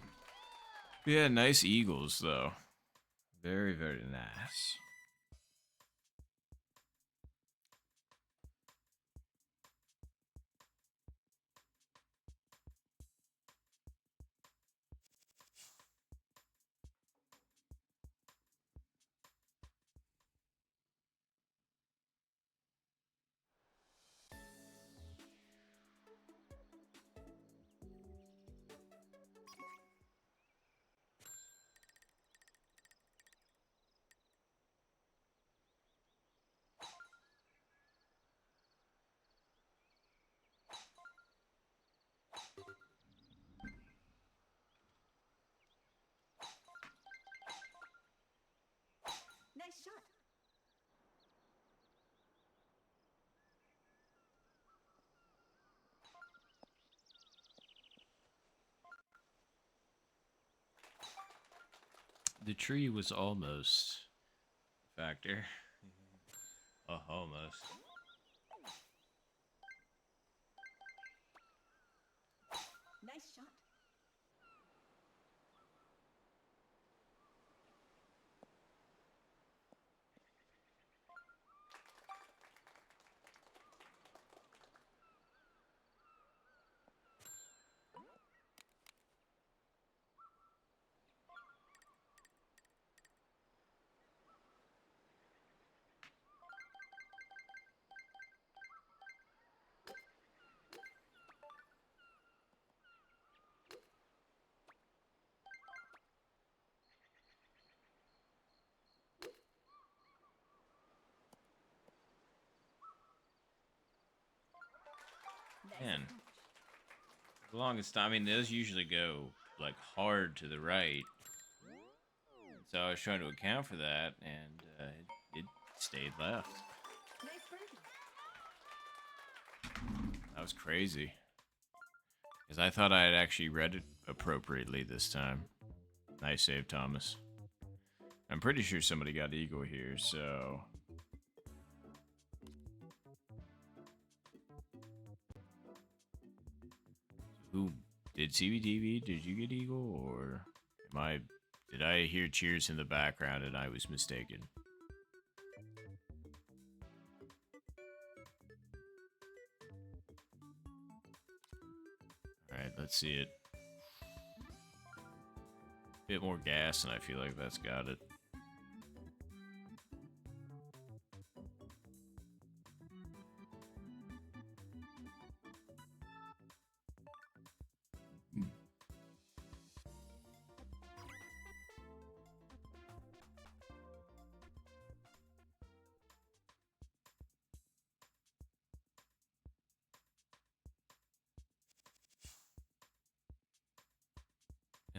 Yeah, nice eagles, though. Very, very nice. Nice shot. The tree was almost a factor. Oh, almost. Nice shot. Nice Man. approach. The longest time, I mean, those usually go, like, hard to the right. So I was trying to account for that, and it stayed left. Nice birdie. That was crazy. Because I thought I had actually read it appropriately this time. Nice save, Thomas. I'm pretty sure somebody got eagle here, so... Who did CBTV? Did you get eagle, or did I hear cheers in the background and I was mistaken? All right, let's see it. Bit more gas, and I feel like that's got it.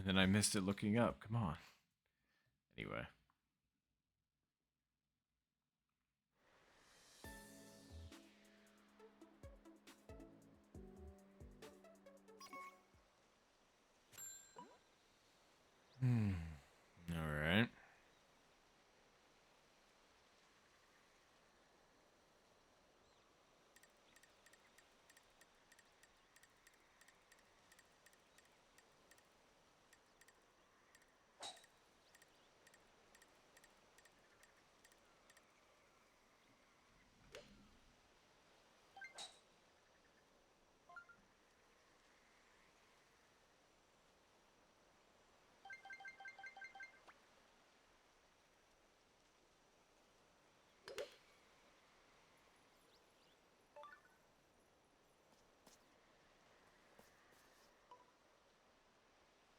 And then I missed it looking up. Come on. Anyway. All right.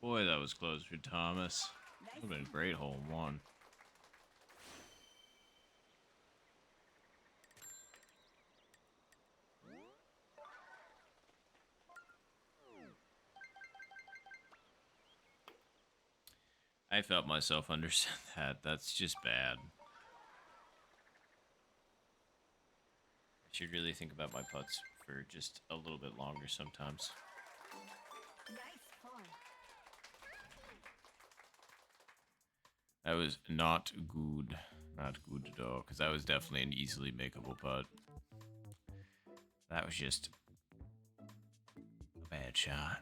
Boy, that was close for Thomas. Would have been a great hole in one. I felt myself understand that. That's just bad. I should really think about my putts for just a little bit longer sometimes. Nice par. That was not good. Not good at all. Because that was definitely an easily makeable putt. That was just a bad shot.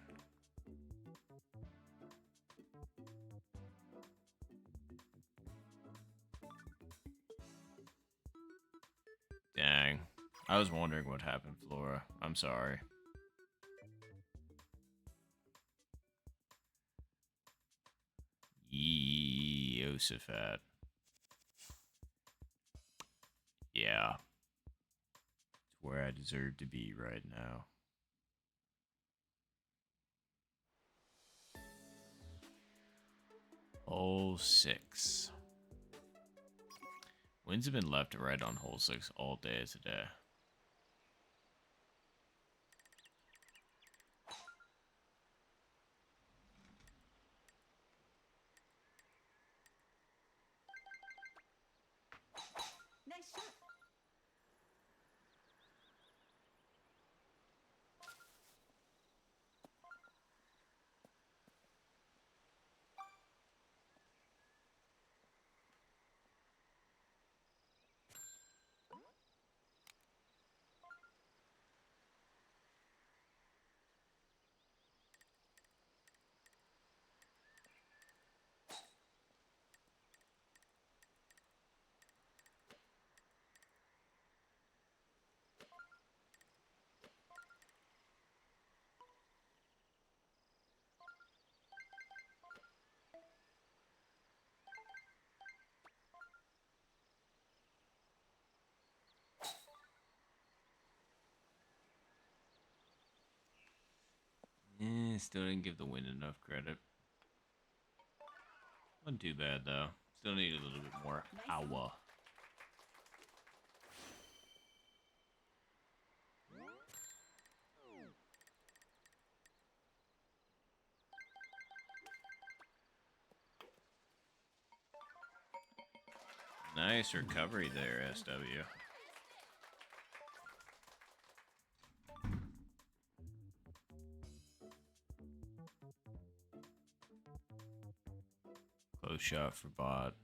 Dang. I was wondering what happened, Flora. I'm sorry. Yosafat. Yeah. It's where I deserve to be right now. Hole 6. Winds have been left and right on hole 6 all day today. Nice shot. Still didn't give the wind enough credit. Wasn't too bad though. Still need a little bit more power. Nice recovery there, SW. Close shot for bot.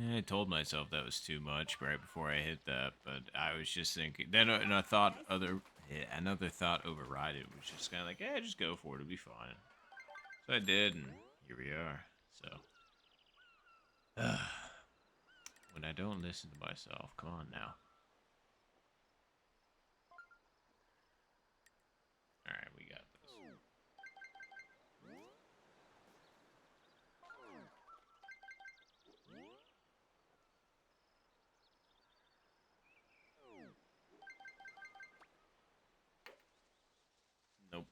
I told myself that was too much right before I hit that, but I was just thinking. Then and I thought another thought override it was just kind of like, yeah, just go for it, it'll be fine. So I did, and here we are. So, when I don't listen to myself, come on now. All right, we got this. Nope.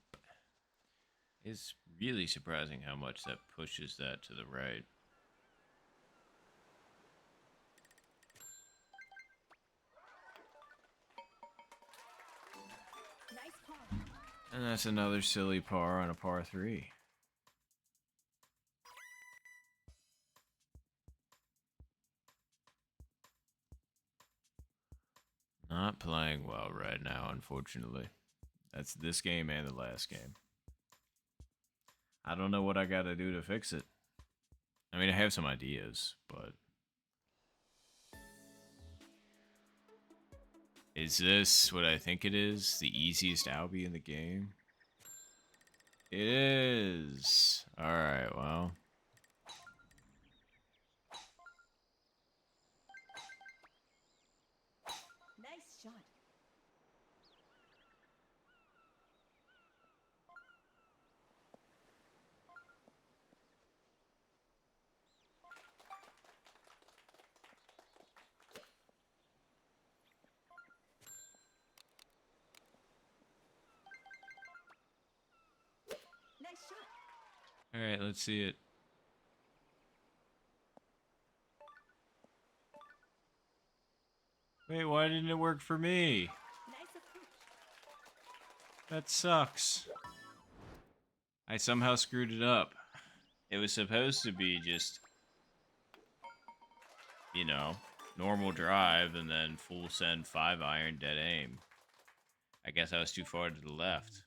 It's really surprising how much that pushes that to the right. Nice par. And that's another silly par on a par 3. Not playing well right now, unfortunately. That's this game and the last game. I don't know what I gotta do to fix it. I mean, I have some ideas, but... Is this what I think it is? The easiest Albie in the game? It is! Alright, well... Nice shot. Nice shot. Alright, let's see it. Wait, why didn't it work for me? Nice approach. That sucks. I somehow screwed it up. It was supposed to be just, you know, normal drive and then full send 5-iron dead aim. I guess I was too far to the left.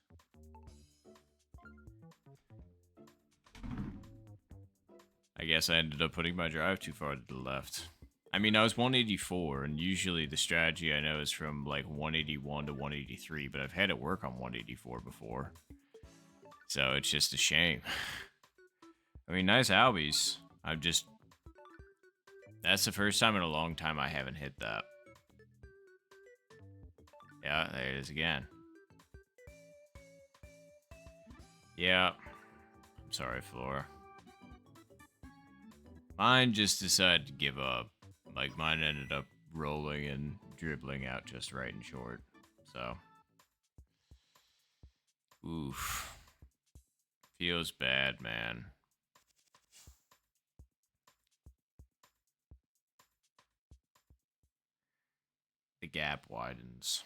I guess I ended up putting my drive too far to the left. I mean, I was 184, and usually the strategy I know is from like 181 to 183, but I've had it work on 184 before. So it's just a shame. I mean, nice Albies. I'm just... That's the first time in a long time I haven't hit that. Yeah, there it is again. Yeah. I'm sorry, Flora. Mine just decided to give up. Like, mine ended up rolling and dribbling out just right and short. So. Oof. Feels bad, man. The gap widens.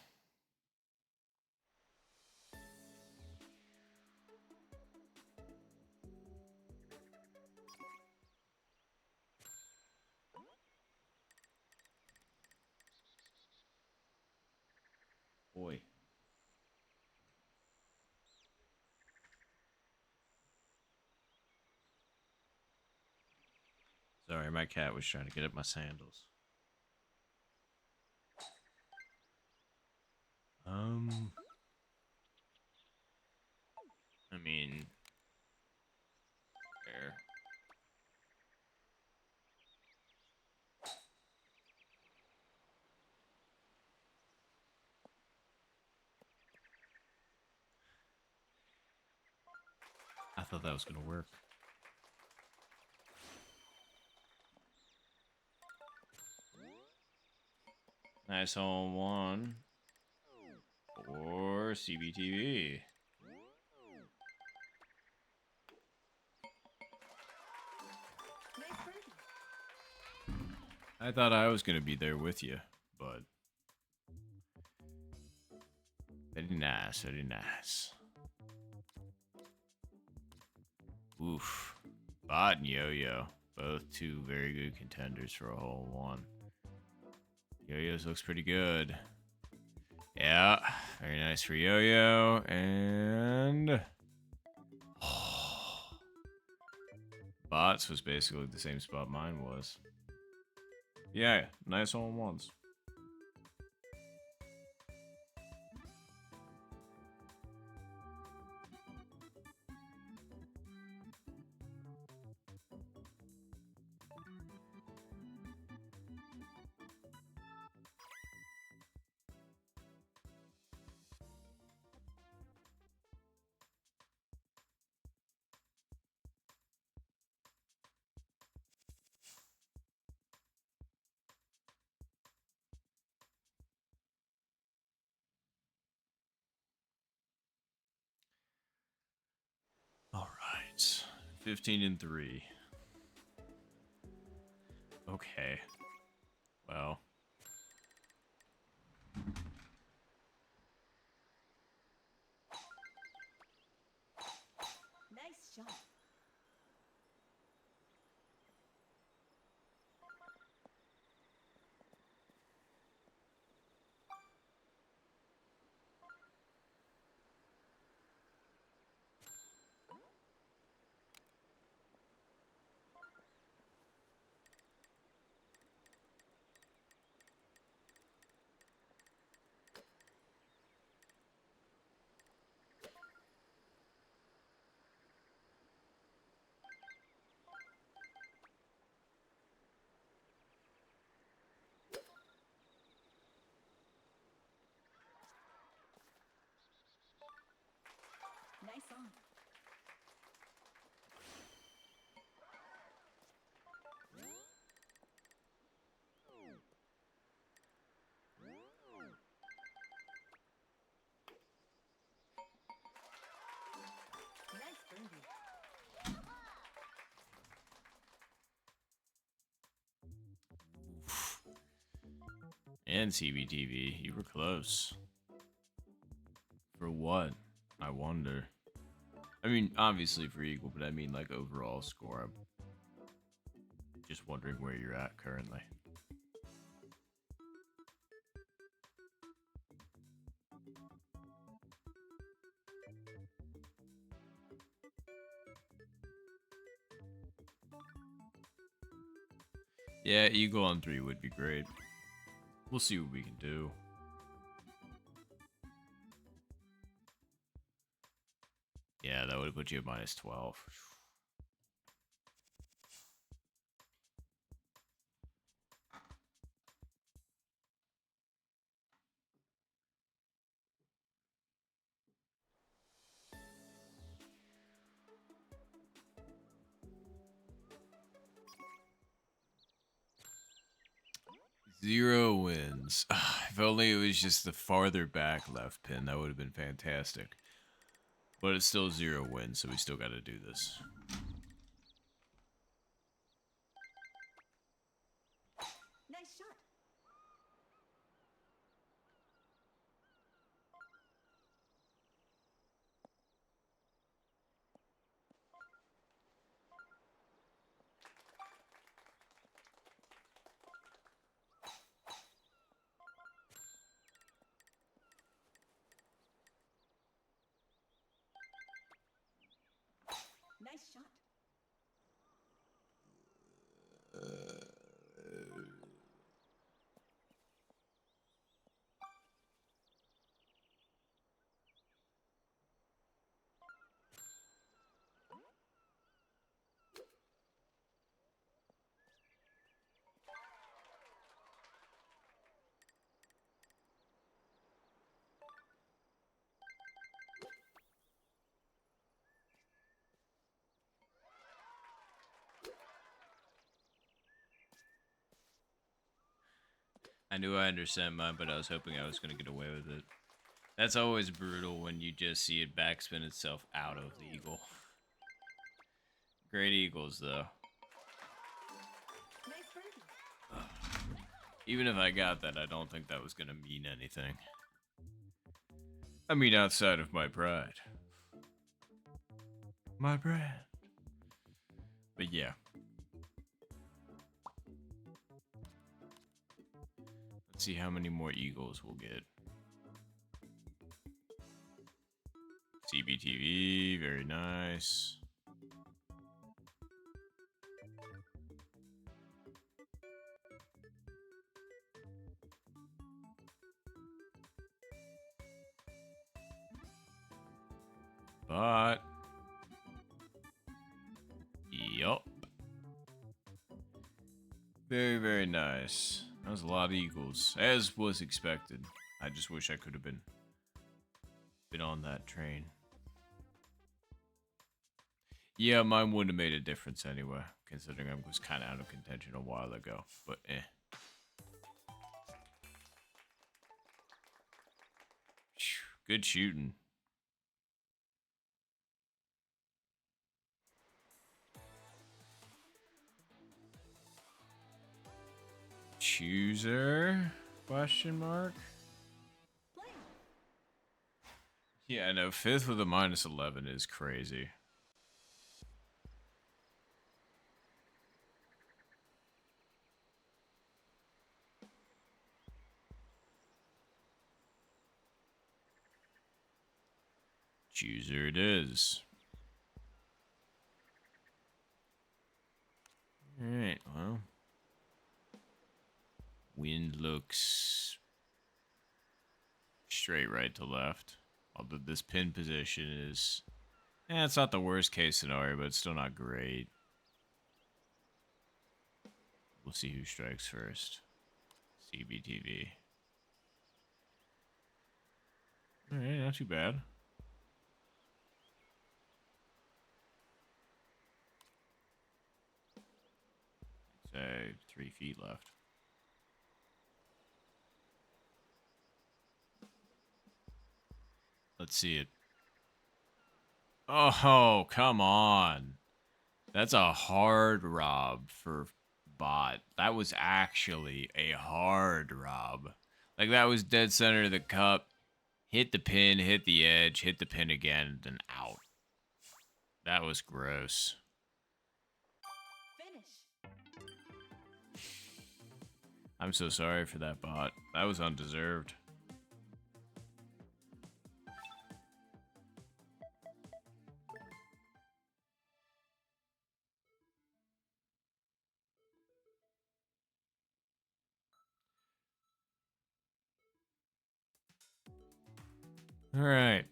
Boy. Sorry, my cat was trying to get at my sandals. I mean, fair. I thought that was gonna work. Nice hole one for CBTV. Nice birdie. I thought I was gonna be there with you, but very nice, very nice. Oof. Bot and Yo-Yo, both two very good contenders for a hole one. Yo-Yo's looks pretty good. Yeah, very nice for Yo-Yo, and... Bots was basically the same spot mine was. Yeah, nice all ones. All right, 15-3. Okay. Well, Nice shot. Nice on. Nice birdie. and CBTV, you were close. For what? I wonder. I mean, obviously for equal, but I mean like overall score. I'm just wondering where you're at currently. Yeah, eagle on 3 would be great. We'll see what we can do. Yeah, that would have put you at -12. Zero wins. If only it was just the farther back left pin, that would have been fantastic. But it's still 0 wins, so we still got to do this. Nice shot. Nice shot. I knew I undersent mine, but I was hoping I was going to get away with it. That's always brutal when you just see it backspin itself out of the eagle. Great eagles, though. Nice birdie. Even if I got that, I don't think that was going to mean anything. I mean, outside of my pride. My brand. But yeah. Let's see how many more eagles we'll get. CBTV, very nice. But yup. Very, very nice. That was a lot of eagles, as was expected. I just wish I could have been on that train. Yeah, mine wouldn't have made a difference anyway, considering I was kind of out of contention a while ago. But eh. Good shooting. Chooser? Question mark? Play. Yeah, no, 5th with a -11 is crazy. Chooser it is. Alright, well. Wind looks straight right to left. Although this pin position is... it's not the worst case scenario, but it's still not great. We'll see who strikes first. CBTV. Alright, not too bad. Say 3 feet left. Let's see it. Oh, come on. That's a hard rob for bot. That was actually a hard rob. Like, that was dead center of the cup. Hit the pin, hit the edge, hit the pin again, then out. That was gross. Finish. I'm so sorry for that bot. That was undeserved. All right.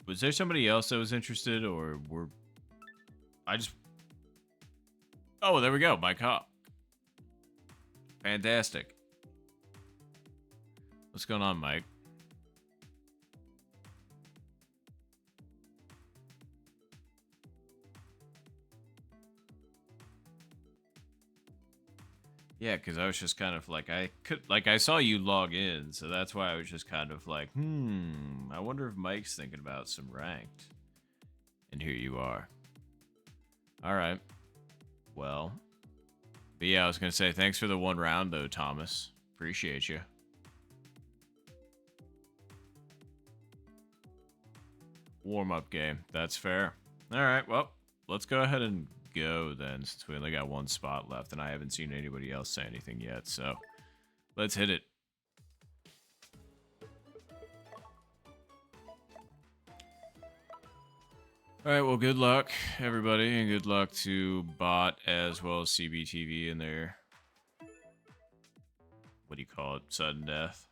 Was there somebody else that was interested, or were I just? Oh, there we go. Mike Hop. Fantastic. What's going on, Mike? Yeah, because I was just kind of like, I saw you log in, so that's why I was just kind of like, I wonder if Mike's thinking about some ranked. And here you are. All right. Well. But yeah, I was going to say, thanks for the 1 round, though, Thomas. Appreciate you. Warm-up game. That's fair. All right, well, let's go ahead and go then, since we only got 1 spot left, and I haven't seen anybody else say anything yet, so let's hit it. All right, well, good luck, everybody, and good luck to Bot as well as CBTV in their, what do you call it, sudden death.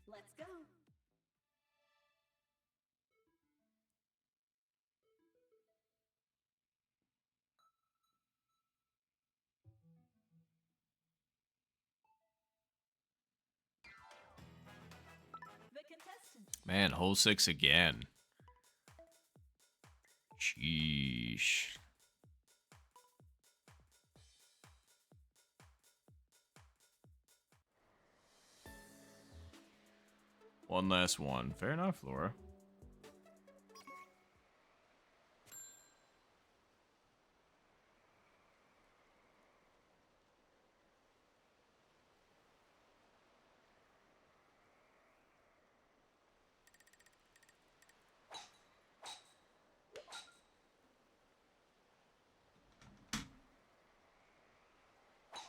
Let's go. The contestants. Man, hole 6 again. Sheesh. One last one. Fair enough, Laura.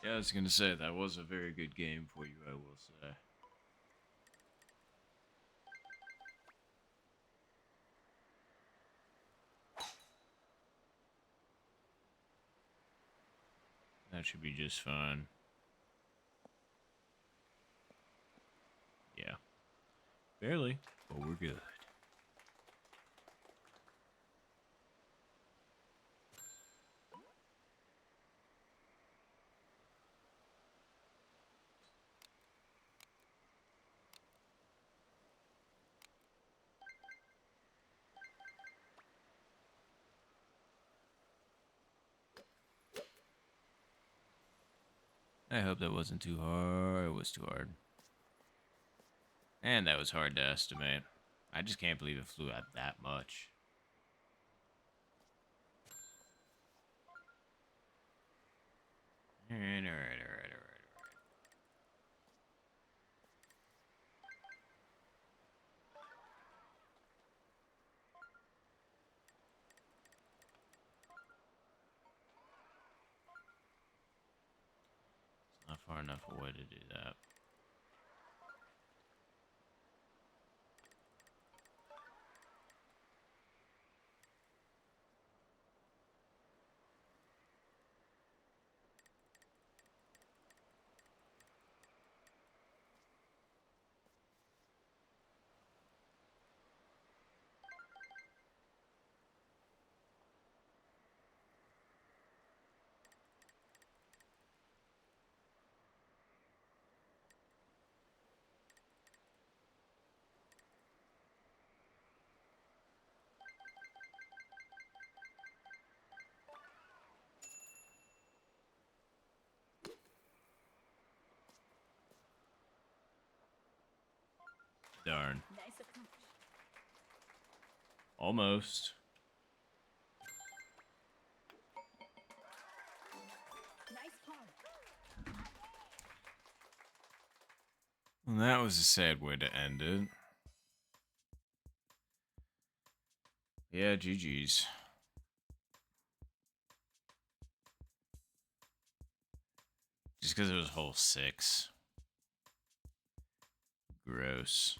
Yeah, I was gonna say, that was a very good game for you, I will say. That should be just fine. Barely, but we're good. I hope that wasn't too hard. It was too hard. And that was hard to estimate. I just can't believe it flew out that much. Alright. It's not far enough away to do that. Darn. Nice approach. Almost. Nice par. Well, that was a sad way to end it. Yeah, GG's. Just because it was hole 6. Gross.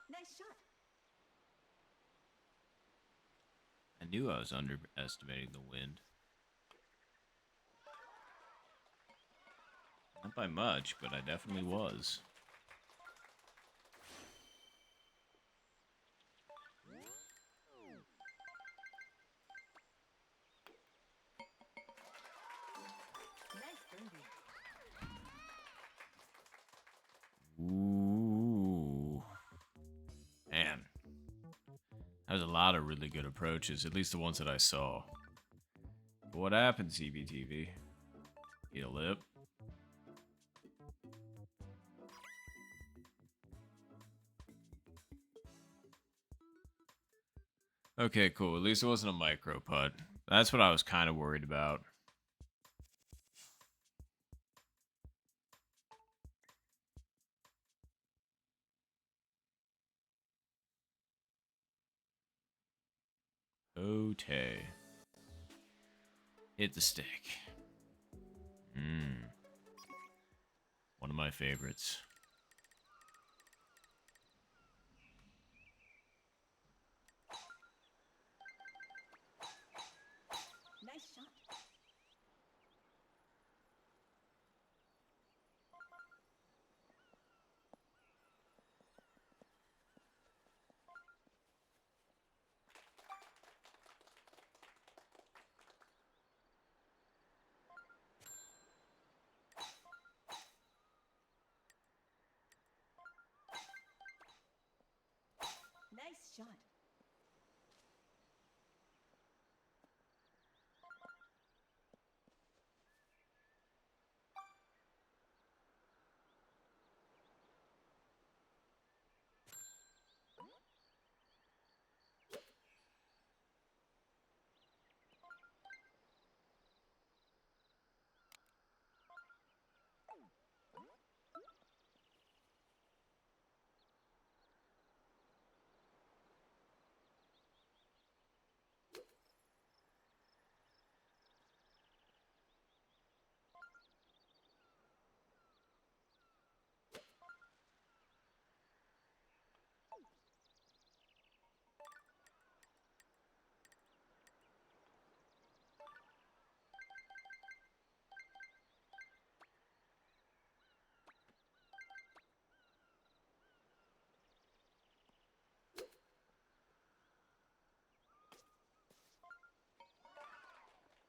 Nice shot. I knew I was underestimating the wind. Not by much, but I definitely was. Nice birdie. Ooh. Man. That was a lot of really good approaches, at least the ones that I saw. But what happened, CBTV? Eat a lip? Okay, cool. At least it wasn't a micro putt. That's what I was kind of worried about. Okay. Hit the stick. One of my favorites. Nice shot. Nice shot.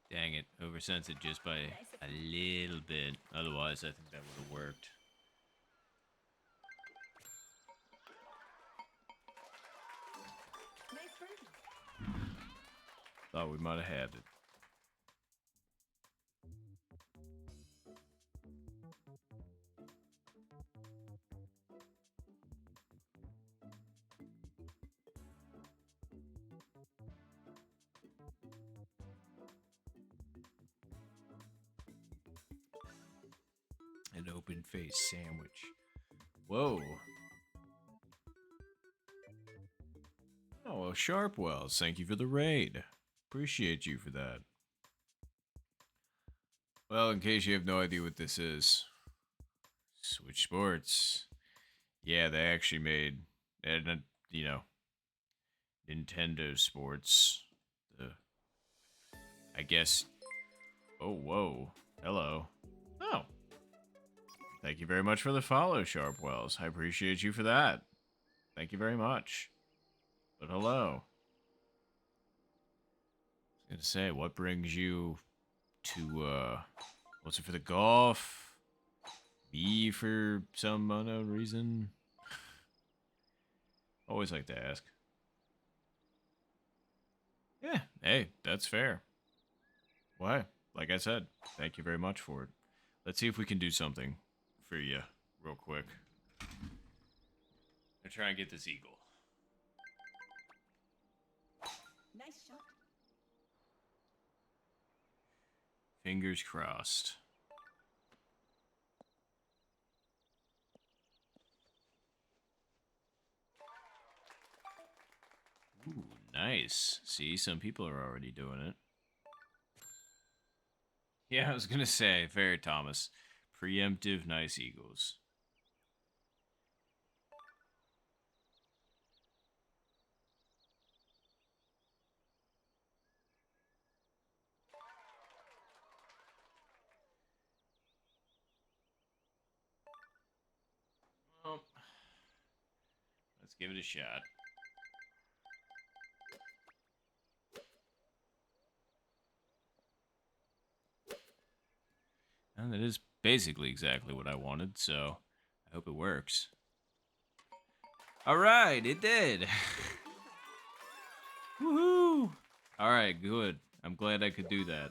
Dang it, oversensitive just by a little bit. Otherwise, I think that would have worked. Nice birdie. Thought we might have had it. An open faced sandwich. Whoa. Oh, well, Sharpwells, thank you for the raid. Appreciate you for that. Well, in case you have no idea what this is, Switch Sports. Yeah, they actually made, you know, Nintendo Sports. I guess. Oh, whoa. Hello. Oh. Thank you very much for the follow, Sharpwells. I appreciate you for that. Thank you very much. But hello. I was gonna say, what brings you to, what's it for the golf? Me for some unknown reason? Always like to ask. Yeah, hey, that's fair. Why? Like I said, thank you very much for it. Let's see if we can do something for you real quick. I'm try and get this eagle. Nice shot. Fingers crossed. Ooh, nice. See, some people are already doing it. Yeah, I was gonna say, fair Thomas. Preemptive nice eagles. Well, let's give it a shot. And that is basically exactly what I wanted, so I hope it works. Alright, it did! Woohoo! Alright, good. I'm glad I could do that.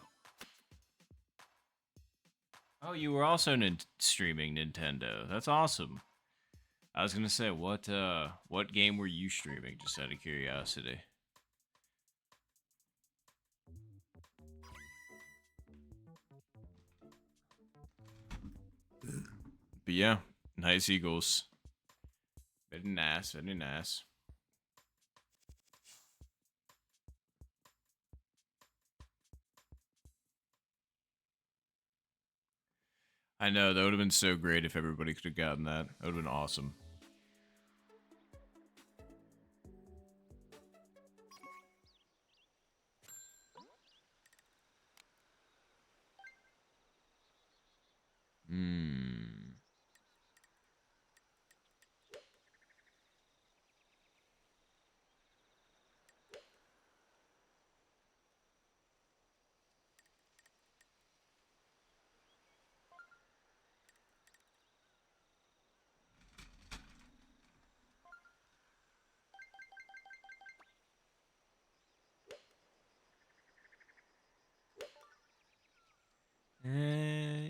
Oh, you were also streaming Nintendo. That's awesome. I was gonna say, what game were you streaming, just out of curiosity? But yeah, nice eagles. Very nice, very nice. I know, that would have been so great if everybody could have gotten that. That would have been awesome. Hmm.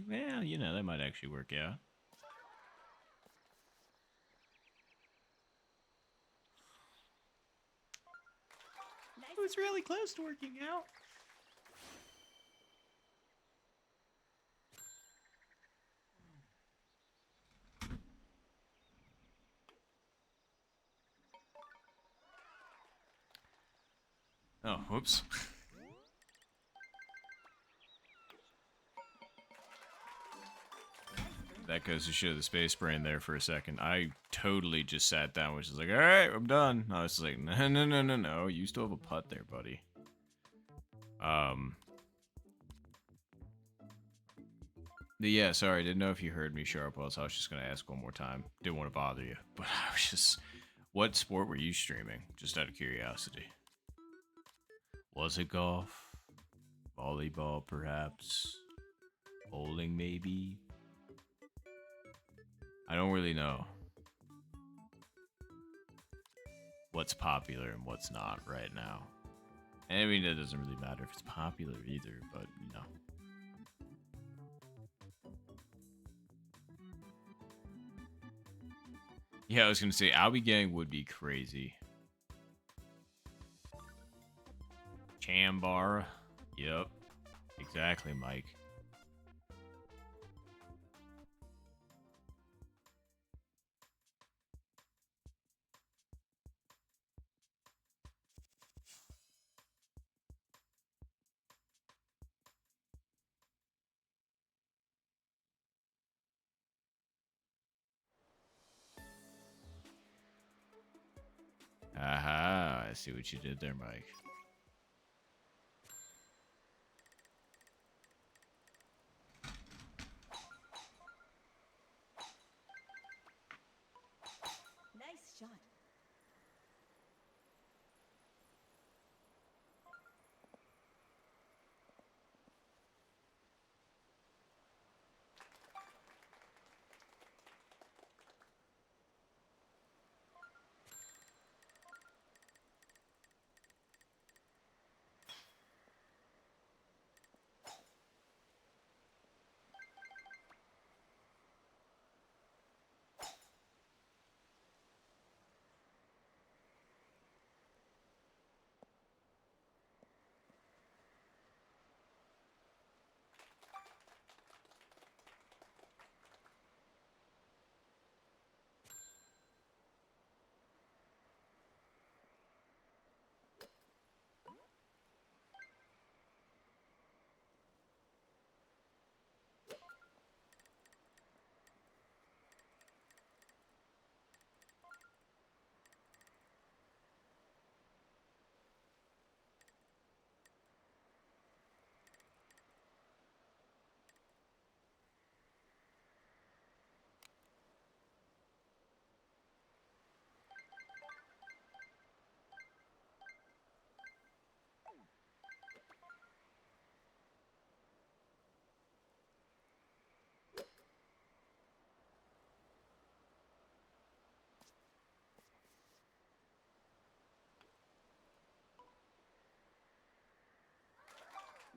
Well, you know, that might actually work out. Nice. It was really close to working out. Oh, whoops. That goes to show the space brain there for a second. I totally just sat down, which is like, all right, I'm done. I was like, no, no, no, no, no. You still have a putt there, buddy. But yeah, sorry, didn't know if you heard me, Sharpwell, so I was just gonna ask one more time. Didn't want to bother you, but I was just, what sport were you streaming? Just out of curiosity. Was it golf? volleyball, perhaps. Bowling, maybe. I don't really know what's popular and what's not right now. And I mean, it doesn't really matter if it's popular either, but you know. Yeah, I was gonna say Albie Gang would be crazy. Chambar. Yep. Exactly, Mike. Aha, I see what you did there, Mike. Nice shot.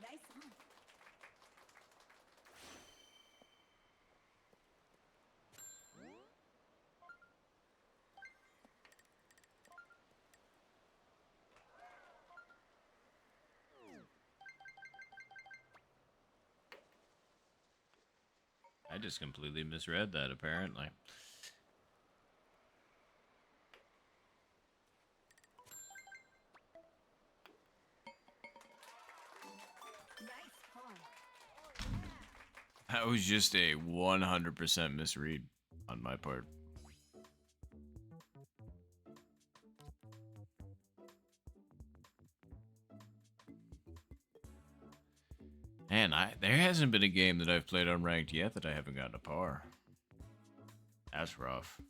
Nice on. I just completely misread that, apparently. Nice pawn. That was just a 100% misread on my part. Man, there hasn't been a game that I've played on ranked yet that I haven't gotten a par. That's rough.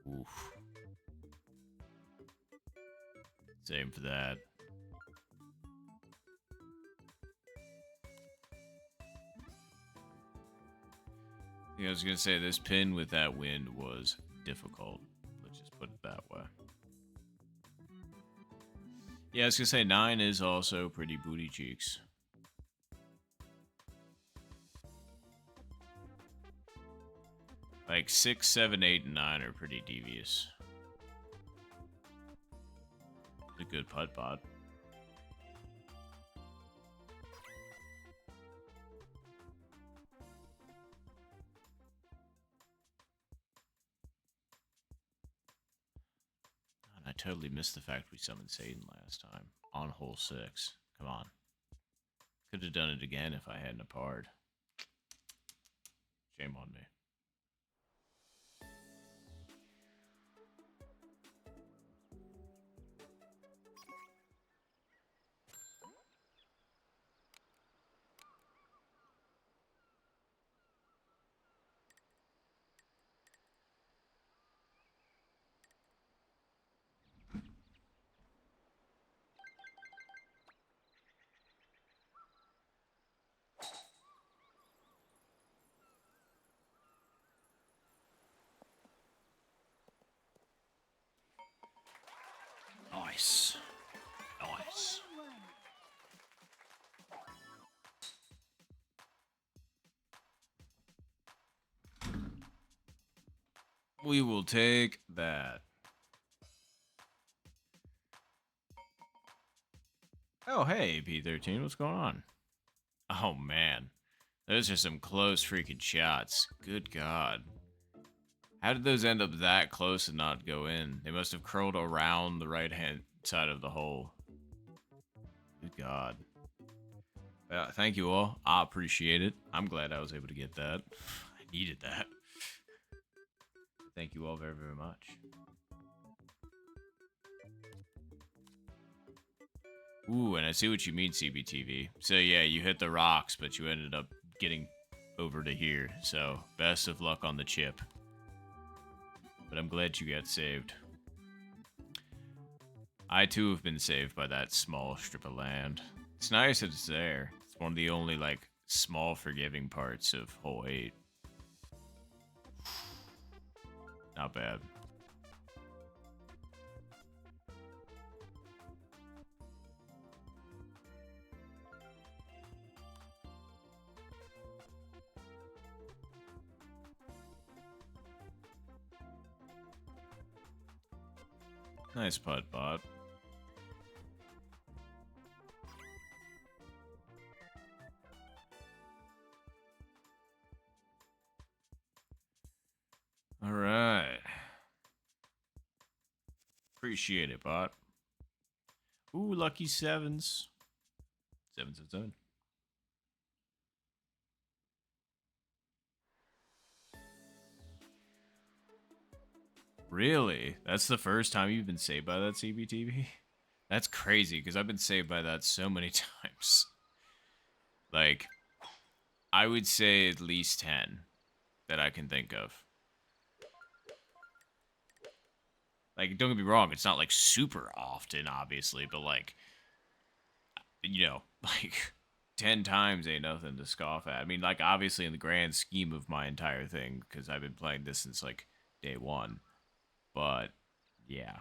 Oof. Same for that. Yeah, I was gonna say this pin with that wind was difficult. Let's just put it that way. Yeah, I was gonna say 9 is also pretty booty cheeks. Like 6, 7, 8, and 9 are pretty devious. It's a good putt bot. And I totally missed the fact we summoned Satan last time on hole 6. Come on. Could have done it again if I hadn't a pard. Shame on me. Nice. Nice. Hole in one. We will take that. Oh, hey, P13, what's going on? Oh, man. Those are some close freaking shots. Good God. How did those end up that close and not go in? They must have curled around the right-hand side of the hole. Good God. Thank you all. I appreciate it. I'm glad I was able to get that. I needed that. Thank you all very, very much. Ooh, and I see what you mean, CBTV. So yeah, you hit the rocks, but you ended up getting over to here. So best of luck on the chip. But I'm glad you got saved. I too have been saved by that small strip of land. It's nice that it's there. It's one of the only, like, small forgiving parts of hole 8. Not bad. Nice putt, bot. All right. Appreciate it, bot. Ooh, lucky sevens. 7s of 7. Really? That's the first time you've been saved by that, CBTV? That's crazy, because I've been saved by that so many times. Like, I would say at least 10 that I can think of. Like, don't get me wrong, it's not, like, super often, obviously, but, like, you know, like, 10 times ain't nothing to scoff at. I mean, like, obviously, in the grand scheme of my entire thing, because I've been playing this since, like, day 1. But, yeah.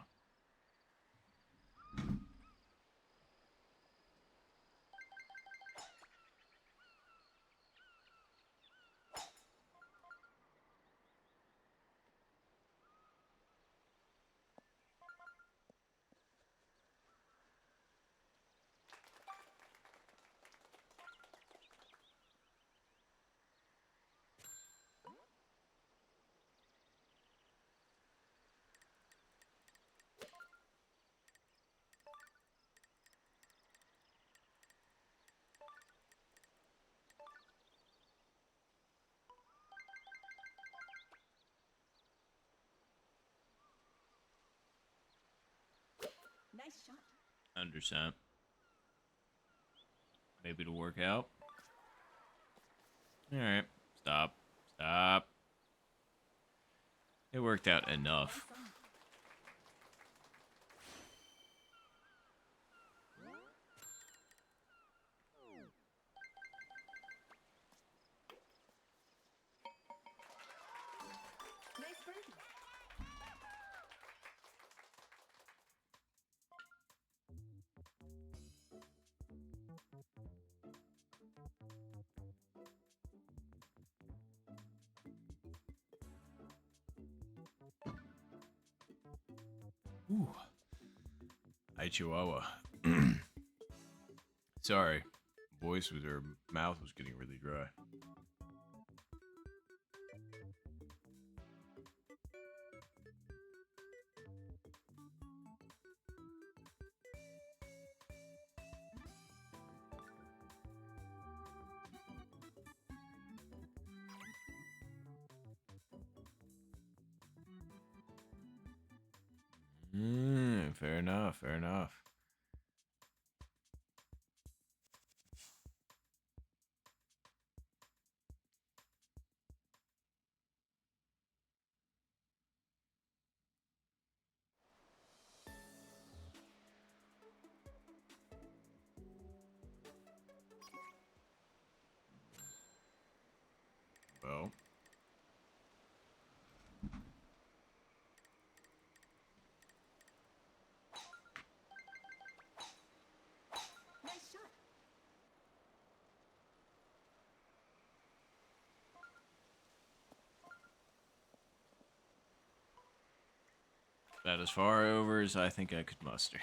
Nice shot. 100%. Maybe it'll work out. Alright. Stop. Stop. It worked out enough. Nice on. Nice birdie. Ooh. Hi, Chihuahua. Sorry. Voice was, or mouth was getting really dry. Fair enough, fair enough. Well. About as far over as I think I could muster.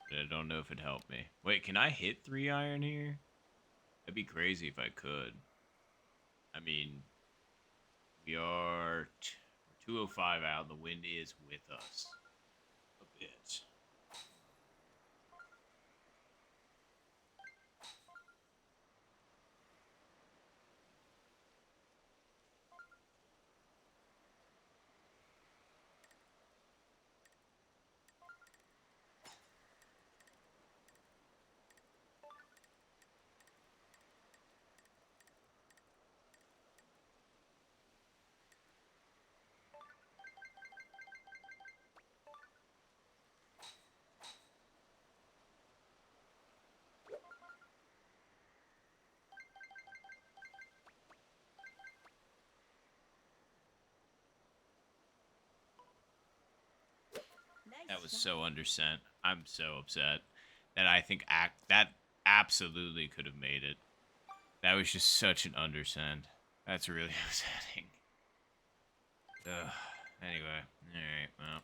But I don't know if it helped me. Wait, can I hit 3 iron here? That'd be crazy if I could. I mean, we're 205 out. The wind is with us a bit. Nice That was shot. so undersent. I'm so upset that I think that absolutely could have made it. That was just such an undersend. That's really upsetting. Ugh. Anyway, alright, well.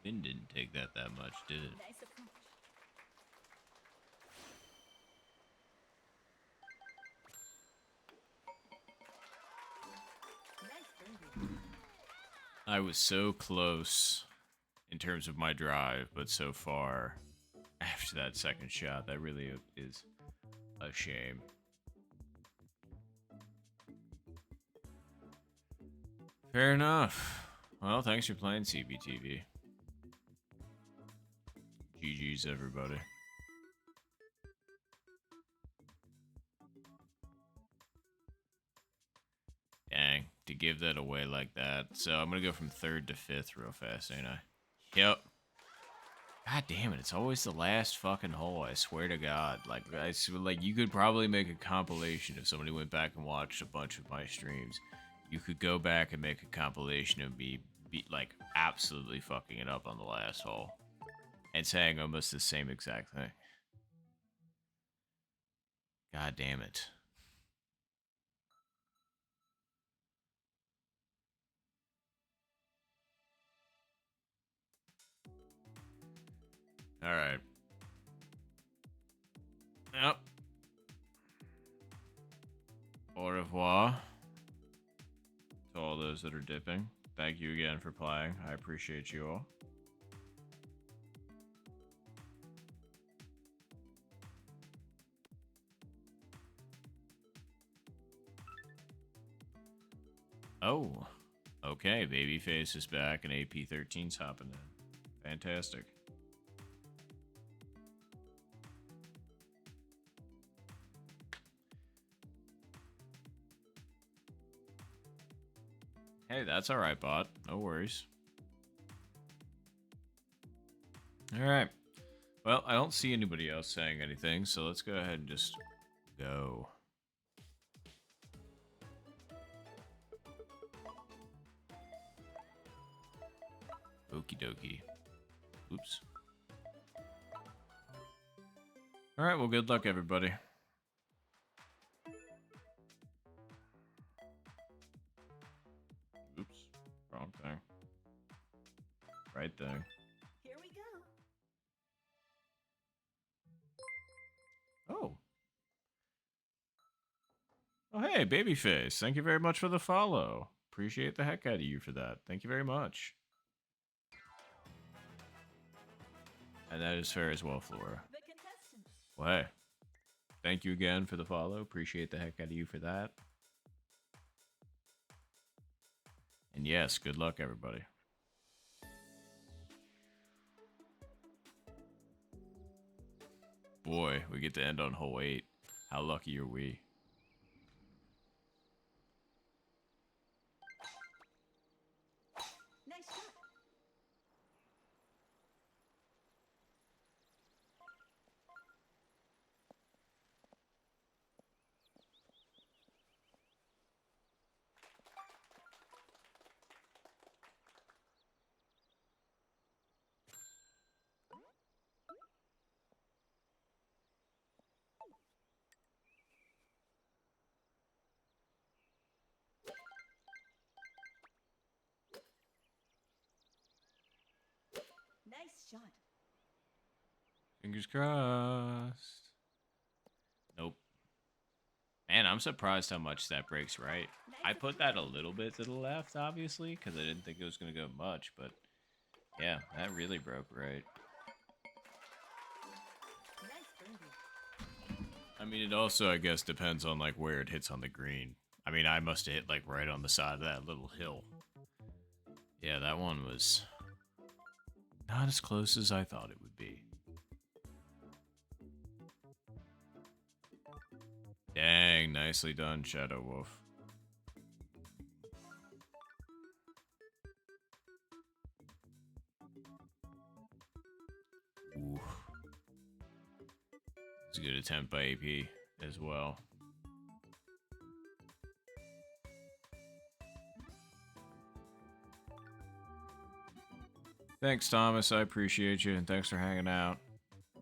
Wind didn't take that much, did it? Nice approach. Nice birdie. I was so close in terms of my drive, but so far after that second shot, that really is a shame. Fair enough. Well, thanks for playing CBTV. GG's, everybody. Dang, to give that away like that. So I'm gonna go from 3rd to 5th real fast, ain't I? Yep. God damn it, it's always the last fucking hole, I swear to God. Like, like you could probably make a compilation if somebody went back and watched a bunch of my streams. You could go back and make a compilation of me, like, absolutely fucking it up on the last hole. And saying almost the same exact thing. God damn it. Alright. Yep. Au revoir to all those that are dipping. Thank you again for playing. I appreciate you all. Oh, okay. Babyface is back and AP13's hopping in. Fantastic. Hey, that's alright, bot. No worries. Alright. Well, I don't see anybody else saying anything, so let's go ahead and just go. Okie dokie. Oops. Alright, well, good luck, everybody. Oops. Wrong thing. Right thing. Here we go. Oh. Oh, hey, Babyface. Thank you very much for the follow. Appreciate the heck out of you for that. Thank you very much. And that is fair as well, Flora. The contestants. Well, hey. Thank you again for the follow. Appreciate the heck out of you for that. And yes, good luck, everybody. Boy, we get to end on hole 8. How lucky are we? Nice shot. shot. Fingers crossed. Nope. Man, I'm surprised how much that breaks right. I put that a little bit to the left, obviously, because I didn't think it was going to go much, but yeah, that really broke right. Nice birdie. I mean, it also, I guess, depends on, like, where it hits on the green. I mean, I must have hit, like, right on the side of that little hill. Yeah, that one was not as close as I thought it would be. Dang, nicely done, Shadow Wolf. Ooh. It's a good attempt by AP as well. Thanks, Thomas. I appreciate you, and thanks for hanging out. I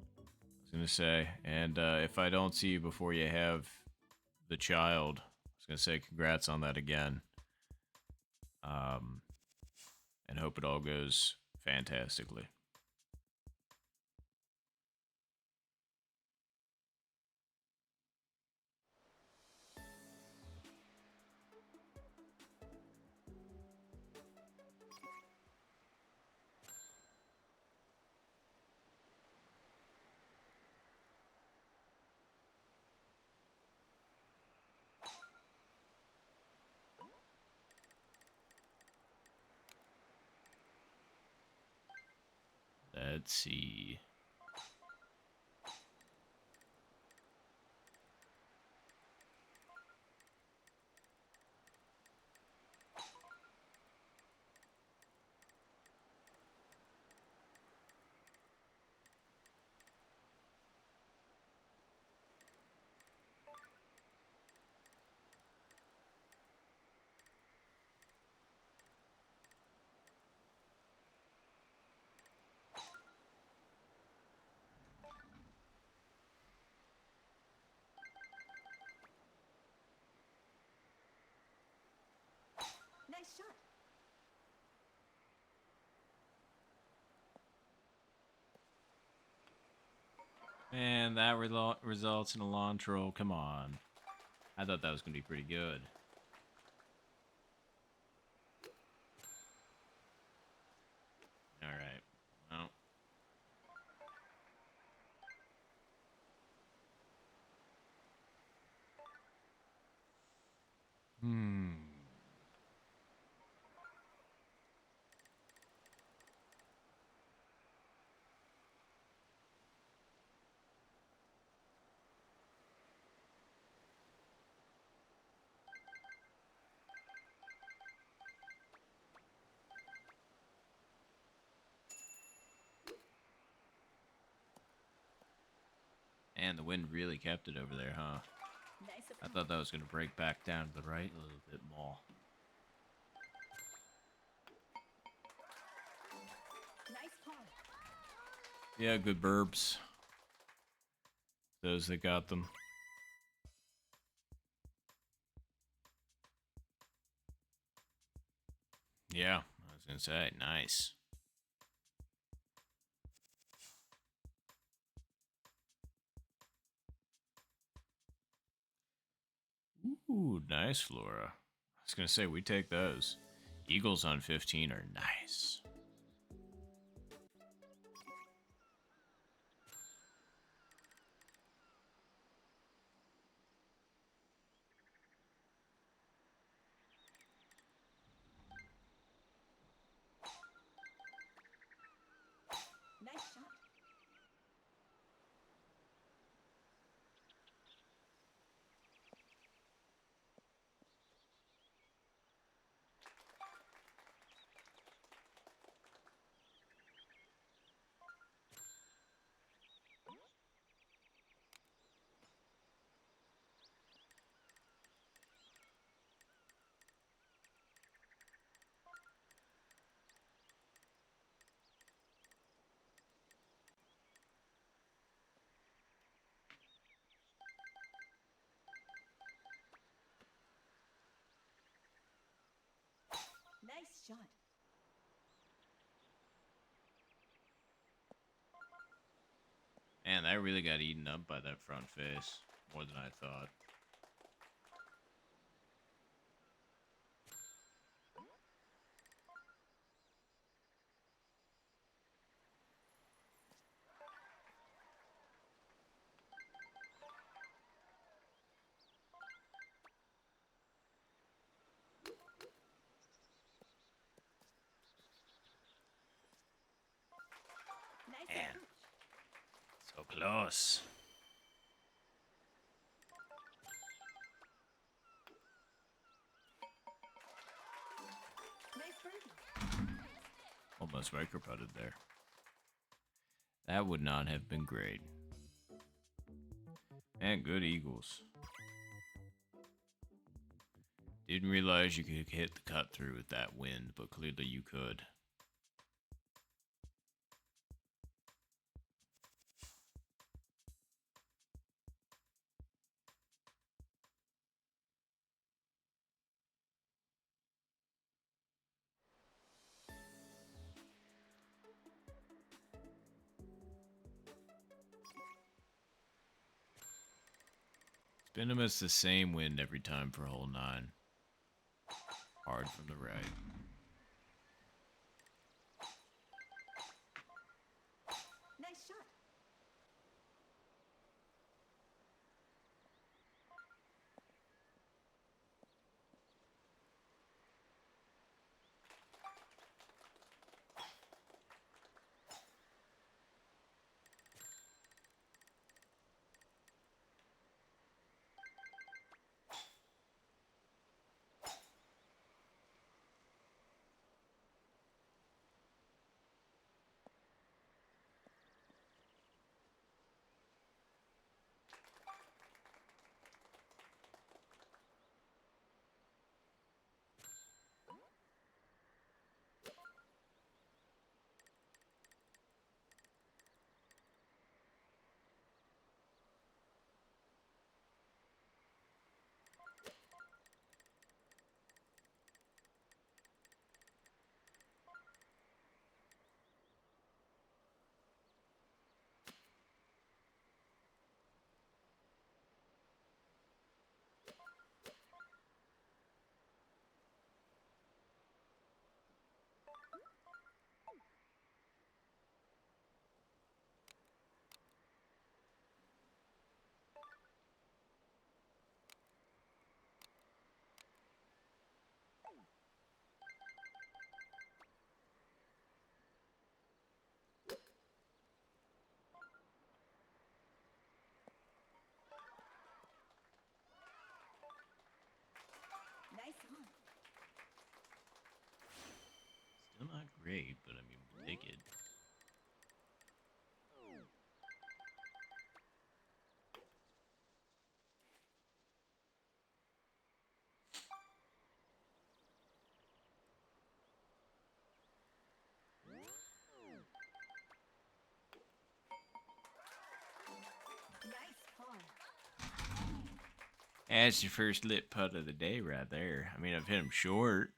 was gonna say, and if I don't see you before you have the child, I was gonna say congrats on that again. And hope it all goes fantastically. Let's see. Nice shot. Man, that results in a lawn troll. Come on. I thought that was going to be pretty good. Alright. Well. Hmm. And the wind really kept it over there, huh? Nice I approach. thought that was going to break back down to the right a little bit more. Nice par. Yeah, good burbs. Those that got them. Yeah, I was going to say, nice. Ooh, nice, Flora. I was going to say, we take those. Eagles on 15 are nice. Nice shot. Nice shot. Man, that really got eaten up by that front face. More than I thought. Nice Man. approach. So close. Nice birdie. Almost micro-putted there. That would not have been great. And good eagles. Didn't realize you could hit the cut through with that wind, but clearly you could. It's been almost the same wind every time for hole 9. Hard from the right. Nice shot. Nice on. Still not great, but I mean, we'll take it. Nice par. That's your first lit putt of the day right there. I mean, I've hit him short.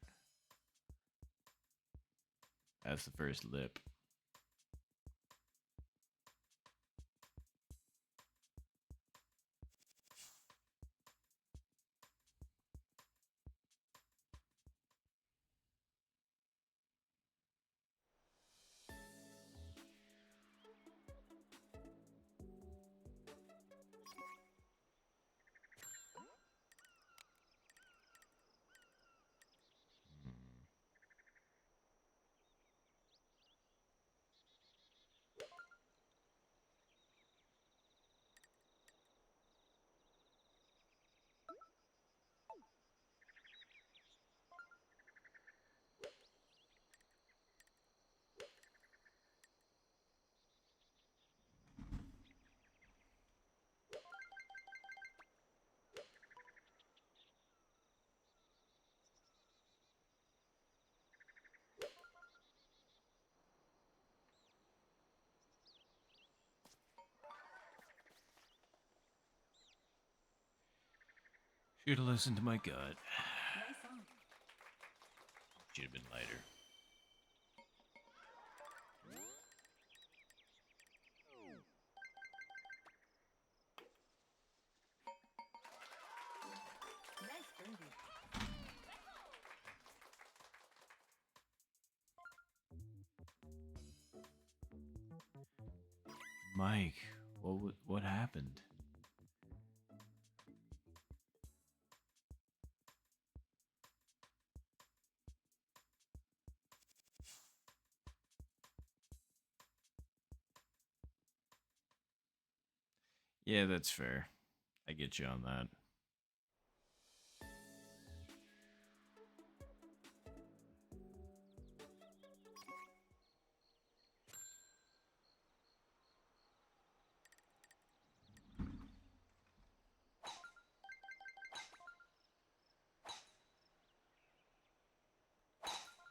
That's the first lip. Should have listened to my gut. Nice on. Should have been lighter. Mike, what happened? Yeah, that's fair. I get you on that.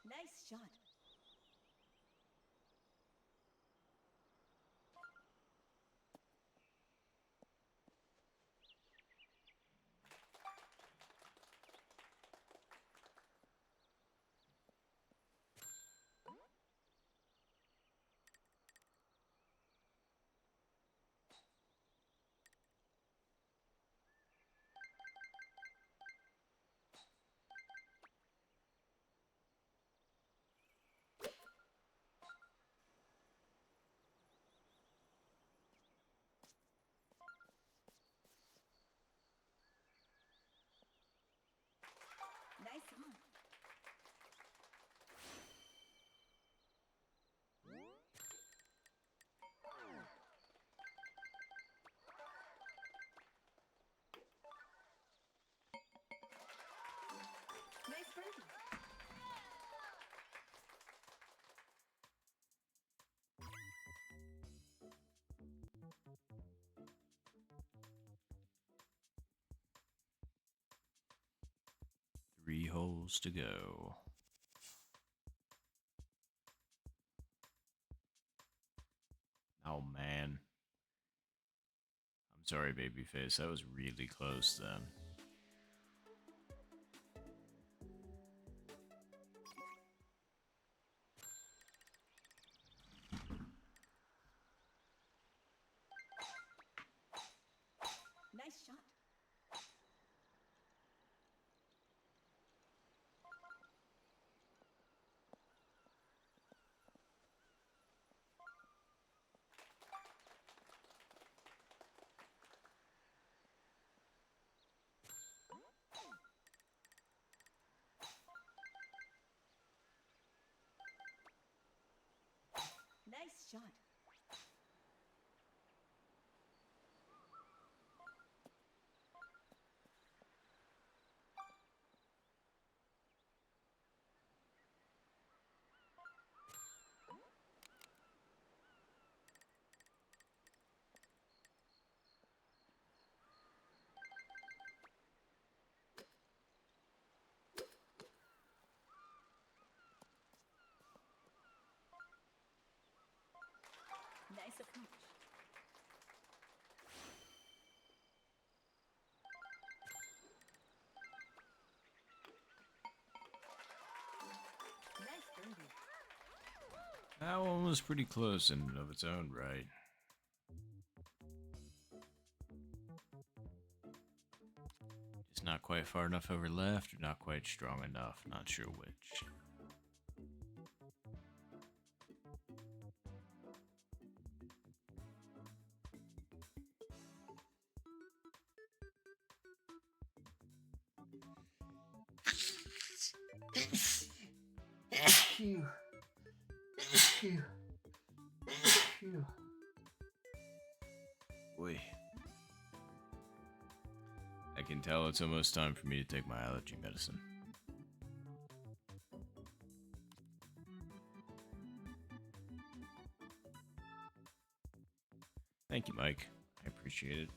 Nice shot. Nice on. Nice birdie. 3 holes to go. Oh man. I'm sorry, babyface. That was really close then. Nice shot. Nice shot. Nice approach. Nice birdie. That one was pretty close in and of its own right. Just not quite far enough over left, or not quite strong enough. Not sure which. Boy. I can tell it's almost time for me to take my allergy medicine. Thank you, Mike. I appreciate it.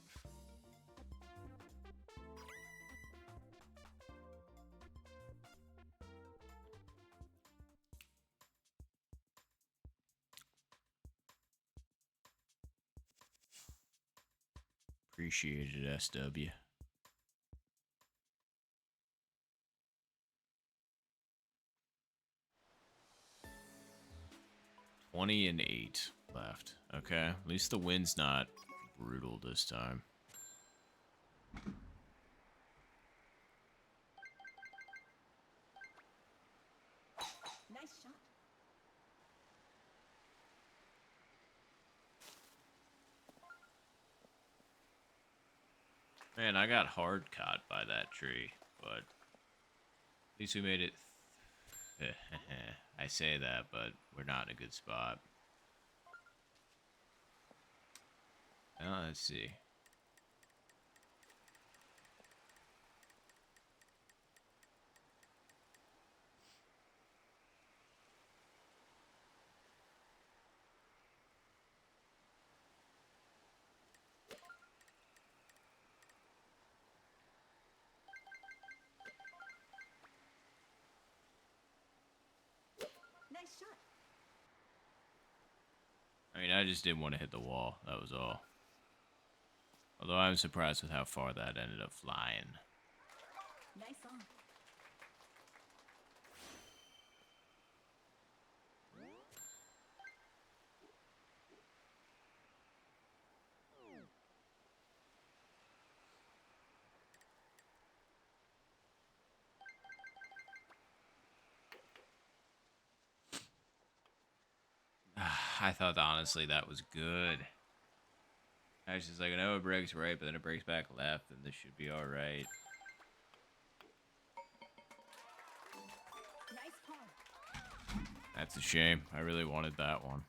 Appreciate it, SW. 20 and 8 left. Okay, at least the wind's not brutal this time. Nice shot. Man, I got hard caught by that tree, but at least we made it. I say that, but we're not in a good spot. Let's see. Nice shot. I mean, I just didn't want to hit the wall. That was all. Although I'm surprised with how far that ended up flying. Nice on. I thought honestly that was good. I was just like, I know it breaks right, but then it breaks back left, and this should be alright. Nice pawn. That's a shame. I really wanted that one.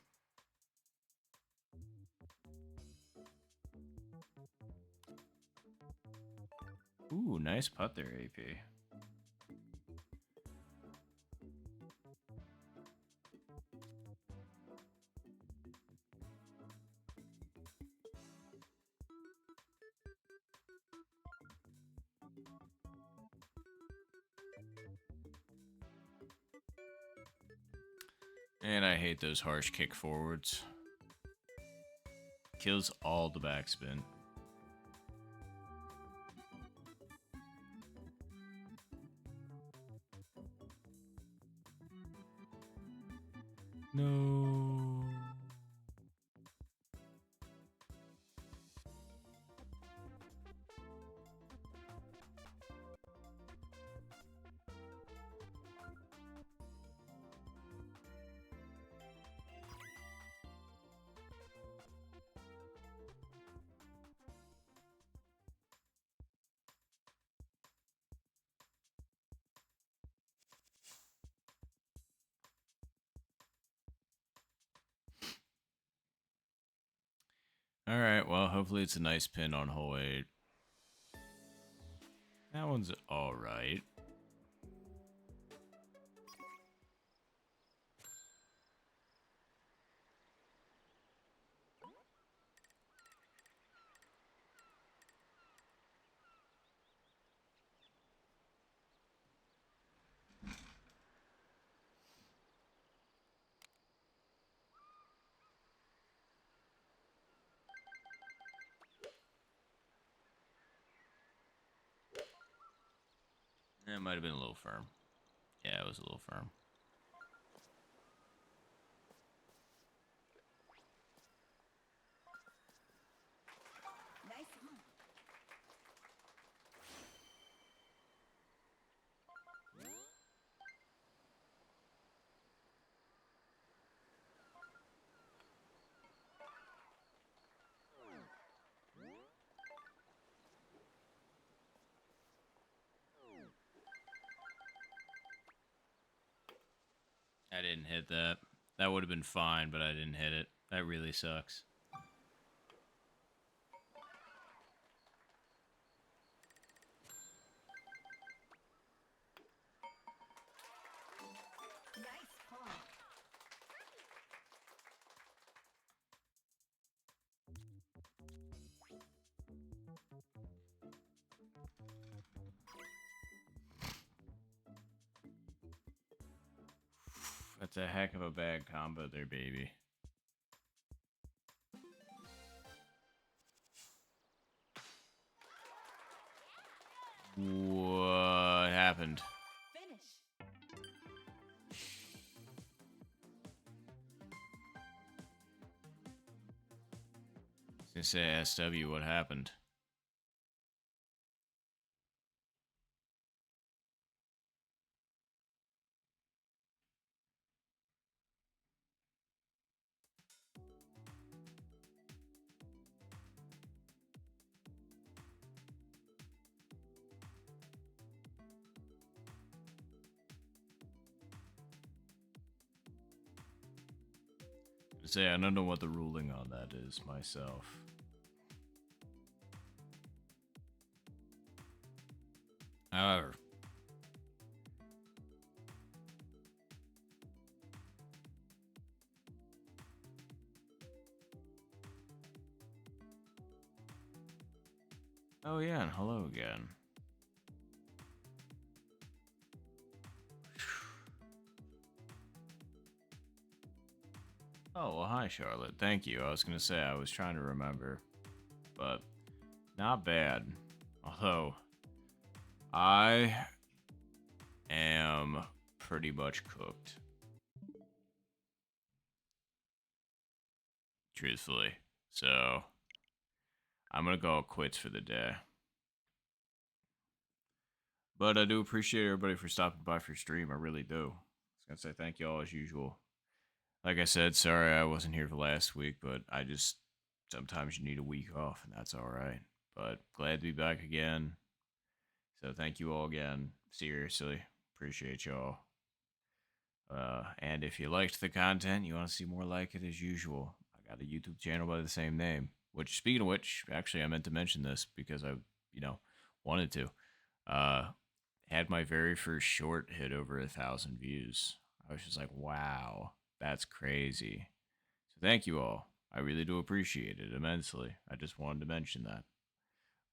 Ooh, nice putt there, AP. And I hate those harsh kick forwards. Kills all the backspin. No. All right, well, hopefully it's a nice pin on hole 8. That one's all right. It might have been a little firm. Yeah, it was a little firm. Nice on. I didn't hit that. That would have been fine, but I didn't hit it. That really sucks. Nice pawn. That's a heck of a bad combo there, baby. What happened? Finish. I was gonna say SW, what happened? Say I don't know what the ruling on that is myself. However, oh yeah, and hello again. Oh, well, hi, Charlotte. Thank you. I was going to say, I was trying to remember, but not bad. Although, I am pretty much cooked. Truthfully. So, I'm going to go quits for the day. But I do appreciate everybody for stopping by for stream. I really do. I was going to say thank you all as usual. Like I said, sorry I wasn't here for last week, but I just sometimes you need a week off, and that's all right. But glad to be back again. So thank you all again. Seriously, appreciate y'all. And if you liked the content, you want to see more like it as usual, I got a YouTube channel by the same name. Which, speaking of which, actually I meant to mention this because I, wanted to. Had my very first short hit over 1,000 views. I was just like, wow, that's crazy. So thank you all. I really do appreciate it immensely. I just wanted to mention that.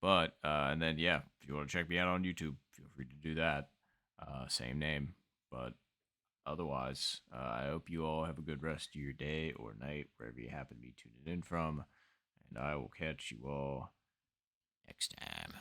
But and then yeah, if you want to check me out on YouTube, feel free to do that. Same name. But otherwise, I hope you all have a good rest of your day or night, wherever you happen to be tuning in from. And I will catch you all next time.